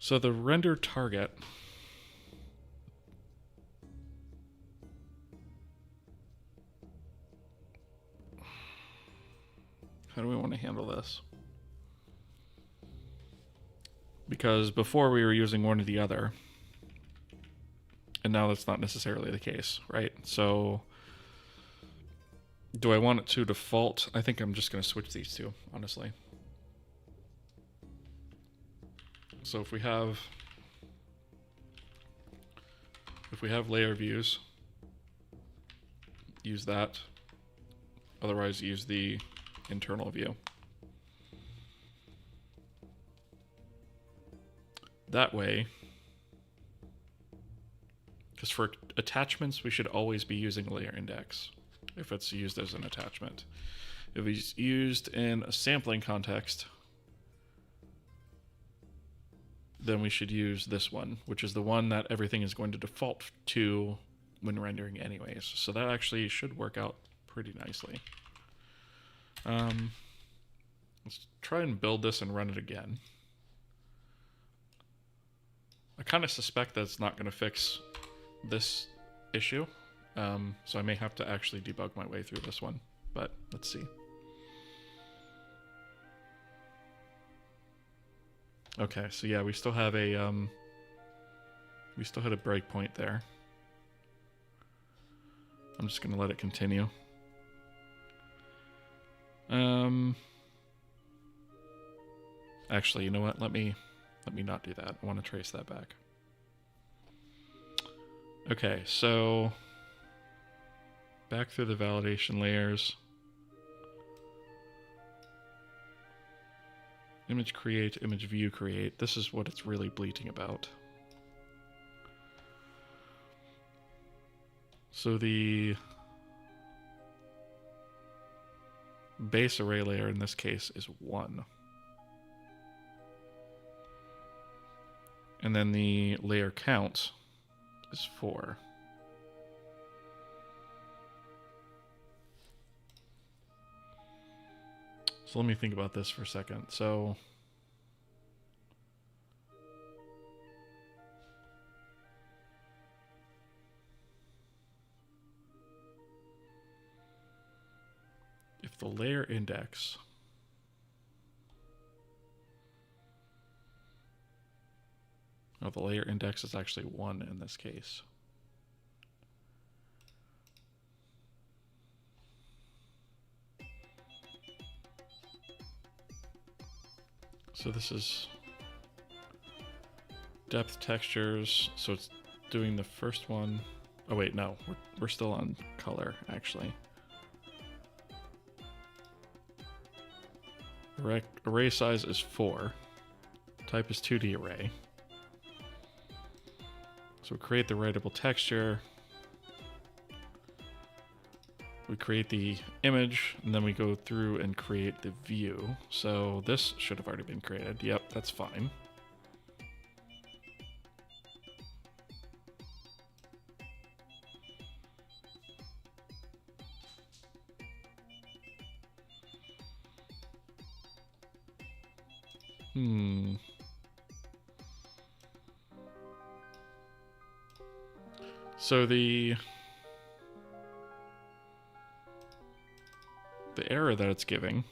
So the render target. How do we want to handle this? Because before we were using one or the other, and now that's not necessarily the case, right? So do I want it to default? I think I'm just going to switch these two, honestly. So if we have layer views, use that. Otherwise, use the internal view. That way, because for attachments, we should always be using layer index if it's used as an attachment. If it's used in a sampling context, then we should use this one, which is the one that everything is going to default to when rendering anyways. So that actually should work out pretty nicely. Let's try and build this and run it again. I kind of suspect that it's not going to fix this issue, so I may have to actually debug my way through this one, but let's see. Okay, so yeah, we still have a we still had a breakpoint there. I'm just going to let it continue. Actually, you know what? Let me not do that. I want to trace that back. Okay, so back through the validation layers. Image create, image view create. This is what it's really bleating about. So the base array layer in this case is 1. And then the layer count is 4. So let me think about this for a second. So if the layer index. Oh, the layer index is actually 1 in this case. So this is depth textures. So it's doing the first one. Oh wait, no, we're still on color actually. Array size is 4. Type is 2D array. So we create the writable texture. We create the image, and then we go through and create the view. So this should have already been created. Yep, that's fine. So the error that it's giving,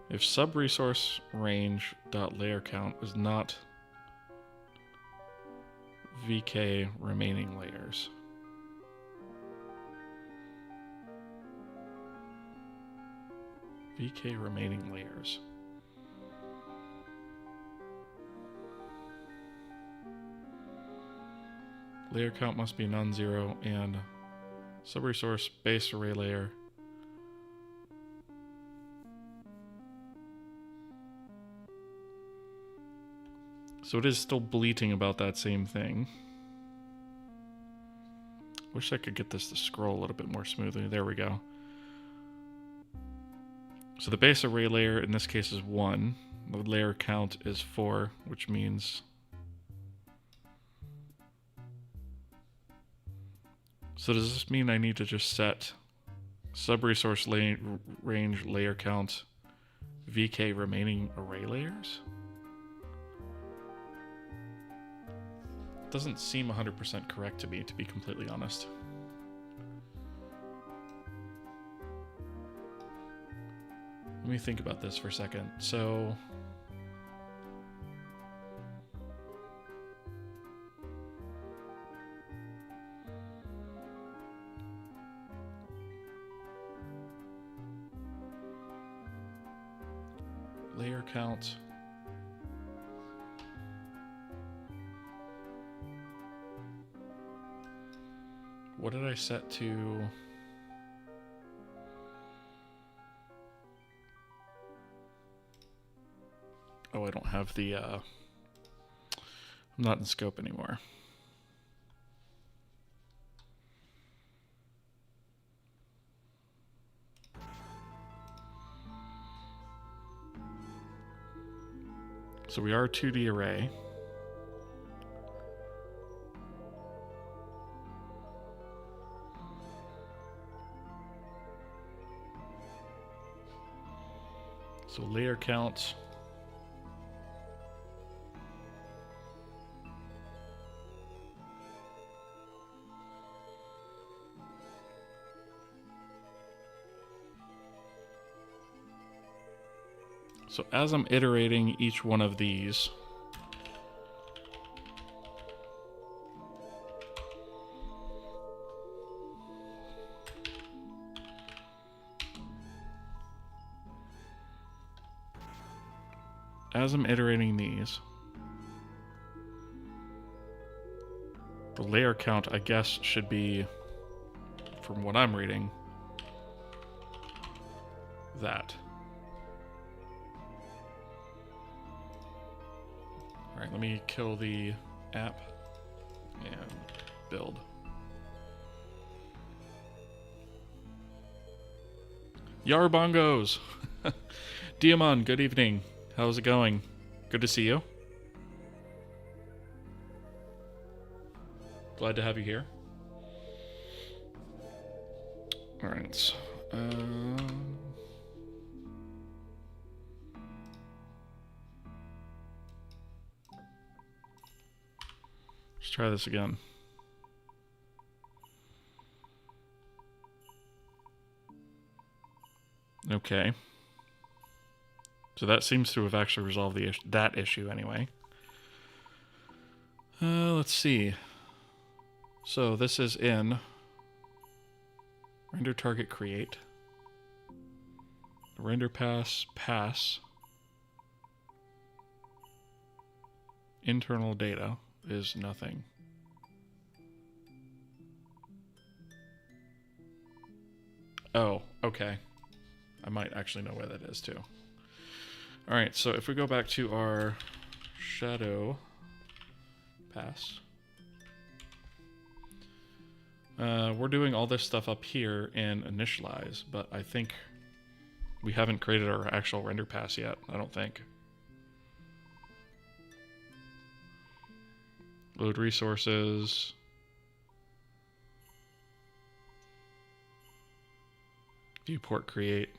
if subresource range dot layer count is not vk remaining layers. vk remaining layers. Layer count must be non-zero and subresource base array layer so it is still bleating about that same thing. Wish I could get this to scroll a little bit more smoothly. There we go. So the base array layer in this case is 1. The layer count is 4, which means so does this mean I need to just set subresource range layer count vk remaining array layers? Doesn't seem 100% correct to me, to be completely honest. Let me think about this for a second. So layer count. What did I set to? Oh, I don't have the, I'm not in scope anymore. So we are a 2D array. So layer count. So as I'm iterating each one of these, the layer count, I guess, should be, from what I'm reading, that. All right, let me kill the app and build. Yar bongos! Diamond, good evening. How's it going? Good to see you. Glad to have you here. All right. Let's try this again. Okay. So that seems to have actually resolved that issue anyway. Let's see. So this is in render target create. Render pass. Internal data is nothing. Oh, okay. I might actually know where that is too. All right, so if we go back to our shadow pass, we're doing all this stuff up here in initialize, but I think we haven't created our actual render pass yet, I don't think. Load resources. Viewport create.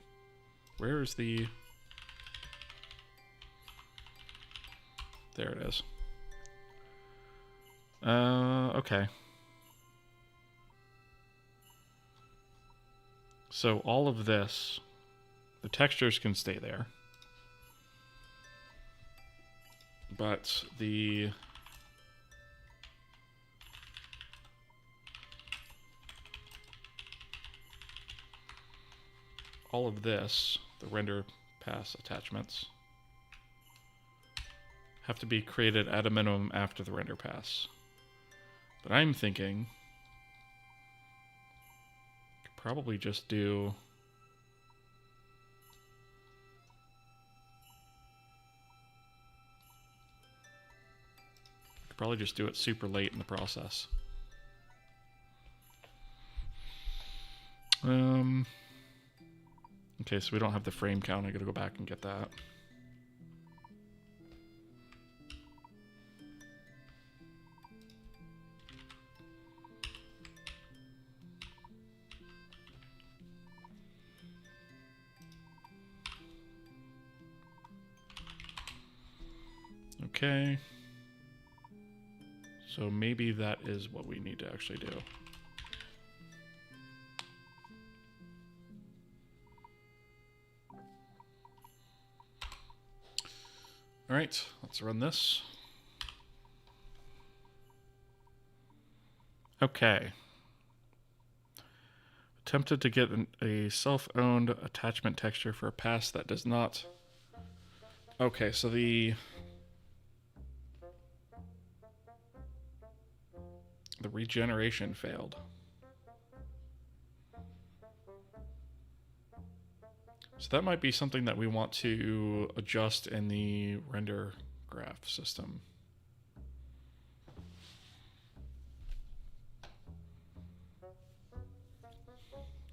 Where is the... There it is. Okay. So all of this, the textures can stay there. But the... all of this, the render pass attachments, have to be created at a minimum after the render pass. But I'm thinking could probably just do it super late in the process. Okay, so we don't have the frame count. I gotta go back and get that. Okay. So maybe that is what we need to actually do. All right, let's run this. Okay. Attempted to get a self-owned attachment texture for a pass that does not... Okay, so the regeneration failed. So that might be something that we want to adjust in the render graph system.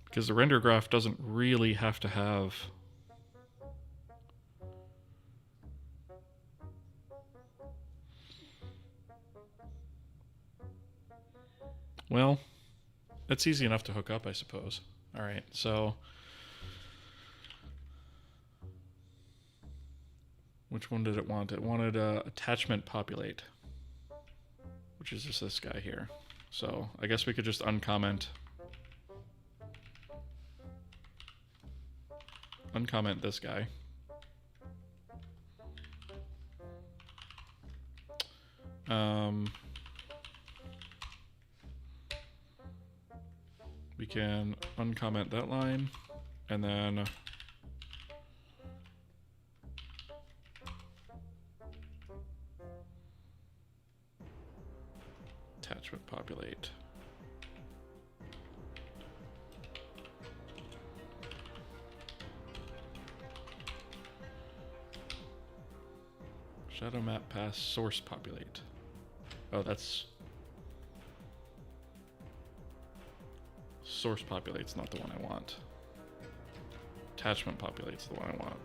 Because the render graph doesn't really have to have... Well, it's easy enough to hook up, I suppose. All right, so... Which one did it want? It wanted attachment populate, which is just this guy here. So I guess we could just uncomment this guy. We can uncomment that line, and then attachment populate. Shadow map pass source populate. Oh, that's source populate's not the one I want. Attachment populate's the one I want.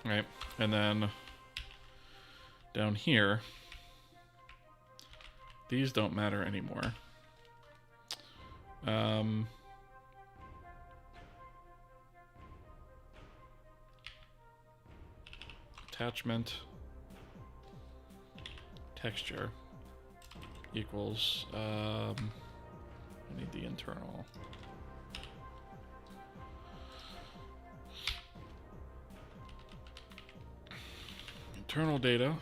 Right, and then down here, these don't matter anymore. Attachment texture equals, I need the internal. Internal data,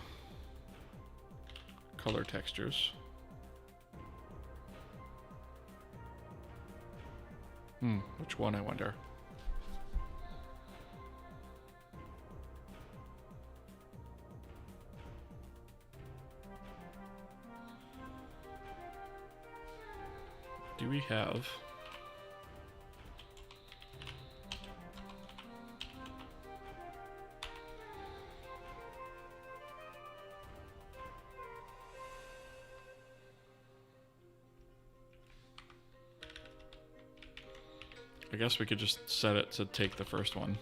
color textures. Which one, I wonder? Do we have... I guess we could just set it to take the first one.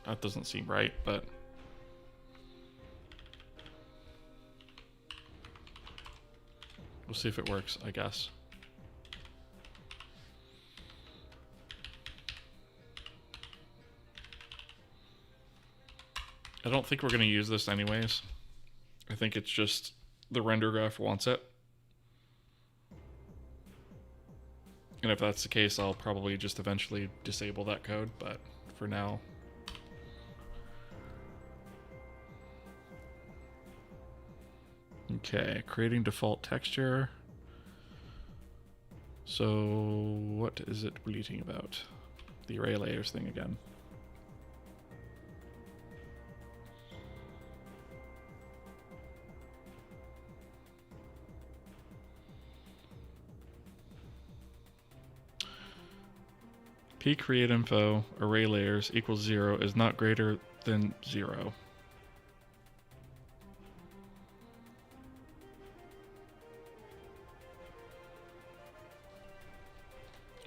That doesn't seem right, but... we'll see if it works, I guess. I don't think we're going to use this anyways. I think it's just the render graph wants it. And if that's the case, I'll probably just eventually disable that code, but for now... Okay, creating default texture. So what is it deleting about? The array layers thing again. P create info array layers equals 0 is not greater than 0.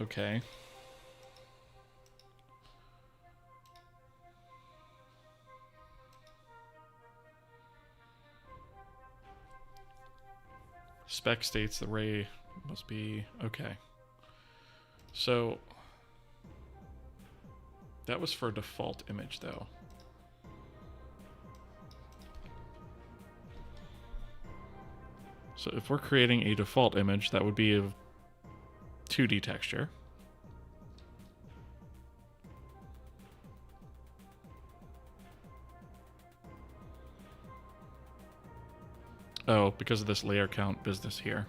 Okay. Spec states the array must be okay. So that was for default image though. So if we're creating a default image, that would be a 2D texture. Oh, because of this layer count business here.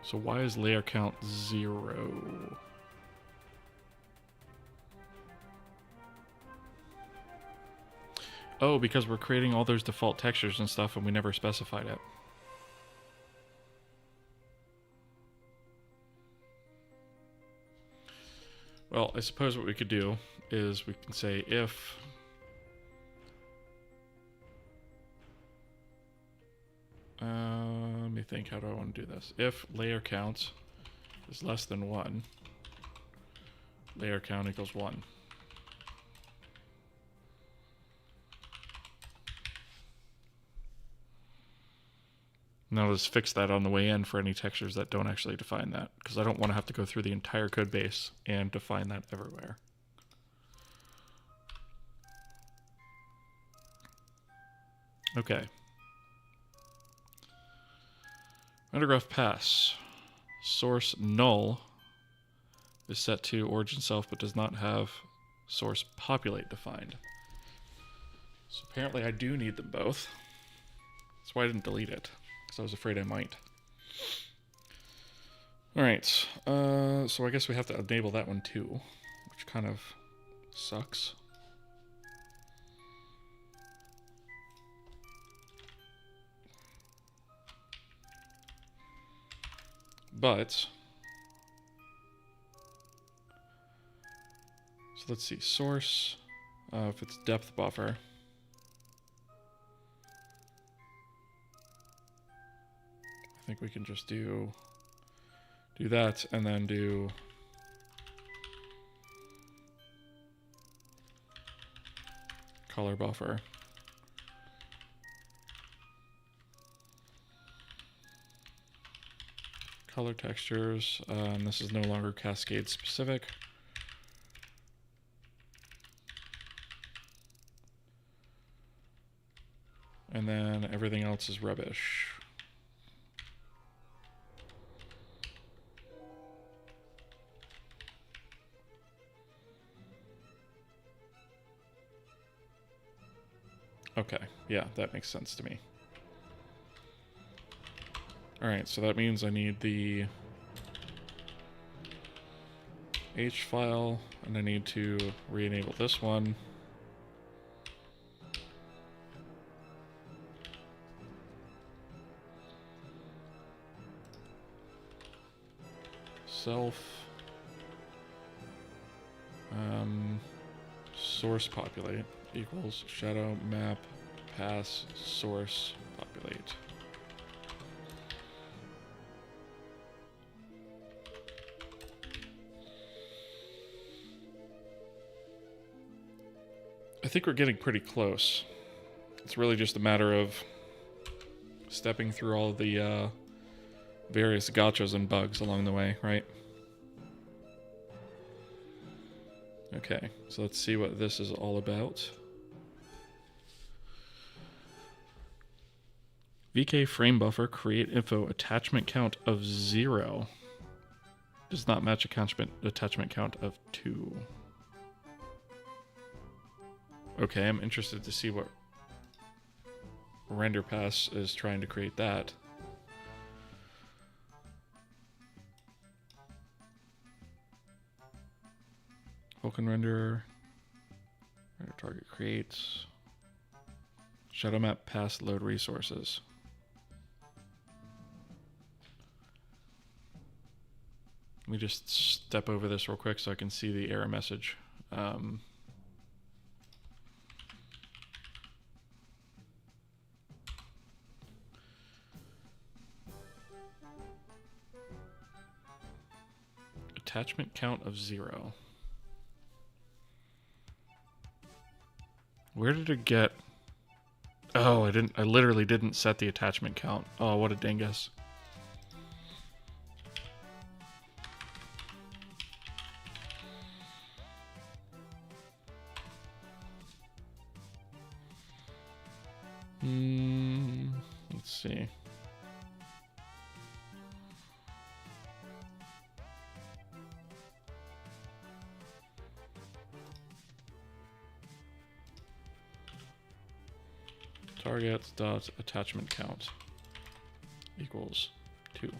So why is layer count 0? Oh, because we're creating all those default textures and stuff and we never specified it. Well, I suppose what we could do is we can say if let me think, how do I want to do this? If layer count is less than 1, layer count equals 1. Now let's fix that on the way in for any textures that don't actually define that, because I don't want to have to go through the entire code base and define that everywhere. Okay. Rendergraph pass. Source null is set to origin self but does not have source populate defined. So apparently I do need them both. That's why I didn't delete it, because I was afraid I might. Alright, so I guess we have to enable that one too, which kind of sucks. But, so let's see, source, if it's depth buffer. I think we can just do that and then do color buffer. Color textures, this is no longer Cascade specific. And then everything else is rubbish. Okay, yeah, that makes sense to me. Alright, so that means I need the H file, and I need to re-enable this one. Self source populate equals shadow map pass source populate. I think we're getting pretty close. It's really just a matter of stepping through all of the various gotchas and bugs along the way, right? Okay, so let's see what this is all about. VK frame buffer create info attachment count of 0 does not match attachment count of 2. Okay, I'm interested to see what render pass is trying to create that. Vulkan render target creates shadow map pass load resources. Let me just step over this real quick so I can see the error message. Attachment count of 0. Where did it get? Oh, I literally didn't set the attachment count. Oh, what a dingus. Let's see. Targets dot attachment count equals 2.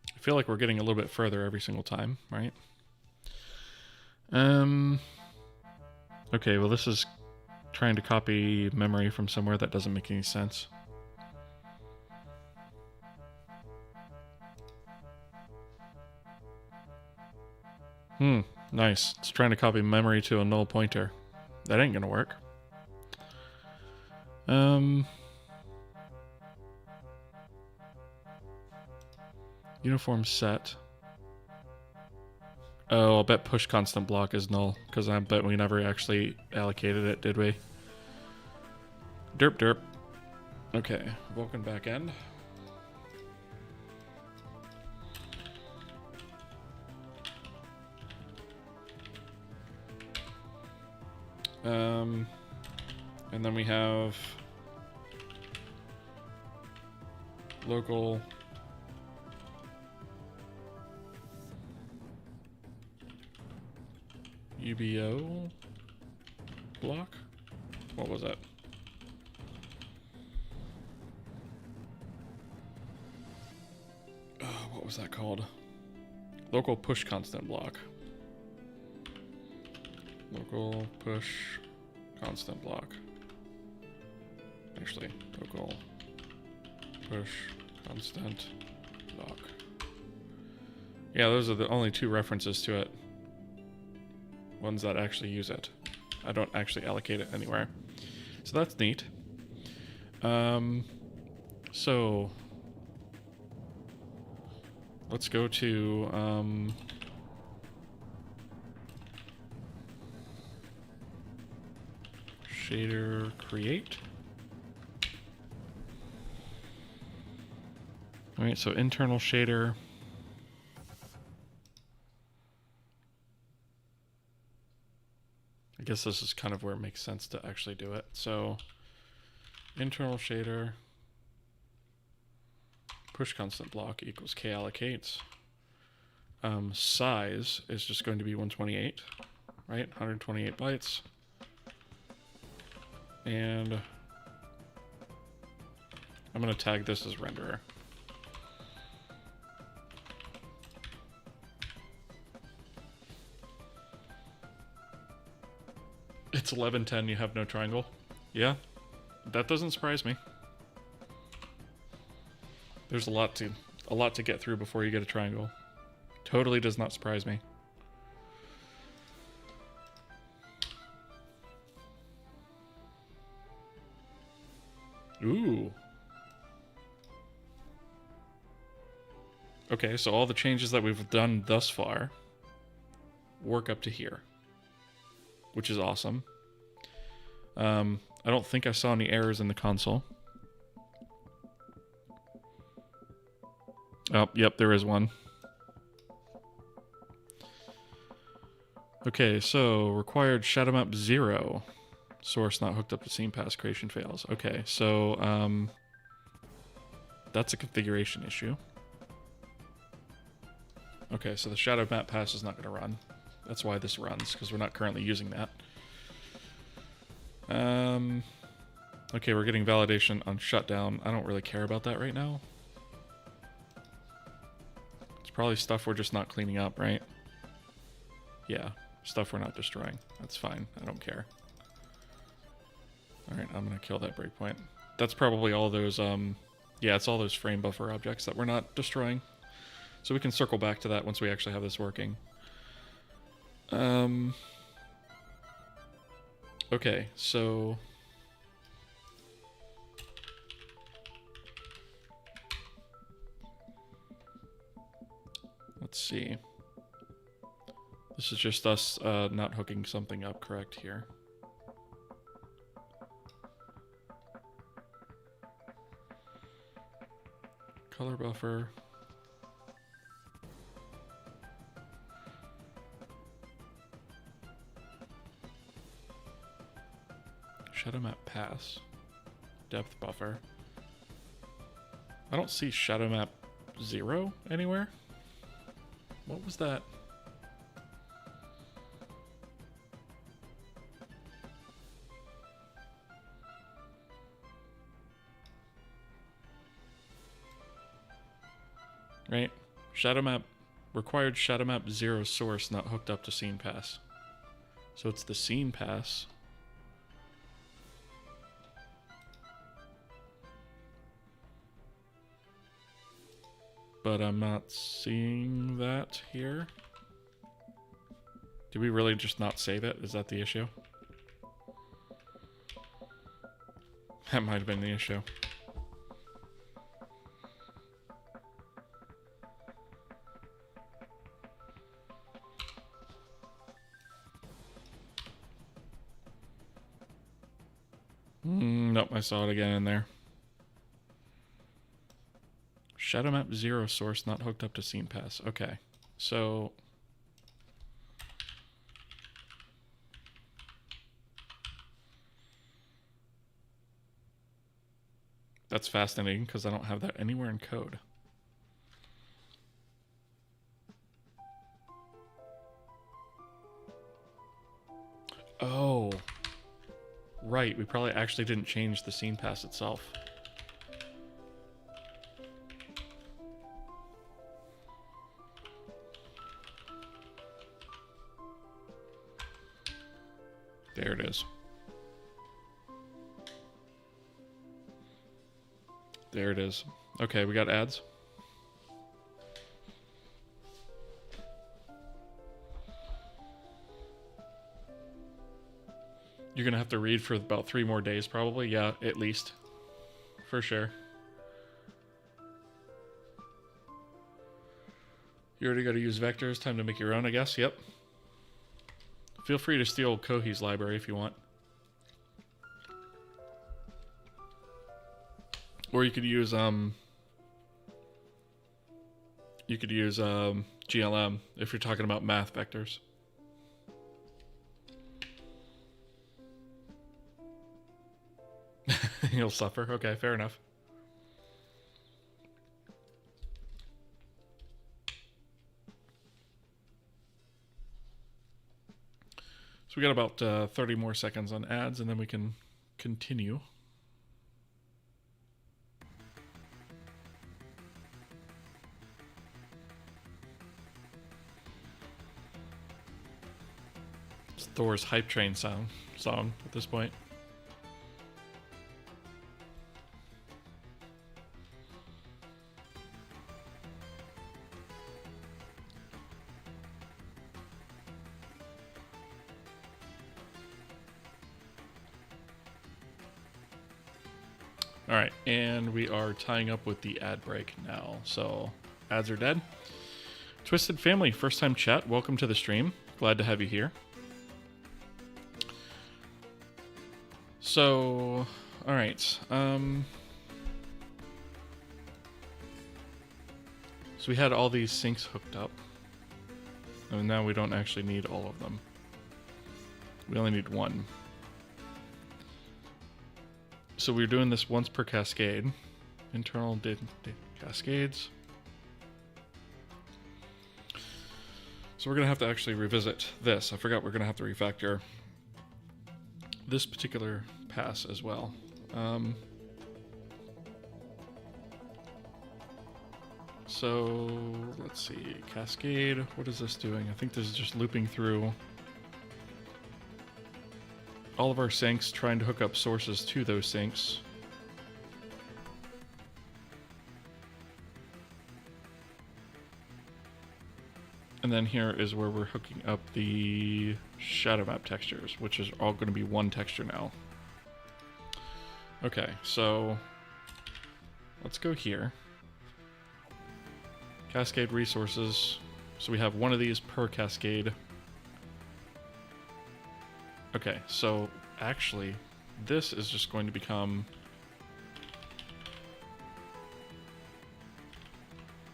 I feel like we're getting a little bit further every single time, right? Okay, well this is trying to copy memory from somewhere that doesn't make any sense. Nice. It's trying to copy memory to a null pointer. That ain't gonna work. Uniform set. Oh, I'll bet push constant block is null, because I bet we never actually allocated it, did we? Derp derp. Okay, Vulkan backend. And then we have local UBO block? What was that? What was that called? Local push constant block. Local push constant block. Actually, local push constant block. Yeah, those are the only two references to it. ones that actually use it. I don't actually allocate it anywhere. So that's neat. So let's go to shader create. All right, so internal shader. I guess this is kind of where it makes sense to actually do it. So internal shader push constant block equals k allocates. Size is just going to be 128, right? 128 bytes. And I'm going to tag this as renderer. It's 11:10, you have no triangle. Yeah, that doesn't surprise me. There's a lot to get through before you get a triangle. Totally does not surprise me. Ooh. Okay, so all the changes that we've done thus far work up to here, which is awesome. I don't think I saw any errors in the console. Oh, yep, there is one. Okay, so required shadow map 0. Source not hooked up to scene pass, creation fails. Okay, so that's a configuration issue. Okay, so the shadow map pass is not going to run. That's why this runs, because we're not currently using that. Okay, we're getting validation on shutdown. I don't really care about that right now. It's probably stuff we're just not cleaning up, right? Yeah, stuff we're not destroying. That's fine. I don't care. Alright, I'm going to kill that breakpoint. That's probably all those, yeah, it's all those frame buffer objects that we're not destroying. So we can circle back to that once we actually have this working. Okay, so let's see. This is just us not hooking something up correct here. Color buffer. Shadow map pass. Depth buffer. I don't see shadow map 0 anywhere. What was that? Right? Shadow map, required shadow map 0 source not hooked up to scene pass. So it's the scene pass. But I'm not seeing that here. Did we really just not save it? Is that the issue? That might have been the issue. Nope, I saw it again in there. Shadow map 0 source not hooked up to scene pass. Okay, so that's fascinating because I don't have that anywhere in code. Oh, right. We probably actually didn't change the scene pass itself. There it is. There it is. Okay, we got ads. You're going to have to read for about 3 more days probably. Yeah, at least. For sure. You already got to use vectors. Time to make your own, I guess. Yep. Feel free to steal Kohi's library if you want. Or you could use GLM if you're talking about math vectors. You'll suffer. Okay, fair enough. So we got about 30 more seconds on ads, and then we can continue. It's Thor's hype train song at this point. All right, and we are tying up with the ad break now. So ads are dead. Twisted Family, first time chat. Welcome to the stream. Glad to have you here. So, all right. So we had all these sinks hooked up. And now we don't actually need all of them. We only need one. So we're doing this once per cascade. Internal cascades. So we're going to have to actually revisit this. I forgot we're going to have to refactor this particular pass as well. So let's see. Cascade. What is this doing? I think this is just looping through all of our sinks, trying to hook up sources to those sinks. And then here is where we're hooking up the shadow map textures, which is all going to be one texture now. Okay, so let's go here. Cascade resources. So we have one of these per cascade. Okay, so actually, this is just going to become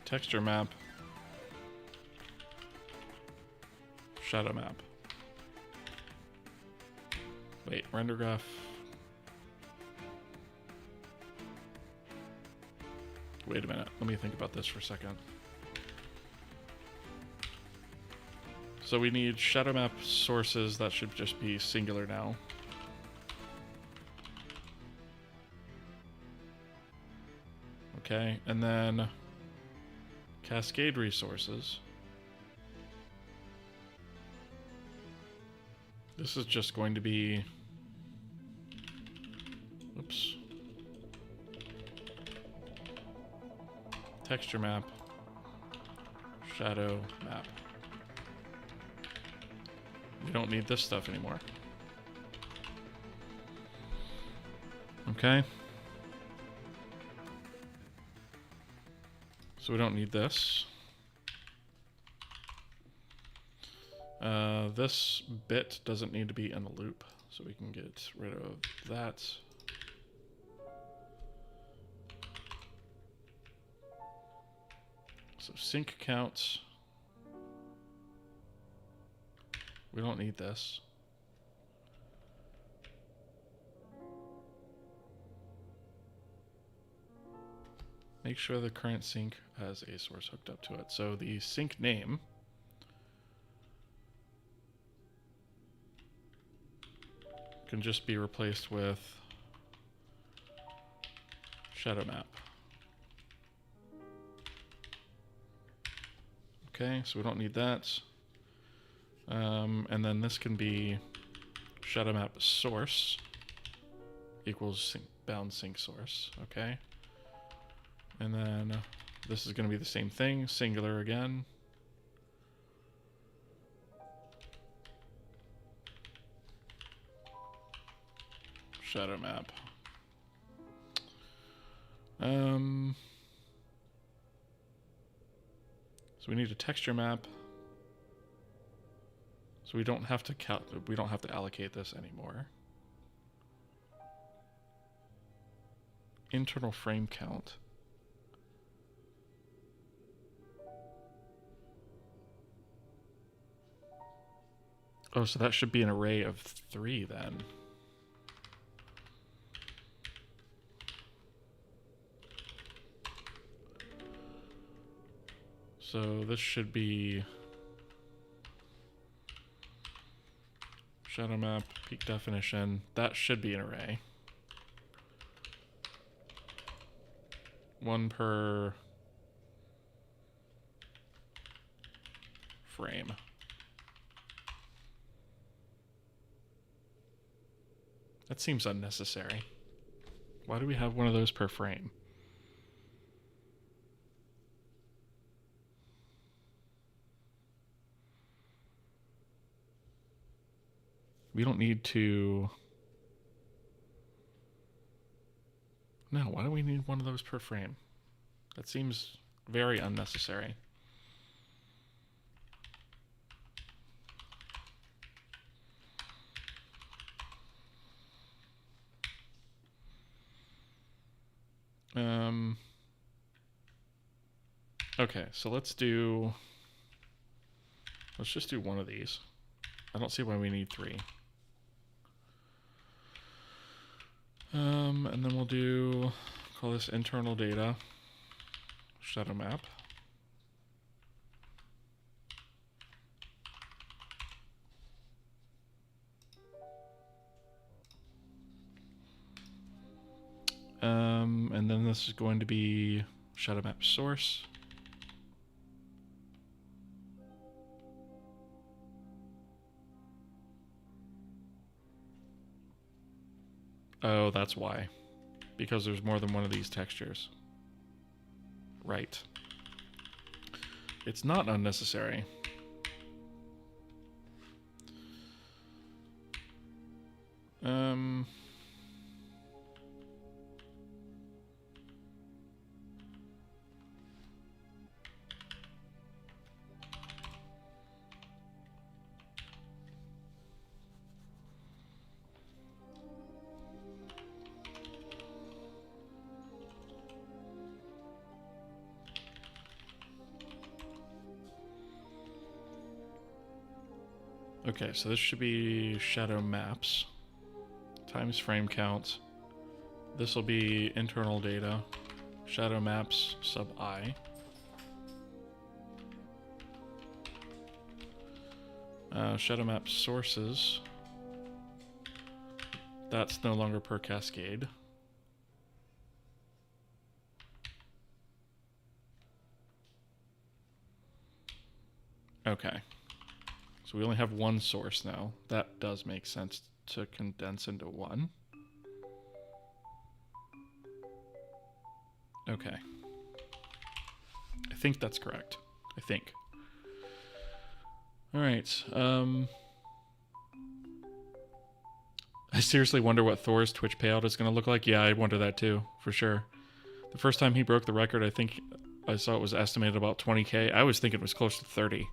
texture map, shadow map. Wait, render graph. Wait a minute, let me think about this for a second. So we need shadow map sources. That should just be singular now. Okay, and then cascade resources. This is just going to be, oops, texture map, shadow map. We don't need this stuff anymore. Okay. So we don't need this. This bit doesn't need to be in a loop, so we can get rid of that. So sync counts. We don't need this. Make sure the current sync has a source hooked up to it. So the sync name can just be replaced with shadow map. Okay, so we don't need that. And then this can be shadow map source equals sync, bound sync source. Okay. And then this is going to be the same thing, singular again. shadow map. So we need a texture map. So we don't have to allocate this anymore. Internal frame count. Oh, so that should be an array of 3 then. So this should be shadow map, peak definition. That should be an array. 1 per frame. That seems unnecessary. Why do we have one of those per frame? We don't need to... No, why do we need one of those per frame? That seems very unnecessary. Okay, so let's just do one of these. I don't see why we need 3. And then we'll call this internal data, shadow map. And then this is going to be shadow map source. Oh, that's why. Because there's more than one of these textures. Right. It's not unnecessary. Okay, so this should be shadow maps times frame count. This will be internal data, shadow maps sub I. Shadow map sources. That's no longer per cascade. Okay. So we only have one source now. That does make sense to condense into one. Okay. I think that's correct. I think. All right. I seriously wonder what Thor's Twitch payout is going to look like. Yeah, I wonder that too, for sure. The first time he broke the record, I think I saw it was estimated about 20K. I was thinking it was close to 30.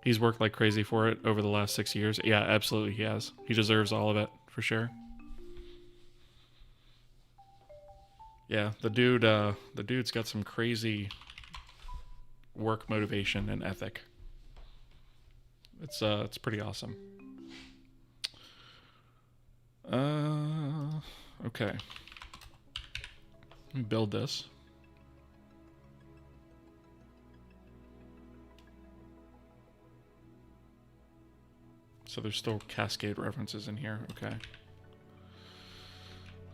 He's worked like crazy for it over the last 6 years. Yeah, absolutely he has. He deserves all of it, for sure. Yeah, the dude's got some crazy work motivation and ethic. It's pretty awesome. Okay. Let me build this. So there's still cascade references in here. Okay.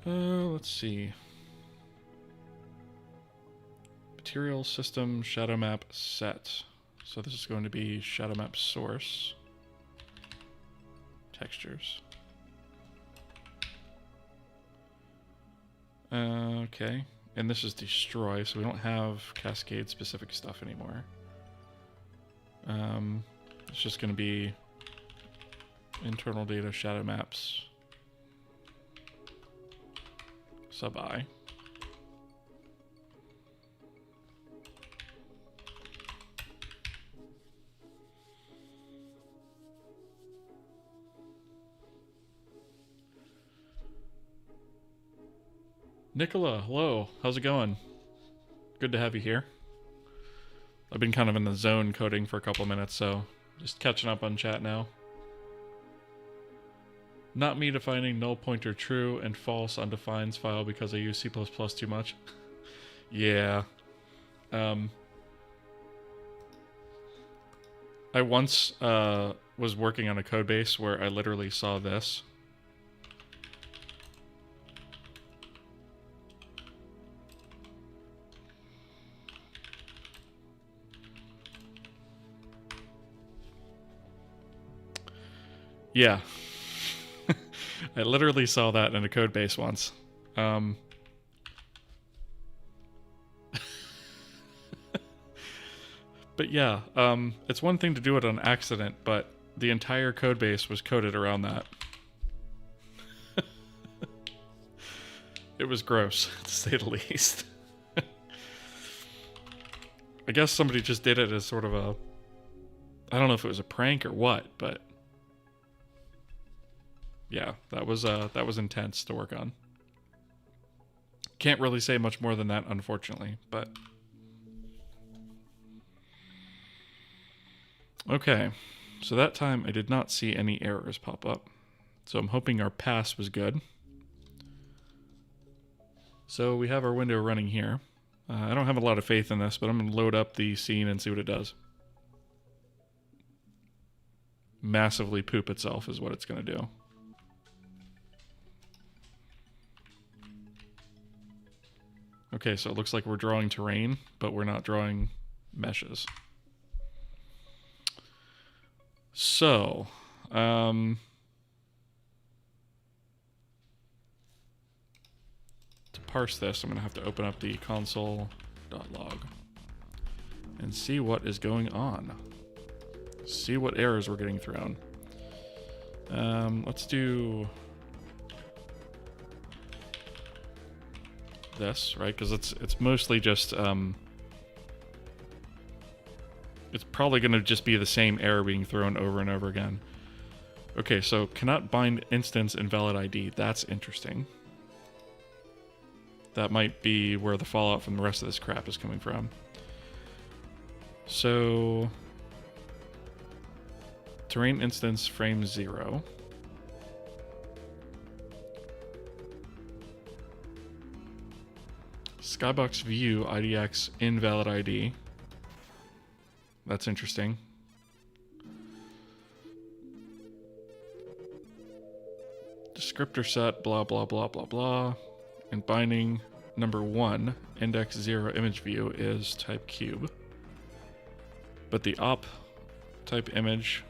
Let's see. Material system shadow map set. So this is going to be shadow map source. Textures. Okay. And this is destroy, so we don't have cascade specific stuff anymore. It's just going to be Internal data shadow maps. Sub I. Nicola, hello. How's it going? Good to have you here. I've been kind of in the zone coding for a couple minutes, so just catching up on chat now. Not me defining null pointer true and false on defines file because I use C++ too much. Yeah. I once was working on a code base where I literally saw this. Yeah. I literally saw that in a code base once. But yeah, it's one thing to do it on accident, but the entire code base was coded around that. It was gross, to say the least. I guess somebody just did it as sort of a... I don't know if it was a prank or what, but... yeah, that was intense to work on. Can't really say much more than that, unfortunately, but... okay, so that time I did not see any errors pop up. So I'm hoping our pass was good. So we have our window running here. I don't have a lot of faith in this, but I'm going to load up the scene and see what it does. Massively poop itself is what it's going to do. Okay, so it looks like we're drawing terrain, but we're not drawing meshes. So, to parse this, I'm going to have to open up the console.log and see what is going on. See what errors we're getting thrown. Let's do this, right? Because it's mostly just it's probably going to just be the same error being thrown over and over again. Okay, so cannot bind instance invalid ID. That's interesting. That might be where the fallout from the rest of this crap is coming from. So terrain instance frame 0. Skybox view IDX invalid ID. That's interesting. Descriptor set, blah, blah, blah, blah, blah. And binding number 1, index 0 image view is type cube. But the op type image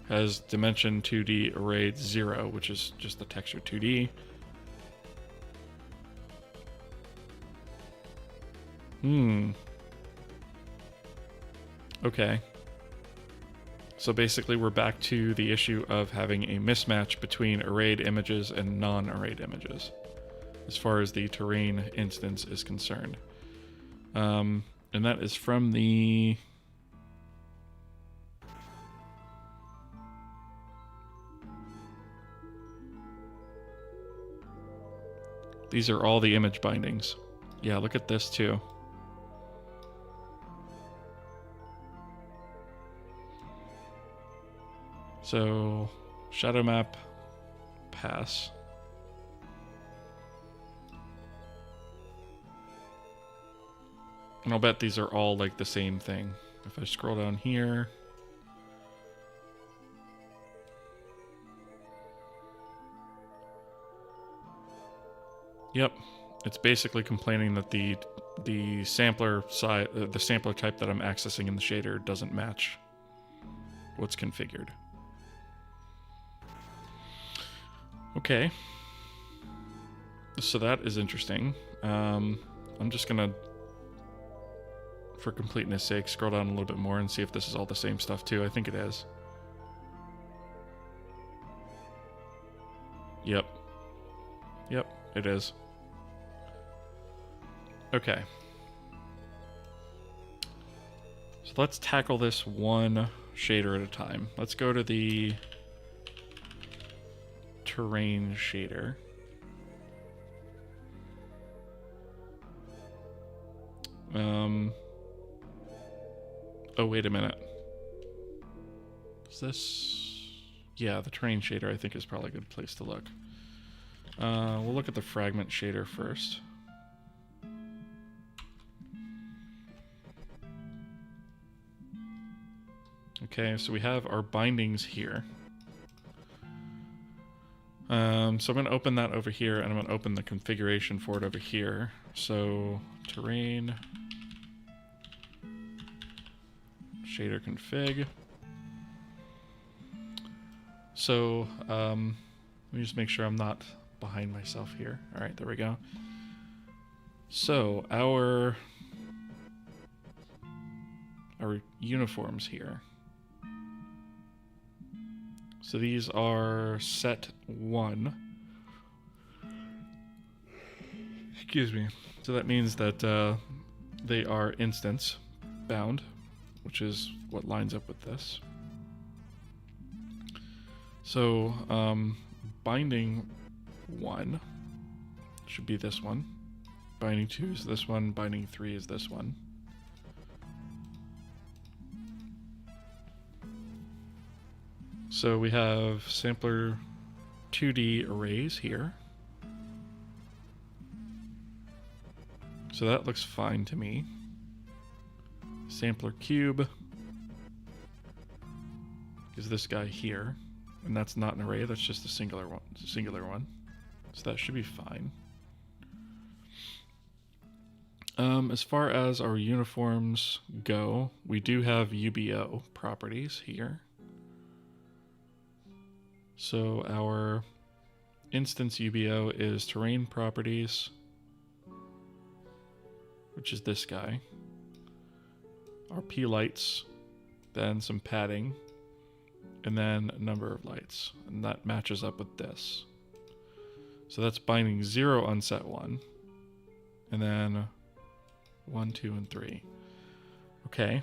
has dimension 2D array 0, which is just the texture 2D. Okay. So basically we're back to the issue of having a mismatch between arrayed images and non-arrayed images, as far as the terrain instance is concerned. And that is from the... these are all the image bindings. Yeah, look at this too. So, shadow map, pass. And I'll bet these are all like the same thing. If I scroll down here. Yep, it's basically complaining that the sampler size, the sampler type that I'm accessing in the shader doesn't match what's configured. Okay, so that is interesting. I'm just gonna, for completeness sake, scroll down a little bit more and see if this is all the same stuff too. I think it is. Yep. Yep, it is. Okay. So let's tackle this one shader at a time. Let's go to the terrain shader. Oh, wait a minute. Is this... Yeah, the terrain shader I think is probably a good place to look. We'll look at the fragment shader first. Okay, so we have our bindings here. So I'm going to open that over here, and I'm going to open the configuration for it over here. So, terrain, shader config. So, let me just make sure I'm not behind myself here. All right, there we go. So, our uniforms here. So these are set 1. Excuse me. So that means that they are instance bound, which is what lines up with this. So binding 1 should be this one. Binding 2 is this one. Binding 3 is this one. So we have sampler 2D arrays here. So that looks fine to me. Sampler cube is this guy here, and that's not an array, that's just a singular one. So that should be fine. As far as our uniforms go, we do have UBO properties here. So our instance UBO is terrain properties, which is this guy. Our P lights, then some padding, and then a number of lights. And that matches up with this. So that's binding 0 on set 1. And then 1, 2, and 3. Okay.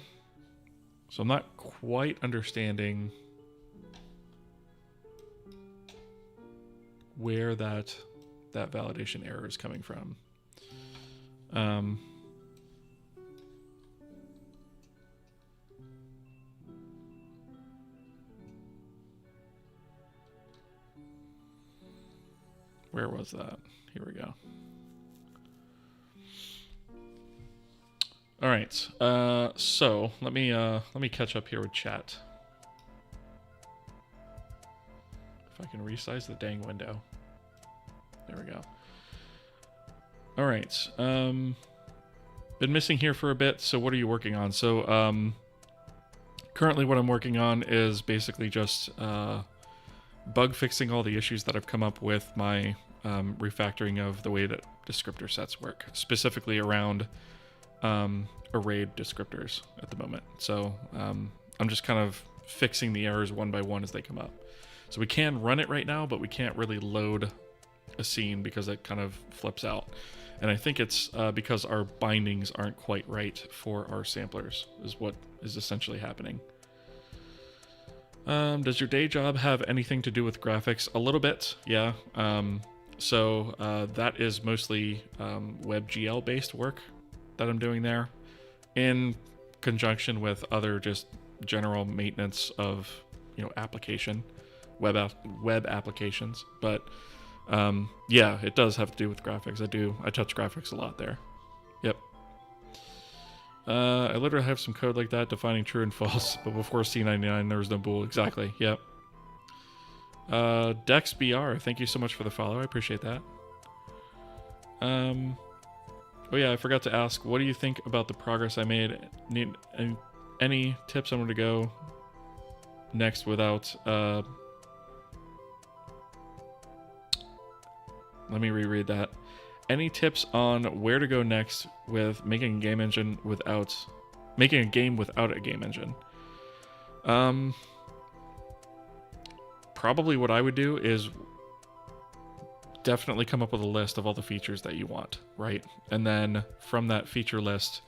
So I'm not quite understanding where that validation error is coming from. Where was that? Here we go. All right. So let me catch up here with chat. If I can resize the dang window. There we go. All right. Been missing here for a bit. So what are you working on? So currently what I'm working on is basically just bug fixing all the issues that I've come up with my refactoring of the way that descriptor sets work, specifically around arrayed descriptors at the moment. So I'm just kind of fixing the errors one by one as they come up. So we can run it right now, but we can't really load a scene because it kind of flips out. And I think it's because our bindings aren't quite right for our samplers, is what is essentially happening. Does your day job have anything to do with graphics? A little bit, yeah. So that is mostly WebGL based work that I'm doing there, in conjunction with other just general maintenance of application. Web applications, but yeah, it does have to do with graphics. I touch graphics a lot there. Yep. I literally have some code like that defining true and false, but before C99 there was no bool. Exactly. Yep. DexBR, thank you so much for the follow. I appreciate that. Oh yeah, I forgot to ask, what do you think about the progress I made? Need any tips on where to go next without let me reread that. Any tips on where to go next with making a game engine without making a game without a game engine? Probably what I would do is definitely come up with a list of all the features that you want, right? And then from that feature list,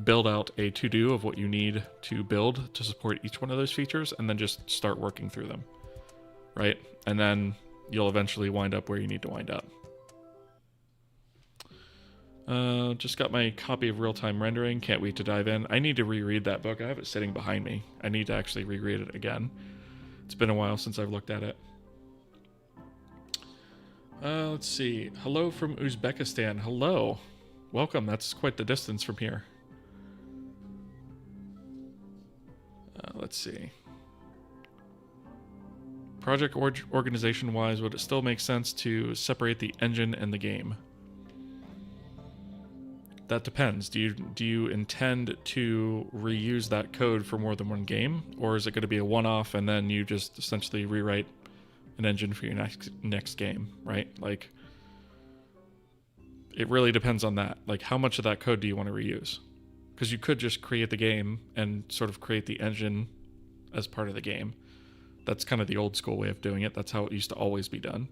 build out a to-do of what you need to build to support each one of those features, and then just start working through them, right? And then you'll eventually wind up where you need to wind up. Just got my copy of Real-Time Rendering. Can't wait to dive in. I need to reread that book. I have it sitting behind me. I need to actually reread it again. It's been a while since I've looked at it. Let's see. Hello from Uzbekistan. Hello. Welcome. That's quite the distance from here. Let's see. Project organization-wise, would it still make sense to separate the engine and the game? That depends. Do you intend to reuse that code for more than one game, or is it going to be a one-off and then you just essentially rewrite an engine for your next game, right? Like, it really depends on that. Like, how much of that code do you want to reuse? Because you could just create the game and sort of create the engine as part of the game. That's kind of the old school way of doing it. That's how it used to always be done.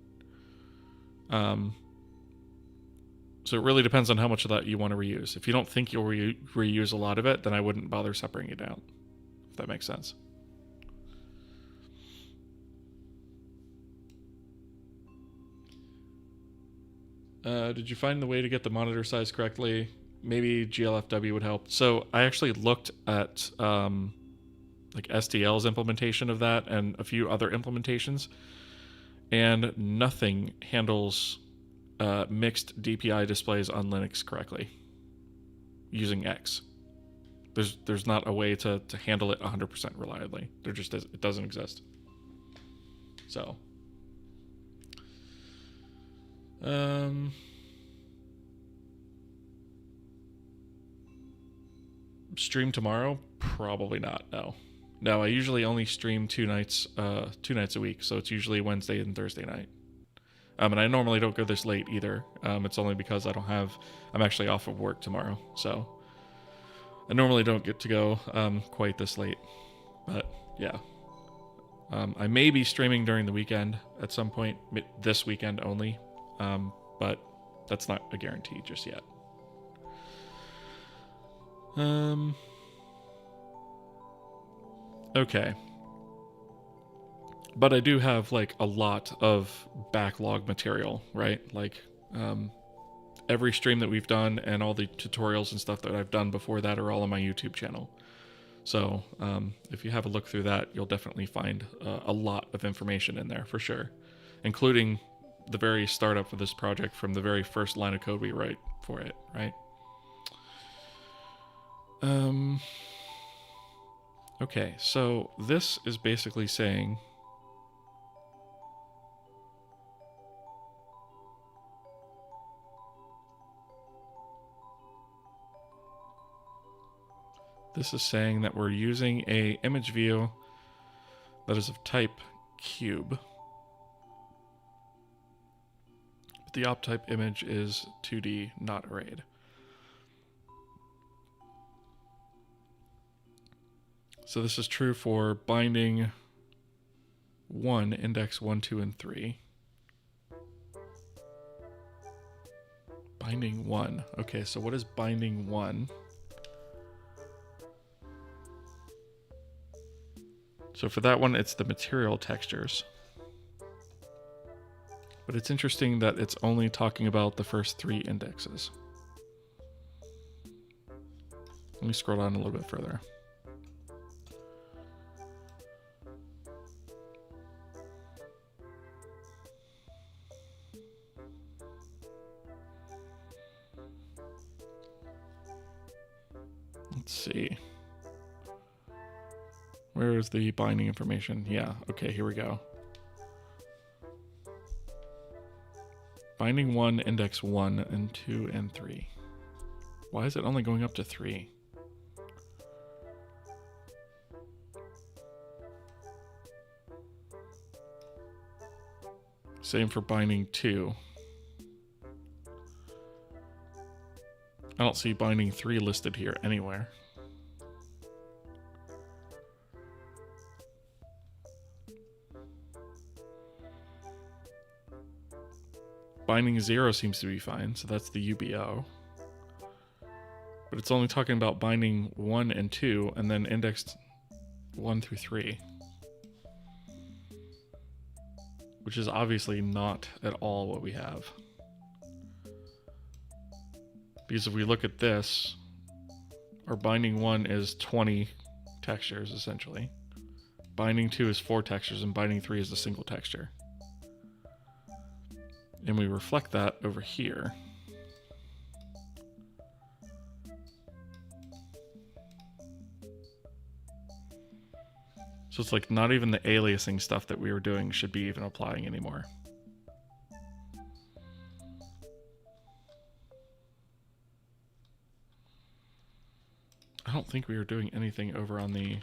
So it really depends on how much of that you want to reuse. If you don't think you'll reuse a lot of it, then I wouldn't bother separating it out, if that makes sense. Did you find the way to get the monitor size correctly? Maybe GLFW would help. So I actually looked at like SDL's implementation of that and a few other implementations, and nothing handles mixed DPI displays on Linux correctly using X. There's not a way to handle it 100% reliably. There just is, it doesn't exist. So stream tomorrow? Probably not. No, I usually only stream two nights a week, so it's usually Wednesday and Thursday night. And I normally don't go this late either. It's only because I'm actually off of work tomorrow, so I normally don't get to go quite this late. But yeah, I may be streaming during the weekend at some point, this weekend only, but that's not a guarantee just yet. Okay. But I do have like a lot of backlog material, right? Like every stream that we've done and all the tutorials and stuff that I've done before that are all on my YouTube channel. So if you have a look through that, you'll definitely find a lot of information in there for sure, including the very startup of this project from the very first line of code we write for it, right? Okay, so this is basically saying that we're using a image view that is of type cube. But the op type image is 2D, not arrayed. So this is true for binding 1, index 1, 2, and 3. Binding 1. Okay, so what is binding 1? So for that one, it's the material textures. But it's interesting that it's only talking about the first 3 indexes. Let me scroll down a little bit further. Let's see. Where is the binding information? Yeah, okay, here we go. Binding 1, index 1, and 2, and 3. Why is it only going up to 3? Same for binding 2. I don't see binding 3 listed here anywhere. Binding 0 seems to be fine, so that's the UBO. But it's only talking about binding 1 and 2, and then indexed 1 through 3. Which is obviously not at all what we have. Because if we look at this, our binding 1 is 20 textures, essentially. Binding 2 is 4 textures, and binding 3 is a single texture. And we reflect that over here. So it's like not even the aliasing stuff that we were doing should be even applying anymore. I don't think we were doing anything over on the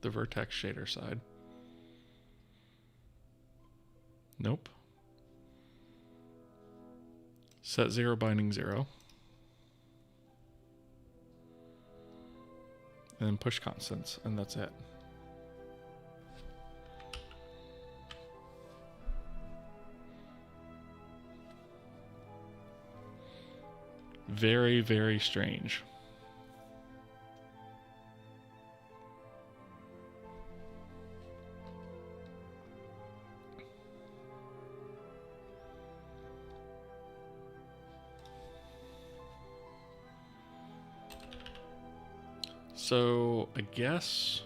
vertex shader side. Nope. Set 0 binding 0. And then push constants, and that's it. Very, very strange. So, I guess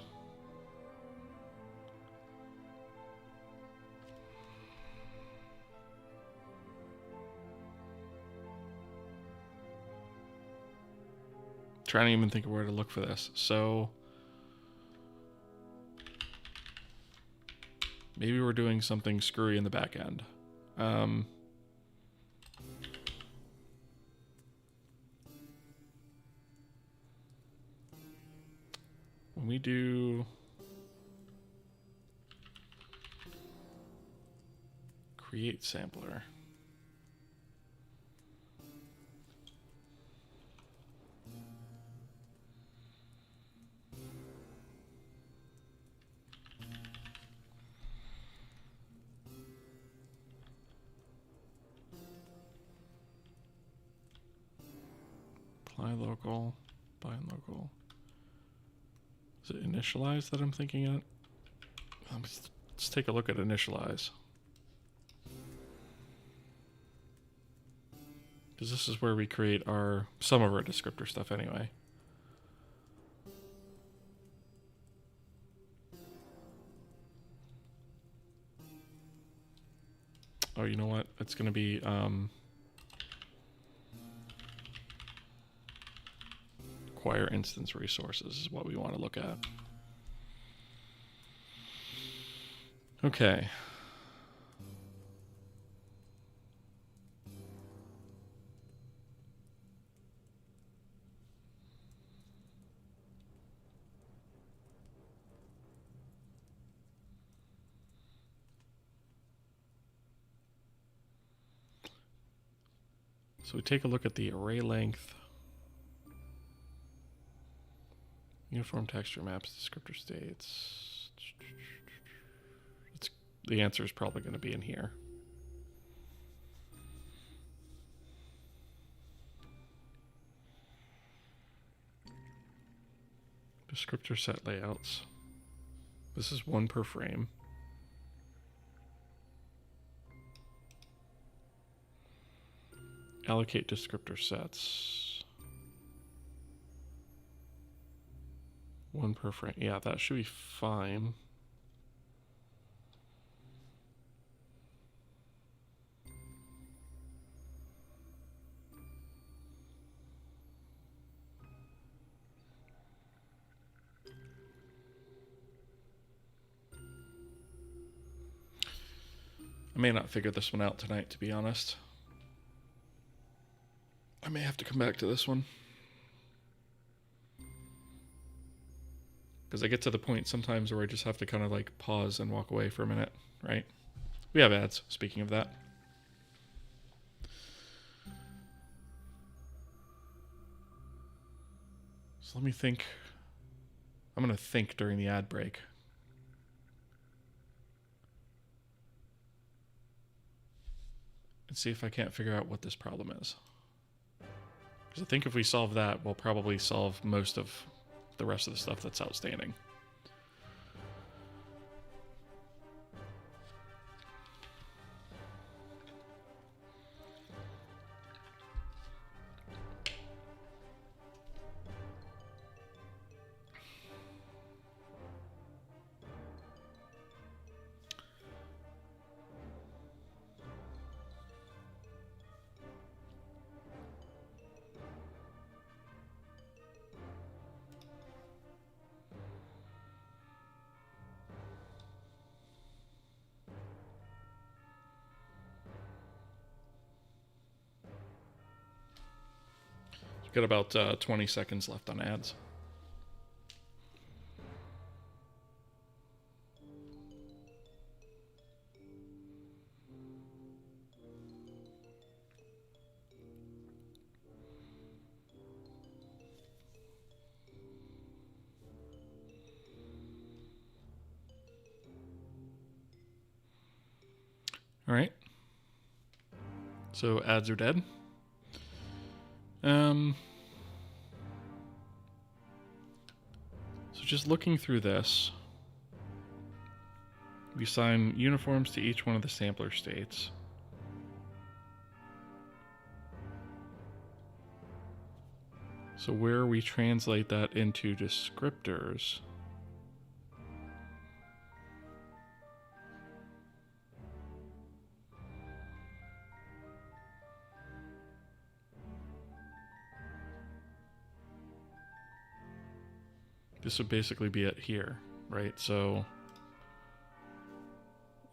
trying to even think of where to look for this. So maybe we're doing something screwy in the back end. When we do create sampler, apply local, bind local. Is it initialize that I'm thinking at? Let's take a look at initialize. Because this is where we create some of our descriptor stuff anyway. Oh, you know what? It's going to be acquire instance resources is what we want to look at. Okay. So we take a look at the array length, uniform texture maps, descriptor states. The answer is probably going to be in here. Descriptor set layouts. This is 1 per frame. Allocate descriptor sets. 1 per frame. Yeah, that should be fine. I may not figure this one out tonight, to be honest. I may have to come back to this one. Because I get to the point sometimes where I just have to kind of like pause and walk away for a minute, right? We have ads, speaking of that. So let me think. I'm going to think during the ad break. and see if I can't figure out what this problem is. Because I think if we solve that, we'll probably solve most of the rest of the stuff that's outstanding. Got about 20 seconds left on ads. All right. So ads are dead. So just looking through this, we assign uniforms to each one of the sampler states. So where we translate that into descriptors, this would basically be it here, right? So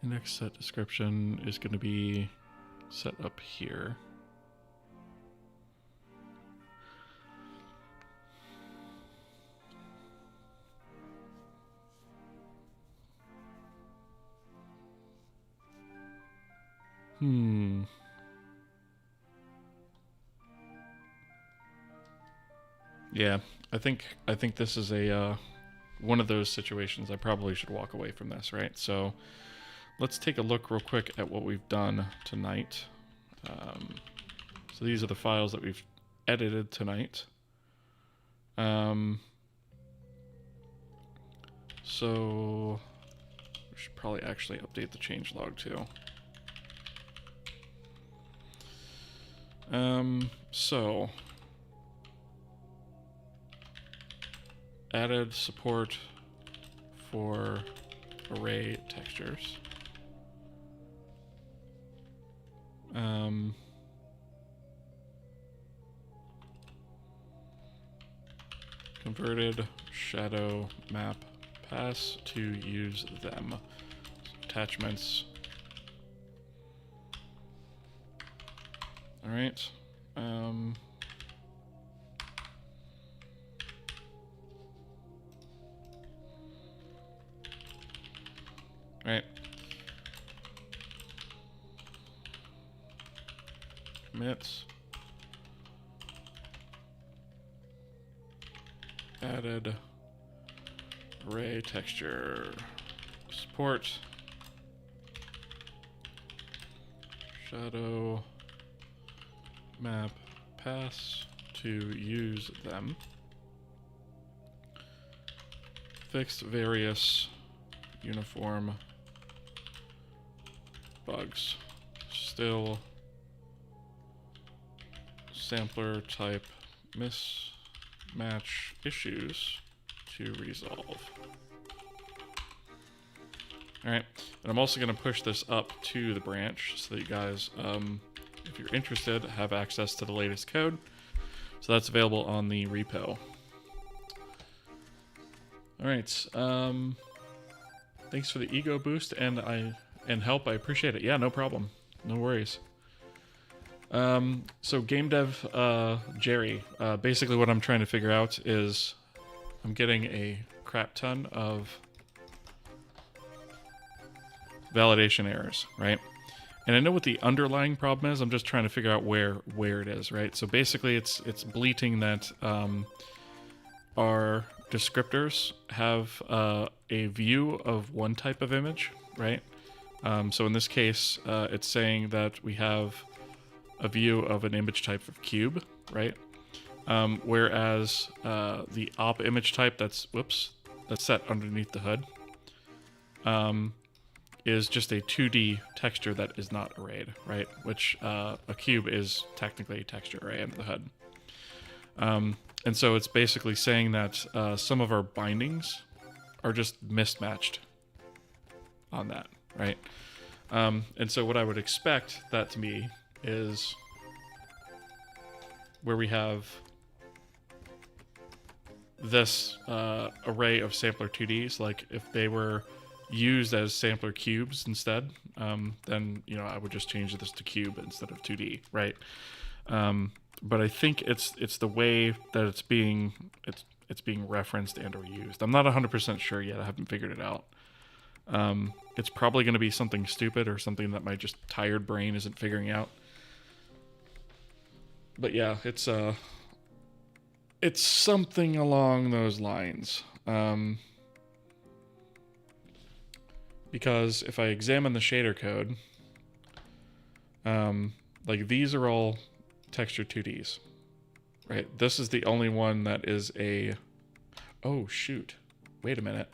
index set description is going to be set up here. Yeah, I think this is a one of those situations I probably should walk away from this, right? So let's take a look real quick at what we've done tonight. So these are the files that we've edited tonight. So we should probably actually update the changelog too. So added support for array textures. Converted shadow map pass to use them. Attachments. All right. Right. Commits. Added array texture support shadow map pass to use them. Fixed various uniform bugs. Still sampler type mismatch issues to resolve. All right, and I'm also going to push this up to the branch so that you guys, if you're interested, have access to the latest code. So that's available on the repo. All right, thanks for the ego boost and help. I appreciate it. Yeah, no problem. No worries. So game dev Jerry, basically what I'm trying to figure out is I'm getting a crap ton of validation errors, right? And I know what the underlying problem is. I'm just trying to figure out where it is, right? So basically it's bleating that our descriptors have a view of one type of image, right? So in this case, it's saying that we have a view of an image type of cube, right? Whereas the op image type that's set underneath the hood is just a 2D texture that is not arrayed, right? Which a cube is technically a texture array under the hood. And so it's basically saying that some of our bindings are just mismatched on that, right? And so what I would expect that to be is where we have this array of sampler 2Ds, like if they were used as sampler cubes instead, then, you know, I would just change this to cube instead of 2D, right? But I think it's the way that it's being referenced and or used. I'm not 100% sure yet. I haven't figured it out. It's probably going to be something stupid or something that my just tired brain isn't figuring out. But yeah, it's something along those lines. Because if I examine the shader code, like these are all texture 2Ds, right? This is the only one that is a, oh shoot, wait a minute.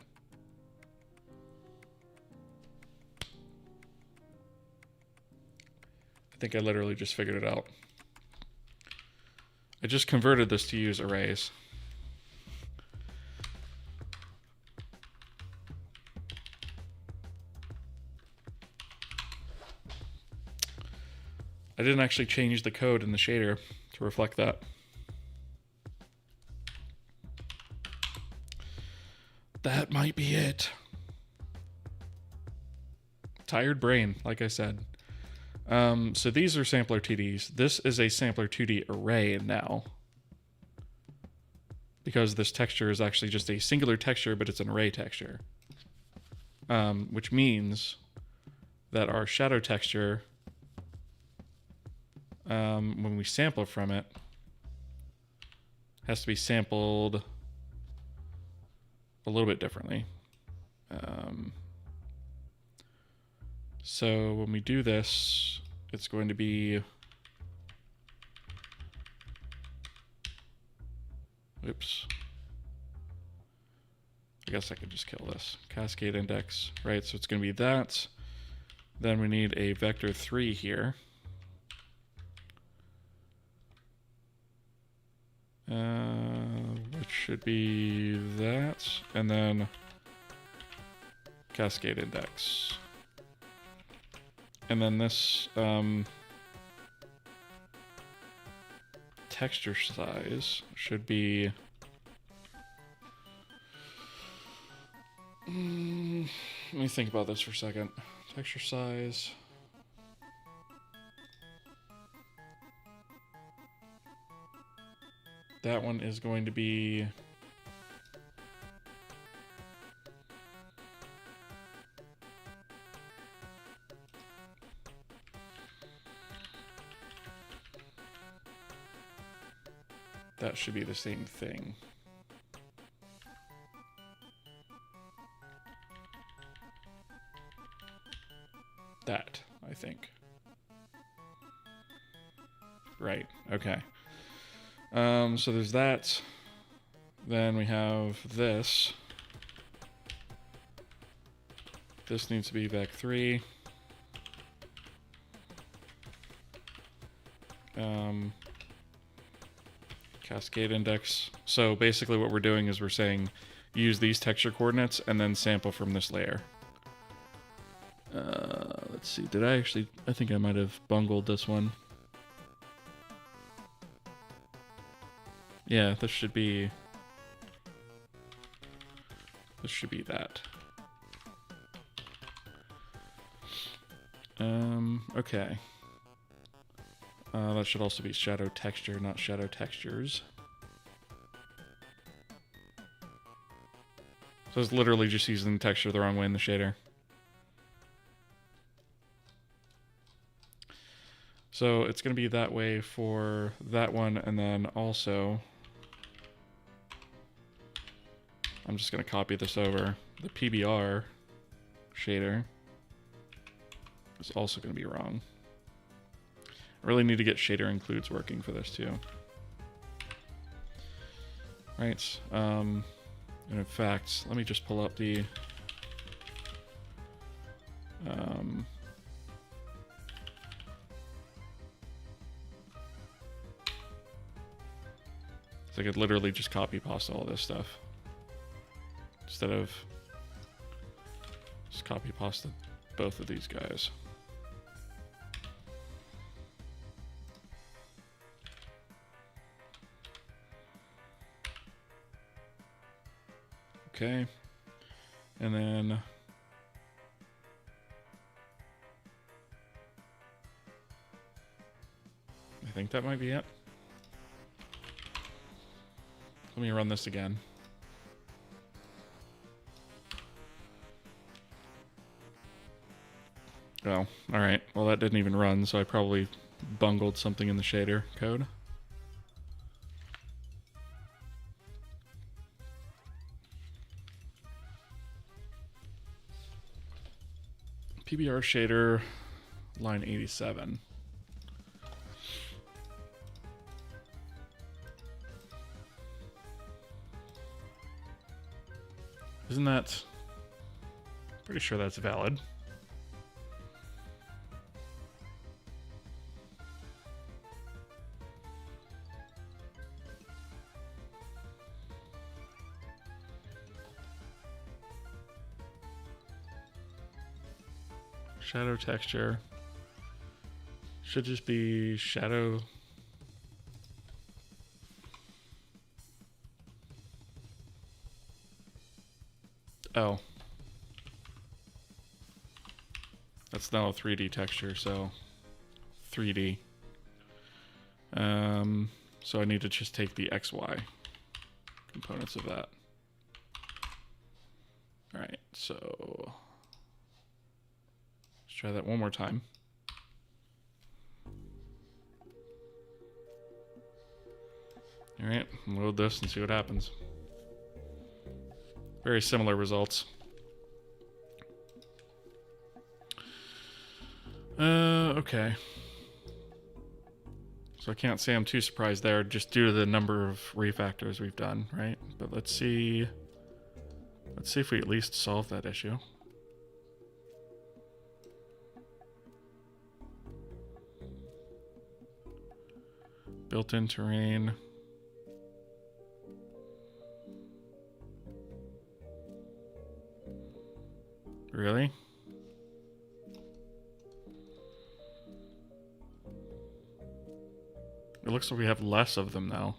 I think I literally just figured it out. I just converted this to use arrays. I didn't actually change the code in the shader to reflect that. That might be it. Tired brain, like I said. So these are sampler 2Ds. This is a sampler 2D array now. Because this texture is actually just a singular texture, but it's an array texture. Which means that our shadow texture, when we sample from it, has to be sampled a little bit differently. So when we do this, it's going to be, oops. I guess I could just kill this. Cascade index, right? So it's going to be that. Then we need a vector 3 here. Which should be that. And then cascade index. And then this texture size should be, let me think about this for a second. Texture size. That one is going to be, that should be the same thing. That, I think. Right, okay. So there's that. Then we have this. This needs to be vec3. Cascade index. So basically what we're doing is we're saying use these texture coordinates and then sample from this layer. Let's see, did I actually, I think I might have bungled this one. Yeah, this should be that. Okay. That should also be shadow texture, not shadow textures. So it's literally just using the texture the wrong way in the shader. So it's going to be that way for that one, and then also, I'm just going to copy this over, the PBR shader. is also going to be wrong. I really need to get shader includes working for this too. Right. And in fact, let me just pull up the so I could literally just copy paste all this stuff instead of just copy paste both of these guys. Okay, and then I think that might be it. Let me run this again. Oh, all right. Well, that didn't even run, so I probably bungled something in the shader code. PBR shader, line 87. Isn't that... Pretty sure that's valid. Shadow texture should just be shadow. Oh, that's now a 3D texture, so 3D. So I need to just take the XY components of that. All right, so let's try that one more time. All right, load this and see what happens. Very similar results. Okay. So I can't say I'm too surprised there, just due to the number of refactors we've done, right? But let's see if we at least solve that issue. Built-in terrain. Really? It looks like we have less of them now.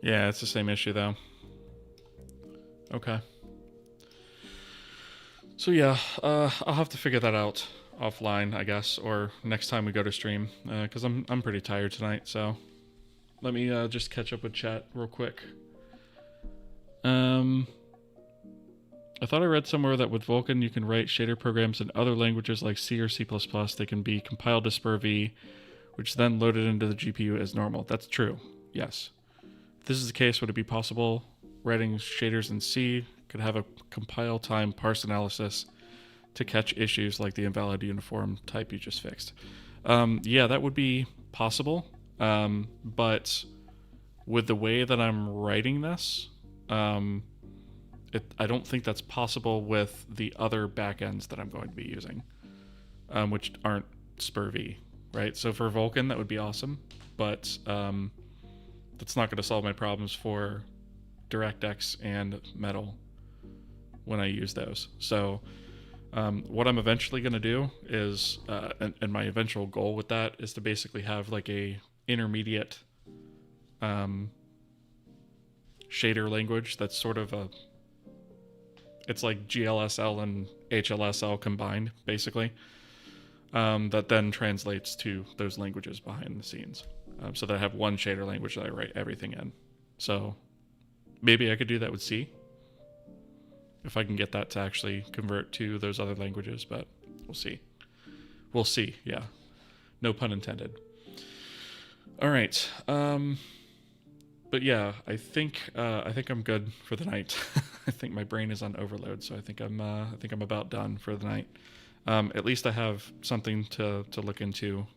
Yeah, it's the same issue though. Okay. So yeah, I'll have to figure that out offline, I guess, or next time we go to stream, because I'm pretty tired tonight. So let me just catch up with chat real quick. I thought I read somewhere that with Vulkan you can write shader programs in other languages like C or C++. They can be compiled to SPIR-V, which is then loaded into the GPU as normal. That's true. Yes. If this is the case, would it be possible writing shaders in C could have a compile time parse analysis to catch issues like the invalid uniform type you just fixed? Yeah, that would be possible. But with the way that I'm writing this, I don't think that's possible with the other backends that I'm going to be using, which aren't SPIR-V, right? So for Vulkan, that would be awesome, but that's not going to solve my problems for DirectX and Metal when I use those. So what I'm eventually going to do is, and my eventual goal with that is to basically have like a intermediate shader language that's sort of a, it's like GLSL and HLSL combined, basically, that then translates to those languages behind the scenes. So that I have one shader language that I write everything in. So maybe I could do that with C, if I can get that to actually convert to those other languages, but we'll see. We'll see, yeah. No pun intended. All right. But yeah, I think I'm good for the night. I think my brain is on overload, so I think I'm about done for the night. At least I have something to look into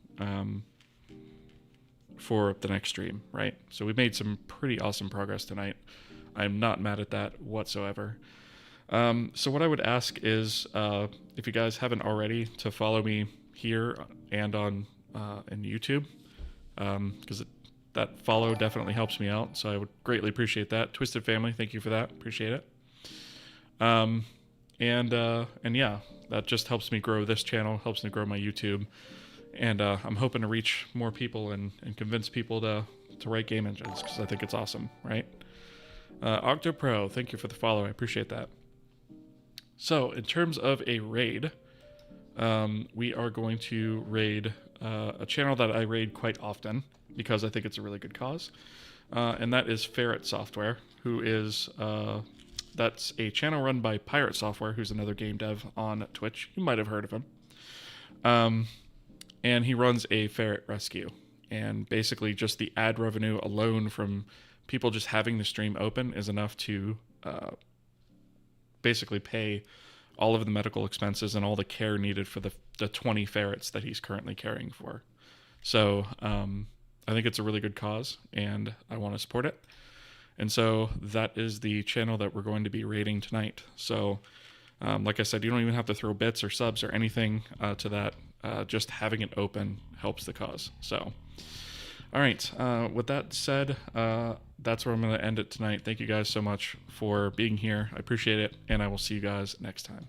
for the next stream, right? So we made some pretty awesome progress tonight. I'm not mad at that whatsoever. So what I would ask is, if you guys haven't already, to follow me here and on in YouTube, because that follow definitely helps me out. So I would greatly appreciate that. Twisted Family, thank you for that. Appreciate it. And yeah, that just helps me grow this channel, helps me grow my YouTube, and I'm hoping to reach more people and convince people to write game engines, because I think it's awesome, right? Octopro, thank you for the follow. I appreciate that. So in terms of a raid, we are going to raid a channel that I raid quite often because I think it's a really good cause, and that is Ferret Software, who is that's a channel run by Pirate Software, who's another game dev on Twitch. You might have heard of him. And he runs a ferret rescue, and basically just the ad revenue alone from people just having the stream open is enough to basically pay all of the medical expenses and all the care needed for the 20 ferrets that he's currently caring for. So I think it's a really good cause, and I want to support it. And so that is the channel that we're going to be raiding tonight. So like I said, you don't even have to throw bits or subs or anything to that. Just having it open helps the cause. So, all right. With that said, that's where I'm going to end it tonight. Thank you guys so much for being here. I appreciate it, and I will see you guys next time.